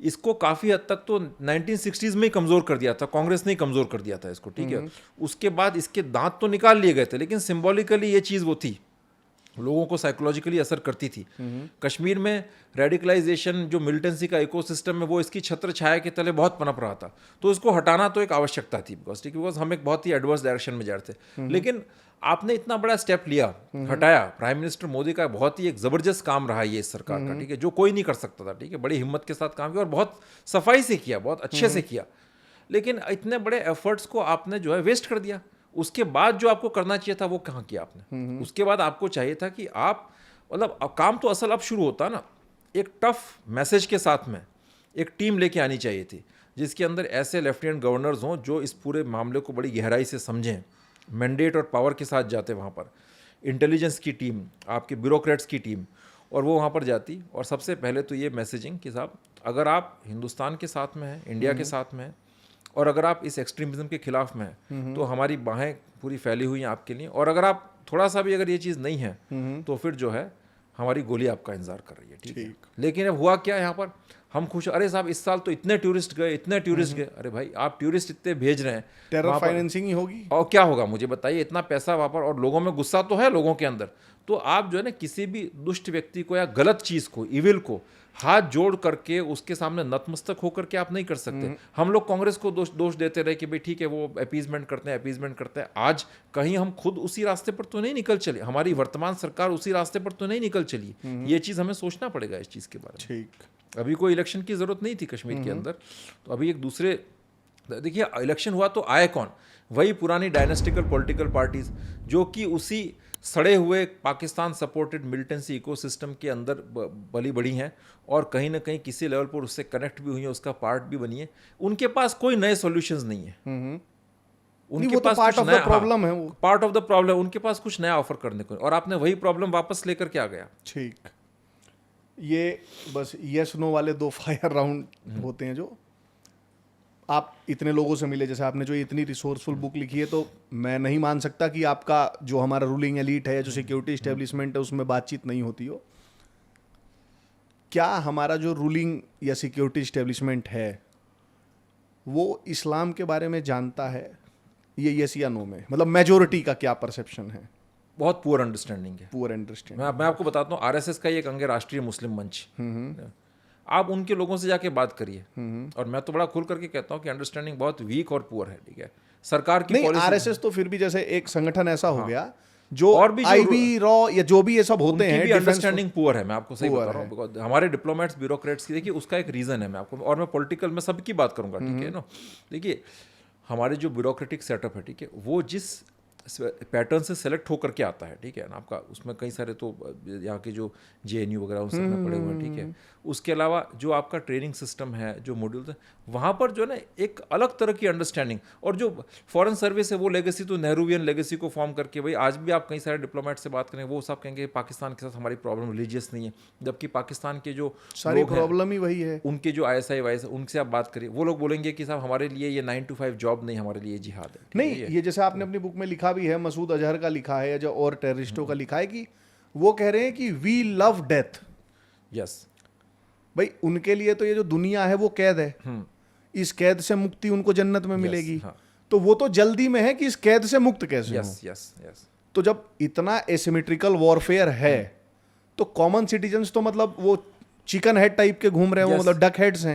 इसको काफ़ी हद तक तो 1960s में ही कमज़ोर कर दिया था, कांग्रेस ने ही कमज़ोर कर दिया था इसको, ठीक है। उसके बाद इसके दांत तो निकाल लिए गए थे, लेकिन सिंबॉलिकली ये चीज़ वो थी, लोगों को साइकोलॉजिकली असर करती थी। कश्मीर में रेडिकलाइजेशन जो मिलिटेंसी का इकोसिस्टम है वो इसकी छत्र छाया के तले बहुत पनप रहा था, तो इसको हटाना तो एक आवश्यकता थी, बिकॉज हम एक बहुत ही एडवर्स डायरेक्शन में जा रहे थे। लेकिन आपने इतना बड़ा स्टेप लिया, हटाया। प्राइम मिनिस्टर मोदी का बहुत ही एक जबरदस्त काम रहा ये इस सरकार का, ठीक है, जो कोई नहीं कर सकता था, ठीक है, बड़ी हिम्मत के साथ काम किया और बहुत सफाई से किया, बहुत अच्छे से किया। लेकिन इतने बड़े एफर्ट्स को आपने जो है वेस्ट कर दिया। उसके बाद जो आपको करना चाहिए था वो कहाँ किया आपने? उसके बाद आपको चाहिए था कि आप मतलब काम तो असल अब शुरू होता ना, एक टफ मैसेज के साथ में एक टीम लेके आनी चाहिए थी, जिसके अंदर ऐसे लेफ्टिनेंट गवर्नर्स हों जो इस पूरे मामले को बड़ी गहराई से समझें, मैंडेट और पावर के साथ जाते वहाँ पर, इंटेलिजेंस की टीम, आपके ब्यूरोक्रेट्स की टीम, और वो वहाँ पर जाती और सबसे पहले तो ये मैसेजिंग कि साहब अगर आप हिंदुस्तान के साथ में हैं, इंडिया के साथ में हैं, और अगर आप इस एक्सट्रीमिज्म के खिलाफ में हैं, तो हमारी बाहें पूरी फैली हुई हैं आपके लिए, और अगर आप थोड़ा सा भी अगर ये चीज़ नहीं है तो फिर जो है हमारी गोली आपका इंतजार कर रही है, ठीक है। लेकिन अब हुआ क्या यहाँ पर, हम खुश, अरे साहब इस साल तो इतने टूरिस्ट गए। अरे भाई आप टूरिस्ट इतने भेज रहे हैं, टेरर फाइनेंसिंग ही होगी और क्या होगा मुझे बताइए, इतना पैसा वहाँ पर, और लोगों में गुस्सा तो है लोगों के अंदर। तो आप जो है ना किसी भी दुष्ट व्यक्ति को या गलत चीज़ को, इविल को हाथ जोड़ करके उसके सामने नतमस्तक होकर के आप नहीं कर सकते। हम लोग कांग्रेस को दोष देते रहे कि भाई ठीक है वो अपीजमेंट करते हैं। आज कहीं हम खुद उसी रास्ते पर तो नहीं निकल चले, हमारी वर्तमान सरकार उसी रास्ते पर तो नहीं निकल चली। ये चीज़ हमें सोचना पड़ेगा इस चीज़ के बारे में। ठीक, अभी कोई इलेक्शन की जरूरत नहीं थी कश्मीर के अंदर, तो अभी एक दूसरे, देखिए इलेक्शन हुआ तो आए कौन, वही पुरानी डायनेस्टिकल पॉलिटिकल पार्टीज जो कि उसी सड़े हुए पाकिस्तान सपोर्टेड मिलिटेंसी इकोसिस्टम के अंदर बली बड़ी हैं और कहीं ना कहीं किसी लेवल पर उससे कनेक्ट भी हुई है, उसका पार्ट भी बनी है। उनके पास कोई नए सॉल्यूशंस नहीं है, उनके पास पार्ट ऑफ द प्रॉब्लम है, वो पार्ट ऑफ द प्रॉब्लम, उनके पास कुछ नया ऑफर करने को, और आपने वही प्रॉब्लम वापस लेकर के आ गया। ठीक, ये बस यस नो वाले 2 फायर राउंड होते हैं जो आप इतने लोगों से मिले, जैसे आपने जो इतनी रिसोर्सफुल बुक लिखी है, तो मैं नहीं मान सकता कि आपका जो हमारा रूलिंग एलीट है, जो सिक्योरिटी एस्टेब्लिशमेंट है, उसमें बातचीत नहीं होती हो। क्या हमारा जो रूलिंग या सिक्योरिटी एस्टेब्लिशमेंट है वो इस्लाम के बारे में जानता है, ये यस या नो में, मतलब मेजोरिटी का क्या परसेप्शन है? बहुत पुअर अंडरस्टैंडिंग है, पुअर अंडरस्टैंडिंग। मैं आपको बताता हूँ, आरएसएस का एक अंग है राष्ट्रीय मुस्लिम मंच, आप उनके लोगों से जाके बात करिए, और मैं तो बड़ा खुल करके कहता हूँ कि अंडरस्टैंडिंग बहुत वीक और पुअर है, ठीक है। सरकार की नहीं, आरएसएस तो फिर भी जैसे एक संगठन ऐसा हो गया जो और भी आईबी रॉ या जो भी ये सब होते हैं, अंडरस्टैंडिंग पुअर है, मैं आपको सही बता रहा हूँ, बिकॉज हमारे डिप्लोमेट्स ब्यूरोक्रेट्स की, देखिए उसका एक रीजन है, मैं आपको, और मैं पॉलिटिकल में सबकी बात करूंगा, ठीक है ना। देखिए हमारे जो ब्यूरोक्रेटिक सेटअप है, ठीक है, वो जिस पैटर्न से सेलेक्ट होकर के आता है, ठीक है ना, आपका उसमें कई सारे तो यहाँ के जो जेएनयू वगैरह उन सब में पड़े हुए हैं, ठीक है। उसके अलावा जो आपका ट्रेनिंग सिस्टम है, जो मॉड्यूल्स हैं, वहाँ पर जो है ना एक अलग तरह की अंडरस्टैंडिंग, और जो फॉरेन सर्विस है वो लेगेसी तो नेहरूवियन लेगेसी को फॉर्म करके, भाई आज भी आप कई सारे डिप्लोमेट से बात करें, वो सब कहेंगे पाकिस्तान के साथ हमारी प्रॉब्लम रिलीजियस नहीं है, जबकि पाकिस्तान के जो सारी प्रॉब्लम ही वही है, उनके जो ISI वाइस, उनसे आप बात करिए, वो लोग बोलेंगे कि साहब हमारे लिए ये 9 to 5 जॉब नहीं, हमारे लिए जिहाद है। नहीं, ये जैसे आपने अपनी बुक में लिखा भी है, मसूद अजहर का लिखा है, या जो और टेररिस्टों का लिखा है, कि वो कह रहे हैं कि वी लव डेथ। यस भाई उनके लिए तो ये जो दुनिया है वो कैद है, इस कैद से मुक्ति उनको जन्नत में मिलेगी। हाँ। तो वो तो जल्दी में है कि इस कैद से मुक्त कैसे हो। यस। तो जब इतना एसिमेट्रिकल वॉरफेयर है, तो कॉमन सिटीजन्स तो मतलब वो चिकन हेड टाइप के घूम रहे हैं, वो मतलब डक हेड्स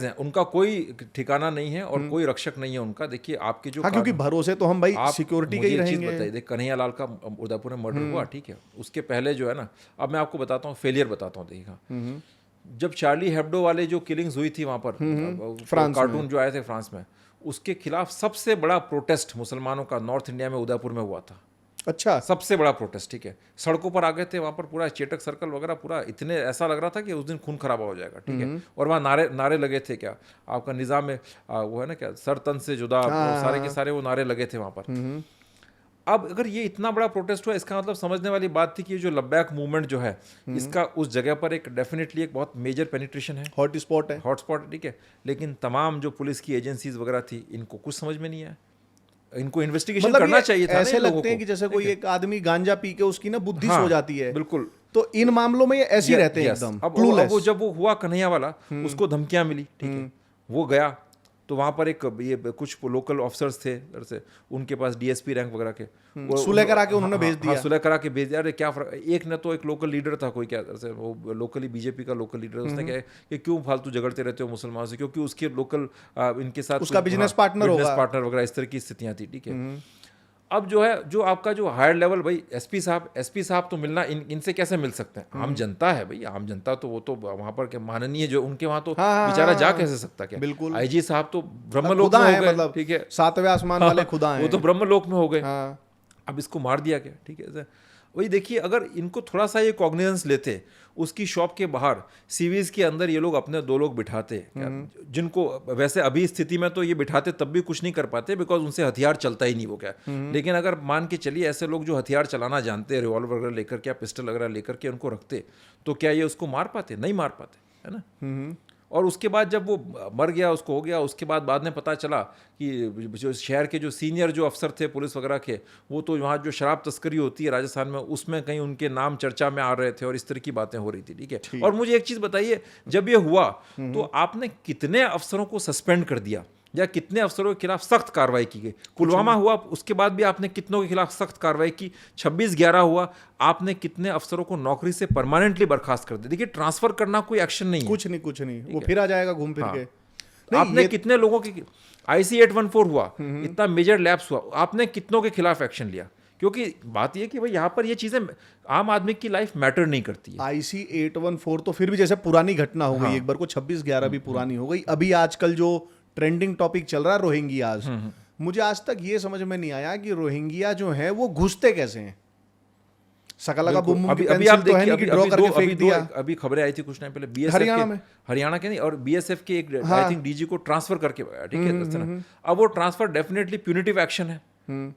हैं, उनका कोई ठिकाना नहीं है और कोई रक्षक नहीं है उनका। देखिए आपके जो, हाँ, क्योंकि भरोसे तो हम भाई सिक्योरिटी के ही रहेंगे। बताइए कन्हैया लाल का उदयपुर में मर्डर हुआ, ठीक है, उसके पहले जो है ना, अब मैं आपको बताता हूँ, फेलियर बताता हूँ, देखिएगा, जब चार्ली हेब्डो वाले जो किलिंग्स हुई थी वहाँ पर, फ्रांस कार्टून जो आए थे फ्रांस में, उसके खिलाफ सबसे बड़ा प्रोटेस्ट मुसलमानों का नॉर्थ इंडिया में उदयपुर में हुआ था। अच्छा, सबसे बड़ा प्रोटेस्ट, ठीक है, सड़कों पर आ गए थे वहाँ पर, पूरा चेटक सर्कल वगैरह पूरा, इतने ऐसा लग रहा था कि उस दिन खून खराबा हो जाएगा, ठीक है। और वहाँ नारे लगे थे, क्या आपका निज़ाम में वो है ना, क्या सर तन से जुदा, सारे के सारे वो नारे लगे थे वहाँ पर। अब अगर ये इतना बड़ा प्रोटेस्ट हुआ, इसका मतलब समझने वाली बात थी कि जो लब्बैक मूवमेंट जो है, इसका उस जगह पर एक डेफिनेटली एक बहुत मेजर पेनिट्रेशन है, हॉटस्पॉट है, ठीक है। लेकिन तमाम जो पुलिस की एजेंसीज वगैरह थी, इनको कुछ समझ में नहीं आया, इनको इन्वेस्टिगेशन मतलब करना चाहिए था। ऐसे लगते हैं कि जैसे कोई एक आदमी गांजा पी के उसकी ना बुद्धि सो जाती है, बिल्कुल। तो इन मामलों में ये ऐसे ही रहते हैं एकदम। अब वो जब वो हुआ कन्हैया वाला, उसको धमकियां मिली, ठीक है, वो गया, तो वहाँ पर एक ये कुछ लोकल ऑफिसर्स थे इधर से, उनके पास डीएसपी रैंक वगैरह के, सुलह करा के उन्होंने भेज दिया। हाँ, सुलह करा के भेज दिया। अरे क्या फर्क, एक ने तो एक लोकल लीडर था कोई, क्या से वो लोकली बीजेपी का लोकल लीडर, उसने क्या है कि क्यों फालतू झगड़ते रहते हो मुसलमानों से, क्योंकि उसके लोकल इनके साथ उसका बिजनेस पार्टनर वगैरह इस तरह की स्थितियां थी, ठीक है। अब जो है, जो आपका जो हायर लेवल भाई एसपी साहब तो मिलना, इनसे कैसे मिल सकते हैं? आम जनता है भाई, आम जनता तो वो तो वहां पर क्या माननीय जो उनके वहां तो बेचारा जा कैसे सकता क्या? बिल्कुल। आईजी साहब तो ब्रह्मलोक में हो गए, मतलब ठीक है, 7वें आसमान वाले खुदा हैं, वो तो ब्रह्मलोक में हो गए। हाँ। अब इसको मार दिया गया, ठीक है। वही देखिए, अगर इनको थोड़ा सा ये कॉग्निजेंस लेते, उसकी शॉप के बाहर सीवीज के अंदर ये लोग अपने 2 लोग बिठाते, जिनको वैसे अभी स्थिति में तो ये बिठाते तब भी कुछ नहीं कर पाते, बिकॉज उनसे हथियार चलता ही नहीं वो क्या। लेकिन अगर मान के चलिए ऐसे लोग जो हथियार चलाना जानते हैं, रिवॉल्वर वगैरह लेकर के, पिस्टल वगैरह लेकर के उनको रखते, तो क्या ये उसको मार पाते? नहीं मार पाते, है ना। और उसके बाद जब वो मर गया, उसको हो गया, उसके बाद में पता चला कि जो शहर के जो सीनियर जो अफसर थे पुलिस वगैरह के, वो तो वहाँ जो शराब तस्करी होती है राजस्थान में, उसमें कहीं उनके नाम चर्चा में आ रहे थे और इस तरह की बातें हो रही थी, ठीक है। और मुझे एक चीज़ बताइए, जब ये हुआ तो आपने कितने अफसरों को सस्पेंड कर दिया या कितने अफसरों के खिलाफ सख्त कार्रवाई की गई? पुलवामा हुआ, उसके बाद भी आपने कितनों के खिलाफ सख्त कार्रवाई की? 26/11 हुआ, आपने कितने अफसरों को नौकरी से परमानेंटली बर्खास्त कर दिया? देखिए, ट्रांसफर करना कोई एक्शन नहीं है, कुछ नहीं, वो फिर आ जाएगा घूम फिर के। आपने कितने लोगों की IC 814 हुआ, इतना मेजर लैप्स हुआ, आपने कितनों के खिलाफ एक्शन लिया? क्योंकि बात यह कि भाई यहाँ पर ये चीजें आम आदमी की लाइफ मैटर नहीं करती है। IC 814 तो फिर भी जैसे पुरानी घटना हो गई, एक बार को 26/11 भी पुरानी हो गई। अभी आजकल जो ट्रेंडिंग टॉपिक चल रहा है रोहिंग्याज, मुझे आज तक ये समझ में नहीं आया कि रोहिंग्या जो है वो घुसते कैसे हैं। सकला का बुम अभी आप देखिए, अभी खबरें आई थी कुछ टाइम पहले BSF हरियाणा के नहीं, और BSF के एक आई थिंक DG को ट्रांसफर करके, ठीक है। अब वो ट्रांसफर डेफिनेटली प्यूनिटिव एक्शन है।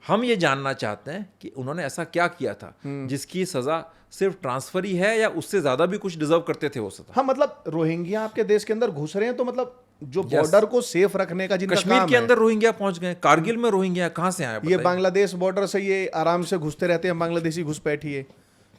हम ये जानना चाहते हैं कि उन्होंने ऐसा क्या किया था जिसकी सजा सिर्फ ट्रांसफर ही है, या उससे ज्यादा भी कुछ डिजर्व करते थे वो सजा? हाँ, मतलब रोहिंग्या आपके देश के अंदर घुस रहे हैं, तो मतलब जो बॉर्डर को सेफ रखने का जिनका कश्मीर के अंदर रोहिंग्या पहुंच गए, कारगिल में रोहिंग्या कहां से आया? ये बांग्लादेश बॉर्डर से ये आराम से घुसते रहते हैं, बांग्लादेशी घुसपैठी है।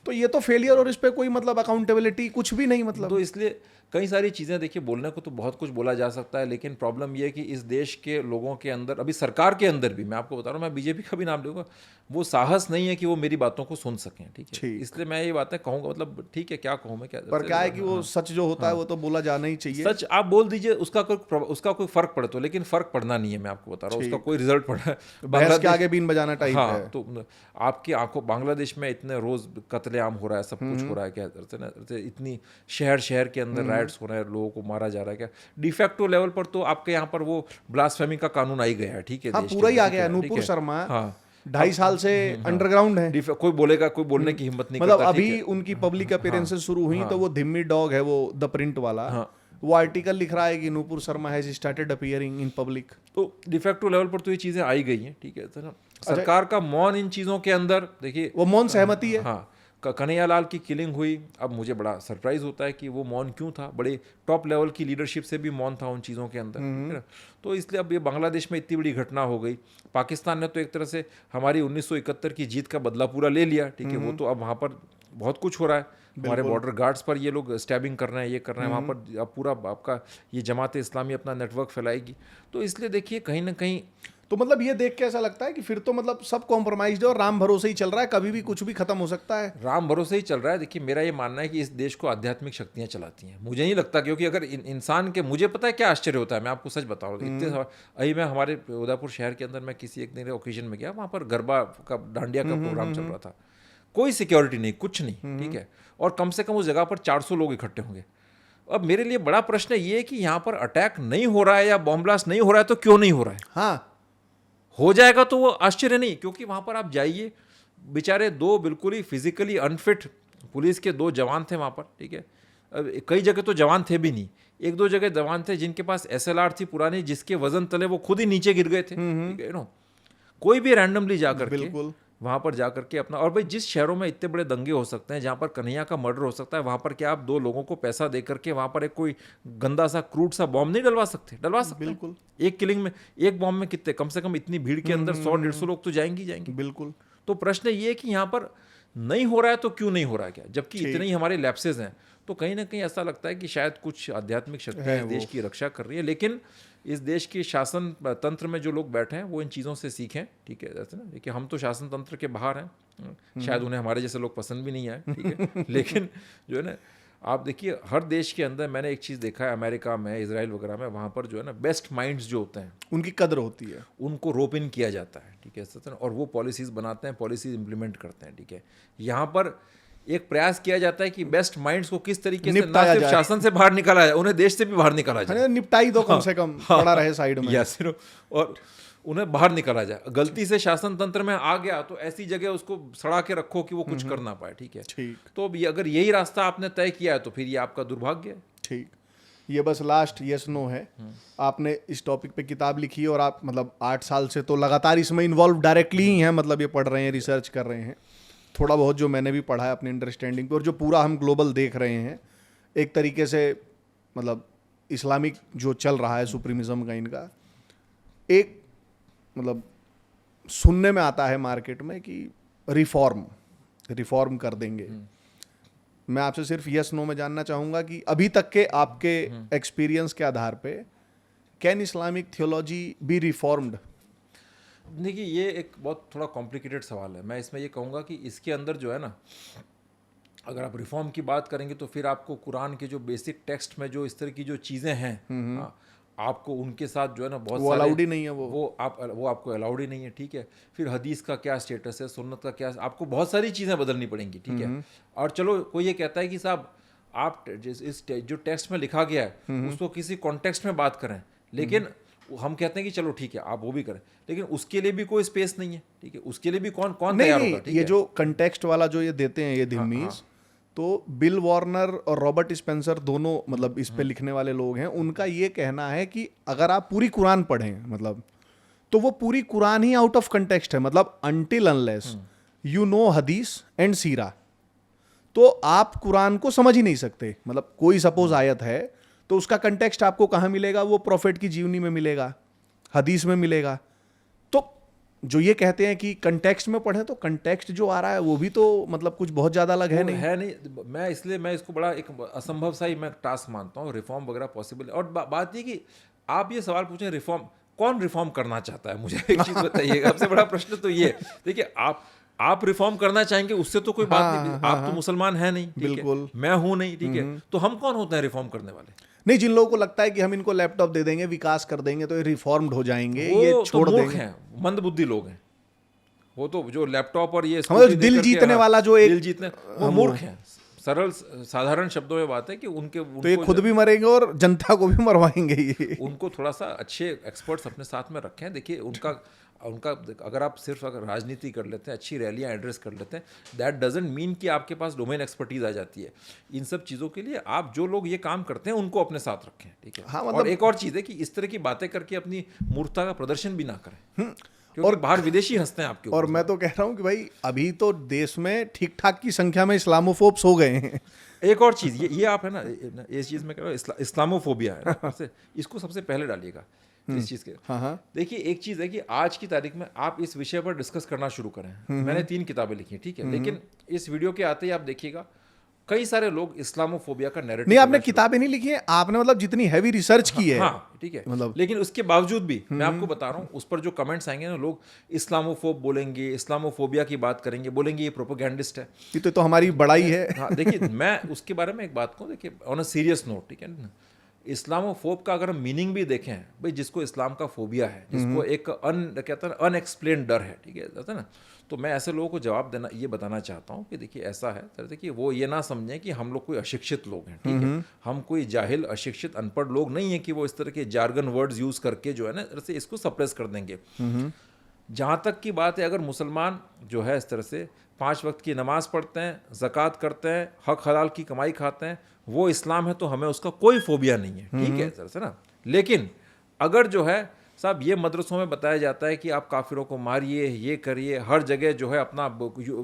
तो ये तो फेलियर, और इस पे कोई मतलब अकाउंटेबिलिटी कुछ भी नहीं, मतलब। तो इसलिए कई सारी चीज़ें, देखिए, बोलने को तो बहुत कुछ बोला जा सकता है, लेकिन प्रॉब्लम ये है कि इस देश के लोगों के अंदर, अभी सरकार के अंदर भी, मैं आपको बता रहा हूँ, मैं बीजेपी का भी नाम लूँगा, वो साहस नहीं है कि वो मेरी बातों को सुन सकें, ठीक है। इसलिए मैं ये बातें कहूँगा, मतलब ठीक है, क्या कहूँ मैं, क्या पर क्या है कि वो सच जो होता है वो तो बोला जाना ही चाहिए। सच आप बोल दीजिए, उसका कोई फर्क पड़े तो, लेकिन फर्क पड़ना नहीं है, मैं आपको बता रहा हूँ, उसका कोई रिजल्ट पड़ा, बहस के आगे बीन बजाना टाइप है। हाँ, तो आपकी आंखों, बांग्लादेश में इतने रोज कत्लेआम हो रहा है, सब कुछ हो रहा है, क्या इतनी शहर के अंदर राइट्स हो रहे हैं, लोगों को मारा जा रहा है, क्या डिफेक्टो लेवल पर तो आपके यहाँ पर वो ब्लास्फेमी का कानून आ ही गया है, ठीक है। हाँ, पूरा ही आ गया है। नूपुर शर्मा 2.5 साल से अंडरग्राउंड है, कोई बोलेगा, कोई बोलने की हिम्मत नहीं मतलब करता। अभी उनकी पब्लिक अपीयरेंसेस शुरू हुई, तो वो धिम्मी डॉग है, वो द प्रिंट वाला, वो आर्टिकल लिख रहा है कि Nupur Sharma has started appearing in public. तो डिफेक्टो लेवल पर तो ये चीजें आई गई हैं, ठीक है ना। सरकार का मौन इन चीजों के अंदर, देखिए, वो मौन सहमति है। हाँ, कन्हैयालाल की किलिंग हुई, अब मुझे बड़ा सरप्राइज होता है कि वो मौन क्यों था, बड़े टॉप लेवल की लीडरशिप से भी मौन था उन चीज़ों के अंदर। तो इसलिए अब ये बांग्लादेश में इतनी बड़ी घटना हो गई, पाकिस्तान ने तो एक तरह से हमारी 1971 की जीत का बदला पूरा ले लिया, ठीक है। वो तो अब वहाँ पर बहुत कुछ हो रहा है, हमारे बॉर्डर गार्ड्स पर ये लोग स्टैबिंग कर रहे हैं, ये कर रहे हैं, वहाँ पर अब पूरा आपका ये जमात इस्लामी अपना नेटवर्क फैलाएगी। तो इसलिए देखिए, कहीं ना कहीं तो मतलब ये देख के ऐसा लगता है कि फिर तो मतलब सब कॉम्प्रोमाइज है और राम भरोसे ही चल रहा है, कभी भी कुछ भी खत्म हो सकता है। राम भरोसे ही चल रहा है। देखिए, मेरा ये मानना है कि इस देश को आध्यात्मिक शक्तियां चलाती हैं, मुझे नहीं लगता, क्योंकि अगर इंसान के, मुझे पता है क्या आश्चर्य होता है, मैं आपको सच बताऊँ, इतने अभी मैं हमारे उदयपुर शहर के अंदर मैं किसी एक दिन ओकेजन में गया, वहाँ पर गरबा का, डांडिया का प्रोग्राम चल रहा था, कोई सिक्योरिटी नहीं, कुछ नहीं, ठीक है, और कम से कम उस जगह पर 400 लोग इकट्ठे होंगे। अब मेरे लिए बड़ा प्रश्न ये है कि यहाँ पर अटैक नहीं हो रहा है या बॉम्ब ब्लास्ट नहीं हो रहा है, तो क्यों नहीं हो रहा है? हाँ, हो जाएगा तो वो आश्चर्य नहीं, क्योंकि वहाँ पर आप जाइए, बेचारे 2 बिल्कुल ही फिजिकली अनफिट पुलिस के 2 जवान थे वहाँ पर, ठीक है। अब कई जगह तो जवान थे भी नहीं, 1-2 जगह जवान थे जिनके पास SLR थी पुरानी, जिसके वजन तले वो खुद ही नीचे गिर गए थे, ठीक है नो। कोई भी रैंडमली जाकर के वहाँ पर जाकर के अपना, और भाई जिस शहरों में इतने बड़े दंगे हो सकते हैं, जहाँ पर कन्हैया का मर्डर हो सकता है, वहाँ पर क्या आप 2 लोगों को पैसा दे करके वहाँ पर एक कोई गंदा सा क्रूड सा बॉम्ब नहीं डलवा सकते? डलवा सकते बिल्कुल। एक किलिंग में, एक बॉम्ब में कितने, कम से कम इतनी भीड़ के अंदर 100-150 लोग तो जाएंगे। बिल्कुल। तो प्रश्न ये है कि यहाँ पर नहीं हो रहा है तो क्यों नहीं हो रहा है, क्या जबकि इतने ही हमारे लैप्सेज हैं? तो कहीं ना कहीं ऐसा लगता है कि शायद कुछ आध्यात्मिक शक्तियाँ देश की रक्षा कर रही है, लेकिन इस देश के शासन तंत्र में जो लोग बैठे हैं वो इन चीज़ों से सीखें, ठीक है, जैसे ना कि हम तो शासन तंत्र के बाहर हैं, शायद उन्हें हमारे जैसे लोग पसंद भी नहीं आए, ठीक है, लेकिन जो है ना, आप देखिए हर देश के अंदर मैंने एक चीज़ देखा है, अमेरिका में, इजराइल वगैरह में, वहाँ पर जो है ना बेस्ट माइंड्स जो होते हैं उनकी कदर होती है, उनको रोप इन किया जाता है, ठीक है, और वो पॉलिसीज़ बनाते हैं, पॉलिसीज इंप्लीमेंट करते हैं, ठीक है। यहाँ पर एक प्रयास किया जाता है कि बेस्ट माइंड्स को किस तरीके से ना सिर्फ शासन से बाहर निकाला जाए, उन्हें देश से भी बाहर निकाला जाए, निपटाई तो कम से कम पड़ा रहे साइड में, यस, और उन्हें बाहर निकाला जाए। गलती से शासन तंत्र में आ गया तो ऐसी जगह उसको सड़ा के रखो कि वो कुछ कर ना पाए, ठीक है। ठीक, तो अब अगर यही रास्ता आपने तय किया है तो फिर ये आपका दुर्भाग्य है। ठीक, ये बस लास्ट यस नो है। आपने इस टॉपिक पे किताब लिखी है और आप मतलब 8 साल से तो लगातार इसमें इन्वॉल्व डायरेक्टली ही हैं, मतलब ये पढ़ रहे हैं, रिसर्च कर रहे हैं। थोड़ा बहुत जो मैंने भी पढ़ा है अपनी अंडरस्टैंडिंग पे, और जो पूरा हम ग्लोबल देख रहे हैं एक तरीके से, मतलब इस्लामिक जो चल रहा है सुप्रीमिज्म का, इनका एक मतलब सुनने में आता है मार्केट में कि रिफॉर्म कर देंगे। मैं आपसे सिर्फ यस नो में जानना चाहूँगा कि अभी तक के आपके एक्सपीरियंस के आधार पे can Islamic theology B reformed? देखिए ये एक बहुत थोड़ा कॉम्प्लिकेटेड सवाल है। मैं इसमें ये कहूँगा कि इसके अंदर जो है ना, अगर आप रिफॉर्म की बात करेंगे तो फिर आपको कुरान के जो बेसिक टेक्स्ट में जो इस तरह की जो चीज़ें हैं, आपको उनके साथ जो है ना बहुत वो अलाउड ही नहीं है, वो आपको अलाउड ही नहीं है, ठीक है। फिर हदीस का क्या स्टेटस है, सुन्नत का क्या, आपको बहुत सारी चीज़ें बदलनी पड़ेंगी, ठीक है। और चलो कोई ये कहता है कि साहब आप इस जो टेक्स्ट में लिखा गया है उसको किसी कॉन्टेक्स्ट में बात करें, लेकिन हम कहते हैं कि चलो ठीक है आप वो भी करें, लेकिन उसके लिए भी कोई स्पेस नहीं है, ठीक है। उसके लिए भी कौन तैयार होगा, ठीक है। ये जो कंटेक्स्ट वाला जो ये देते हैं ये धिम्मीज़, तो बिल वार्नर और रॉबर्ट स्पेंसर दोनों मतलब इस पे लिखने वाले लोग हैं, उनका ये कहना है कि अगर आप पूरी कुरान पढ़ें मतलब, तो वो पूरी कुरान ही आउट ऑफ कंटेक्स्ट है, मतलब अनटिल अनलेस यू नो हदीस एंड सीरा, तो आप कुरान को समझ ही नहीं सकते। मतलब कोई सपोज आयत है तो उसका कंटेक्स्ट आपको कहाँ मिलेगा? वो प्रॉफिट की जीवनी में मिलेगा, हदीस में मिलेगा। तो जो ये कहते हैं कि कंटेक्स्ट में पढ़े, तो कंटेक्स्ट जो आ रहा है वो भी तो मतलब कुछ बहुत ज़्यादा अलग है नहीं। मैं इसको बड़ा एक असंभव सा ही मैं टास्क मानता हूँ। रिफॉर्म वगैरह पॉसिबल है, और बात ये कि आप ये सवाल पूछें रिफॉर्म कौन रिफॉर्म करना चाहता है, मुझे एक चीज़ बताइएगा। सबसे बड़ा प्रश्न तो ये, देखिए आप रिफॉर्म करना चाहेंगे उससे तो कोई बात नहीं, आप तो मुसलमान हैं नहीं, बिल्कुल, मैं हूं नहीं, ठीक है। तो हम कौन होते हैं रिफॉर्म करने वाले? नहीं, जिन लोगों को लगता है कि हम इनको लैपटॉप दे देंगे, विकास कर देंगे तो ये रिफॉर्म्ड हो जाएंगे, ये छोड़ तो देंगे, मंदबुद्धि लोग हैं वो। तो जो लैपटॉप और ये दिल जीतने वाला जो एक दिल जीतने, वो मूर्ख हैं। सरल साधारण शब्दों में बात है कि तो ये खुद भी मरेंगे और जनता को भी मरवाएंगे ये। उनको थोड़ा सा अच्छे एक्सपर्ट्स अपने साथ में रखें। देखिए उनका अगर आप सिर्फ अगर राजनीति कर लेते हैं, अच्छी रैलियां एड्रेस कर लेते हैं, दैट डजंट मीन कि आपके पास डोमेन एक्सपर्टीज आ जाती है। इन सब चीज़ों के लिए आप जो लोग ये काम करते हैं उनको अपने साथ रखें, ठीक है। हाँ, मतलब और एक और चीज़ है कि इस तरह की बातें करके अपनी मूर्खता का प्रदर्शन भी ना करें, और बाहर विदेशी हंसते हैं आपके ऊपर। और मैं तो कह रहा हूँ कि भाई अभी तो देश में ठीक ठाक की संख्या में इस्लामोफोब्स हो गए हैं। एक और चीज़ ये आप है ना, इस चीज़ में कह रहा हूँ इस्लामोफोबिया है ना, इसको सबसे पहले डालिएगा इस चीज़ के। देखिए एक चीज़ है कि आज की तारीख में आप इस विषय पर डिस्कस करना शुरू करें। मैंने 3 किताबें लिखी, ठीक है, लेकिन इस वीडियो के आते ही आप देखिएगा कई सारे लोग इस्लामोफोबिया का नैरेटिव। नहीं, आपने किताबें नहीं लिखी है, आपने मतलब जितनी हैवी रिसर्च की है। हाँ, ठीक है, मतलब लेकिन उसके बावजूद भी मैं आपको बता रहा हूँ, उस पर जो कमेंट्स आएंगे ना, लोग इस्लामोफोब बोलेंगे, इस्लामोफोबिया की बात करेंगे, बोलेंगे ये प्रोपेगेंडिस्ट है। ये तो हमारी बड़ाई है। हाँ, देखिए मैं उसके बारे में एक बात कहूँ, देखिए ऑन अ सीरियस नोट, ठीक है ना, इस्लामोफोब का अगर हम मीनिंग भी देखें, भाई जिसको इस्लाम का फोबिया है, जिसको एक कहते हैं अनएक्सप्लेन डर है, ठीक है ना, तो मैं ऐसे लोगों को जवाब देना, ये बताना चाहता हूँ कि देखिए ऐसा है, देखिए वो ये ना समझें कि हम लोग कोई अशिक्षित लोग हैं, ठीक है। हम कोई जाहिल, अशिक्षित, अनपढ़ लोग नहीं है कि वो इस तरह के जार्गन वर्ड्स यूज करके जो है ना तरह से इसको सप्रेस कर देंगे। जहाँ तक की बात है, अगर मुसलमान जो है इस तरह से 5 वक्त की नमाज पढ़ते हैं, ज़कात करते हैं, हक हलाल की कमाई खाते हैं, वो इस्लाम है, तो हमें उसका कोई फोबिया नहीं है, ठीक है सर से ना। लेकिन अगर जो है साहब ये मदरसों में बताया जाता है कि आप काफिरों को मारिए, ये करिए, हर जगह जो है अपना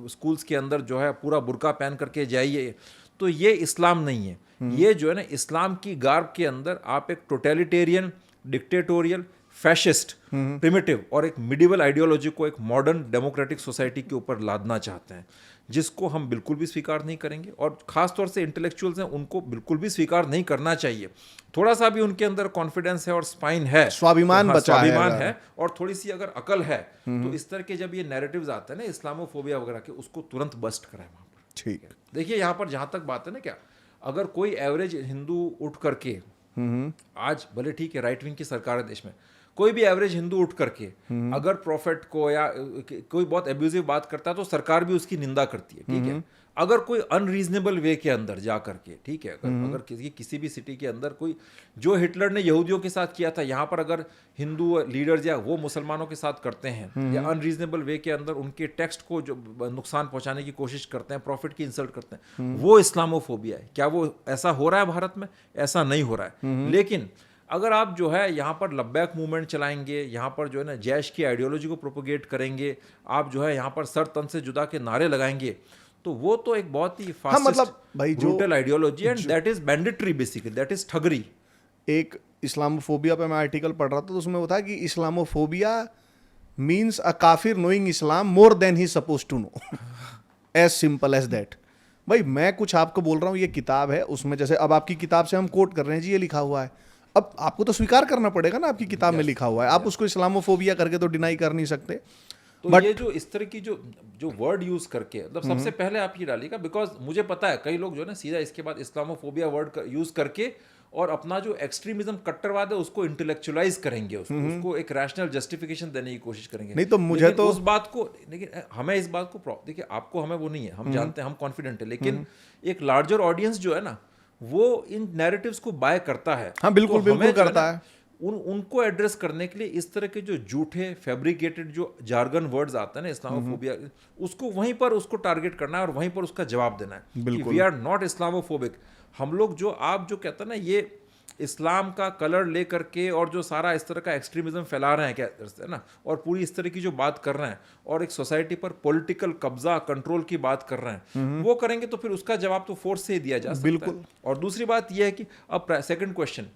स्कूल्स के अंदर जो है पूरा बुर्का पहन करके जाइए, तो ये इस्लाम नहीं है। ये जो है ना इस्लाम की गार्ब के अंदर आप एक टोटलिटेरियन, डिक्टेटोरियल, फैशिस्ट, प्रिमिटिव और एक मिडिवल आइडियोलॉजी को एक मॉडर्न डेमोक्रेटिक सोसाइटी के ऊपर लादना चाहते हैं, जिसको हम बिल्कुल भी स्वीकार नहीं करेंगे। और खास तौर से इंटेलेक्चुअल्स हैं, उनको बिल्कुल भी स्वीकार नहीं करना चाहिए। थोड़ा सा भी उनके अंदर कॉन्फिडेंस है और स्पाइन है, स्वाभिमान तो बचा स्वाभिमान है और थोड़ी सी अगर अकल है, तो इस तरह के जब ये नैरेटिव्स आते हैं ना इस्लामोफोबिया वगैरह के, उसको तुरंत बस्ट कराए वहां पर। ठीक है। देखिए यहाँ पर जहां तक बात है ना, क्या अगर कोई एवरेज हिंदू उठ करके, आज भले ठीक है राइट विंग की सरकार है देश में, कोई भी एवरेज हिंदू उठ करके अगर प्रॉफिट को या कोई बहुत एब्यूजिव बात करता है तो सरकार भी उसकी निंदा करती है, ठीक है। अगर कोई अनरीजनेबल वे के अंदर जा करके, ठीक है, अगर किसी भी सिटी के अंदर कोई, जो हिटलर ने यहूदियों के साथ किया था, यहाँ पर अगर हिंदू लीडर्स या वो मुसलमानों के साथ करते हैं, या अनरीजनेबल वे के अंदर उनके टेक्स्ट को जो नुकसान पहुंचाने की कोशिश करते हैं, प्रॉफिट की इंसल्ट करते हैं, वो इस्लामोफोबिया है। क्या वो ऐसा हो रहा है भारत में? ऐसा नहीं हो रहा है। लेकिन अगर आप जो है यहाँ पर लब्बैक मूवमेंट चलाएंगे, यहाँ पर जो है ना जैश की आइडियोलॉजी को प्रोपोगेट करेंगे, आप जो है यहाँ पर सर तन से जुदा के नारे लगाएंगे, तो वो तो एक बहुत ही फासिस्ट, मतलब भाई जो brutal ideology and that is banditry, basically that is thuggery. एक इस्लामोफोबिया पे मैं आर्टिकल पढ़ रहा था, तो उसमें बताया कि Islamophobia means a kafir knowing Islam more than he suppose to know, as simple as that. भाई मैं कुछ आपको बोल रहा हूँ, ये किताब है, उसमें जैसे अब आपकी किताब से हम कोट कर रहे हैं जी, ये लिखा हुआ है, अब आपको तो स्वीकार करना पड़ेगा ना, आपकी किताब में लिखा हुआ है, आप उसको इस्लामोफोबिया करके तो डिनाई कर नहीं सकते। तो ये जो इस तरह की जो वर्ड यूज करके, मतलब सबसे पहले आप ये डालिएगा, बिकॉज मुझे पता है कई लोग जो है ना सीधा इसके बाद इस्लामोफोबिया वर्ड यूज करके और अपना जो एक्सट्रीमिज्म, कट्टरवाद है, उसको इंटेलेक्चुअलाइज करेंगे, उसको एक रैशनल जस्टिफिकेशन देने की कोशिश करेंगे। नहीं तो मुझे तो उस बात को, लेकिन हमें इस बात को, देखिए आपको हमें वो नहीं है, हम जानते हैं, हम कॉन्फिडेंट है, लेकिन एक लार्जर ऑडियंस जो है ना, वो इन नैरेटिव्स को बाय करता है। हाँ बिल्कुल तो बिल्कुल करता है। उनको एड्रेस करने के लिए इस तरह के जो झूठे फैब्रिकेटेड जो जार्गन वर्ड्स आते हैं ना इस्लामोफोबिया, उसको वहीं पर उसको टारगेट करना है और वहीं पर उसका जवाब देना है कि वी आर नॉट इस्लामोफोबिक। हम लोग जो आप जो कहते हैं ना, ये इस्लाम का कलर ले करके और जो सारा इस तरह का एक्सट्रीमिज्म फैला रहे हैं, क्या है ना, और पूरी इस तरह की जो बात कर रहे हैं और एक सोसाइटी पर पॉलिटिकल कब्जा, कंट्रोल की बात कर रहे हैं, वो करेंगे तो फिर उसका जवाब तो फोर्स से ही दिया जा सकता है। बिल्कुल। और दूसरी बात यह है कि अब सेकंड क्वेश्चन,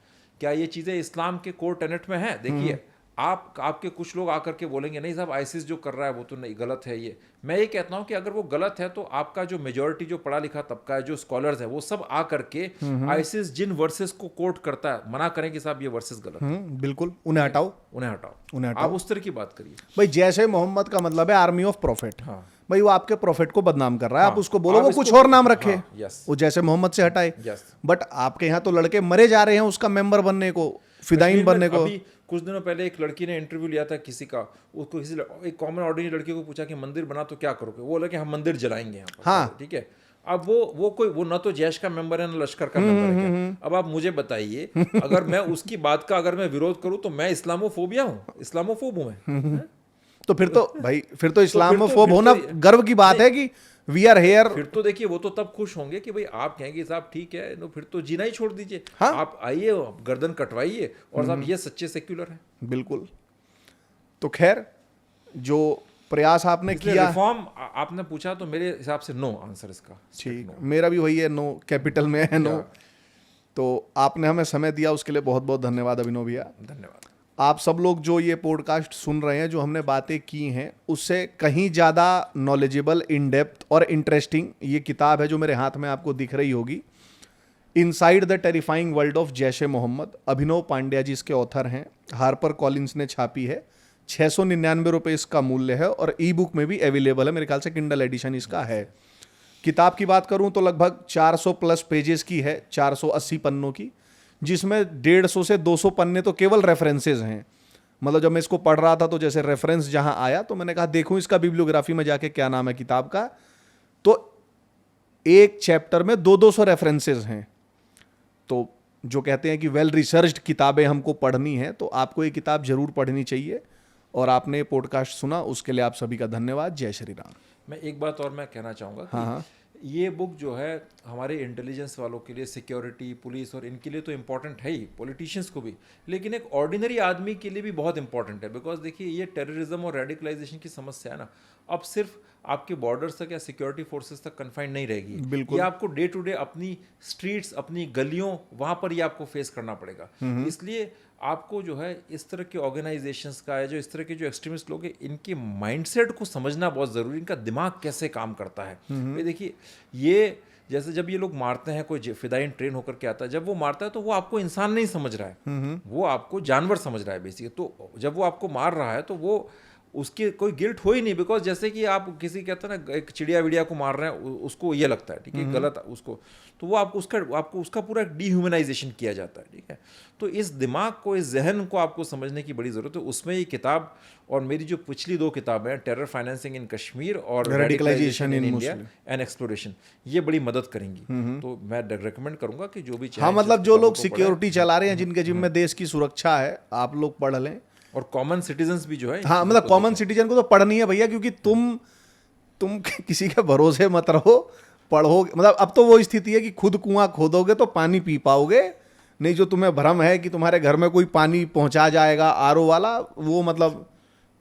क्या ये चीजें इस्लाम के कोर टेनेट में है? देखिए आपके कुछ लोग आकर के बोलेंगे नहीं साहब आईसिस जो कर रहा है वो तो नहीं, गलत है ये। मैं ये कहता हूं कि अगर वो गलत है तो आपका जो मेजॉरिटी जो पढ़ा लिखा तबका है, जो स्कॉलर्स है, वो सब आ करके आईसिस जिन वर्सेस को कोट करता है, मना करें कि साहब ये वर्सेस गलत है, बिल्कुल, उन्हें हटाओ, उन्हें हटाओ, उन्हें हटाओ। आप उस तरह की बात करिए। भाई जैसे मोहम्मद का मतलब है आर्मी ऑफ प्रॉफिट, हाँ। भाई वो आपके प्रॉफिट को बदनाम कर रहा है, आप उसको बोलो आप वो इसको- कुछ और नाम रखे, हाँ, yes, वो जैसे मोहम्मद से हटाए। yes। बट आपके यहाँ तो लड़के मरे जा रहे हैं उसका मेंबर बनने को, फिदाइन बनने को। अभी कुछ दिनों पहले एक लड़की ने इंटरव्यू लिया था किसी का, उसको एक कॉमन ऑर्डिनरी लड़की को पूछा कि मंदिर बना तो क्या करोगे, वो बोला कि हम मंदिर जलाएंगे यहाँ पर। हाँ। ठीक है, अब वो ना तो जैश का मेंबर है ना लश्कर का मेंबर है क्या? अब आप मुझे बताइए, अगर मैं उसकी बात का अगर मैं विरोध करूं तो मैं इस्लामोफोबिया हूँ, इस्लामोफोब हूँ मैं? तो फिर तो भाई फिर तो इस्लामोफोब होना गर्व की बात है कि वी आर हेयर। फिर तो देखिए वो तो तब खुश होंगे कि भाई आप कहेंगे साहब ठीक है, तो फिर तो जीना ही छोड़ दीजिए। हाँ? आप आइए, गर्दन कटवाइए और साहब ये सच्चे सेक्युलर है। बिल्कुल। तो खैर जो प्रयास आपने किया, रिफॉर्म आपने पूछा तो मेरे हिसाब से नो आंसर इसका। ठीक, मेरा भी वही है, नो, कैपिटल में है नो। तो आपने हमें समय दिया उसके लिए बहुत बहुत धन्यवाद अभिनव भैया। धन्यवाद। आप सब लोग जो ये पॉडकास्ट सुन रहे हैं, जो हमने बातें की हैं, उससे कहीं ज़्यादा नॉलेजेबल, इन डेप्थ और इंटरेस्टिंग ये किताब है जो मेरे हाथ में आपको दिख रही होगी, inside the terrifying world of Jaish e Mohammed. Abhinav Pandya ji इसके ऑथर हैं, हार्पर कॉलिंस ने छापी है, 699 रुपये इसका मूल्य है और ई बुक में भी अवेलेबल है, मेरे ख्याल से किंडल एडिशन इसका है। किताब की बात करूं तो लगभग 400 प्लस पेजेस की है, 480 पन्नों की, जिसमें 150 से 200 पन्ने तो केवल रेफरेंसेज हैं। मतलब जब मैं इसको पढ़ रहा था तो जैसे रेफरेंस जहां आया तो मैंने कहा देखूं इसका बिब्लियोग्राफी में जाके क्या नाम है किताब का, तो एक चैप्टर में 200 रेफरेंसेज हैं। तो जो कहते हैं कि वेल रिसर्च्ड किताबें हमको पढ़नी है, तो आपको ये किताब जरूर पढ़नी चाहिए। और आपने पॉडकास्ट सुना उसके लिए आप सभी का धन्यवाद। जय श्री राम। मैं एक बात और मैं कहना चाहूँगा कि हाँ। ये बुक जो है हमारे इंटेलिजेंस वालों के लिए, सिक्योरिटी, पुलिस और इनके लिए तो इम्पॉर्टेंट है ही, पॉलिटिशियंस को भी, लेकिन एक ऑर्डिनरी आदमी के लिए भी बहुत इंपॉर्टेंट है। बिकॉज देखिए ये टेररिज्म और रेडिकलाइजेशन की समस्या है ना, अब सिर्फ आपके बॉर्डर्स तक या सिक्योरिटी फोर्सेस तक कन्फाइंड नहीं रहेगी। बिल्कुल। ये आपको डे टू डे अपनी स्ट्रीट्स, अपनी गलियों, वहाँ पर ही आपको फेस करना पड़ेगा। इसलिए आपको जो है इस तरह के ऑर्गेनाइजेशंस का है, जो इस तरह के जो एक्सट्रीमिस्ट लोग हैं, इनके माइंडसेट को समझना बहुत ज़रूरी, इनका दिमाग कैसे काम करता है। ये देखिए, ये जैसे जब ये लोग मारते हैं, कोई फिदाइन ट्रेन होकर के आता है, जब वो मारता है तो वो आपको इंसान नहीं समझ रहा है, वो आपको जानवर समझ रहा है बेसिकली। तो जब वो आपको मार रहा है तो वो उसकी कोई गिल्ट हो ही नहीं, बिकॉज जैसे कि आप किसी कहते हैं ना, एक चिड़िया विड़िया को मार रहे हैं, उसको ये लगता है ठीक है गलत उसको, तो वो आपको उसका पूरा डिह्यूमनाइजेशन किया जाता है, ठीक है। तो इस दिमाग को, इस जहन को आपको समझने की बड़ी ज़रूरत है। उसमें ये किताब और मेरी जो पिछली 2 किताबें हैं, टेरर फाइनेंसिंग इन कश्मीर और radicalisation in India and exploration, ये बड़ी मदद करेंगी। तो मैं रिकमेंड करूंगा कि जो भी हाँ, मतलब जो लोग सिक्योरिटी चला रहे हैं, जिनके जिम्मे देश की सुरक्षा है, आप लोग पढ़ लें। और कॉमन सिटीजन्स भी जो है, हाँ, मतलब कॉमन सिटीजन को तो पढ़नी है भैया, क्योंकि तुम किसी के भरोसे मत रहो, पढ़ोगे। मतलब अब तो वो स्थिति है कि खुद कुआं खोदोगे तो पानी पी पाओगे, नहीं जो तुम्हें भ्रम है कि तुम्हारे घर में कोई पानी पहुंचा जाएगा आरओ वाला, वो मतलब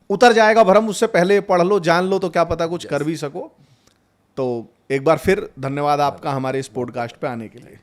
उतर जाएगा भ्रम। उससे पहले पढ़ लो, जान लो, तो क्या पता कुछ कर भी सको। तो एक बार फिर धन्यवाद आपका हमारे इस पॉडकास्ट पे आने के लिए।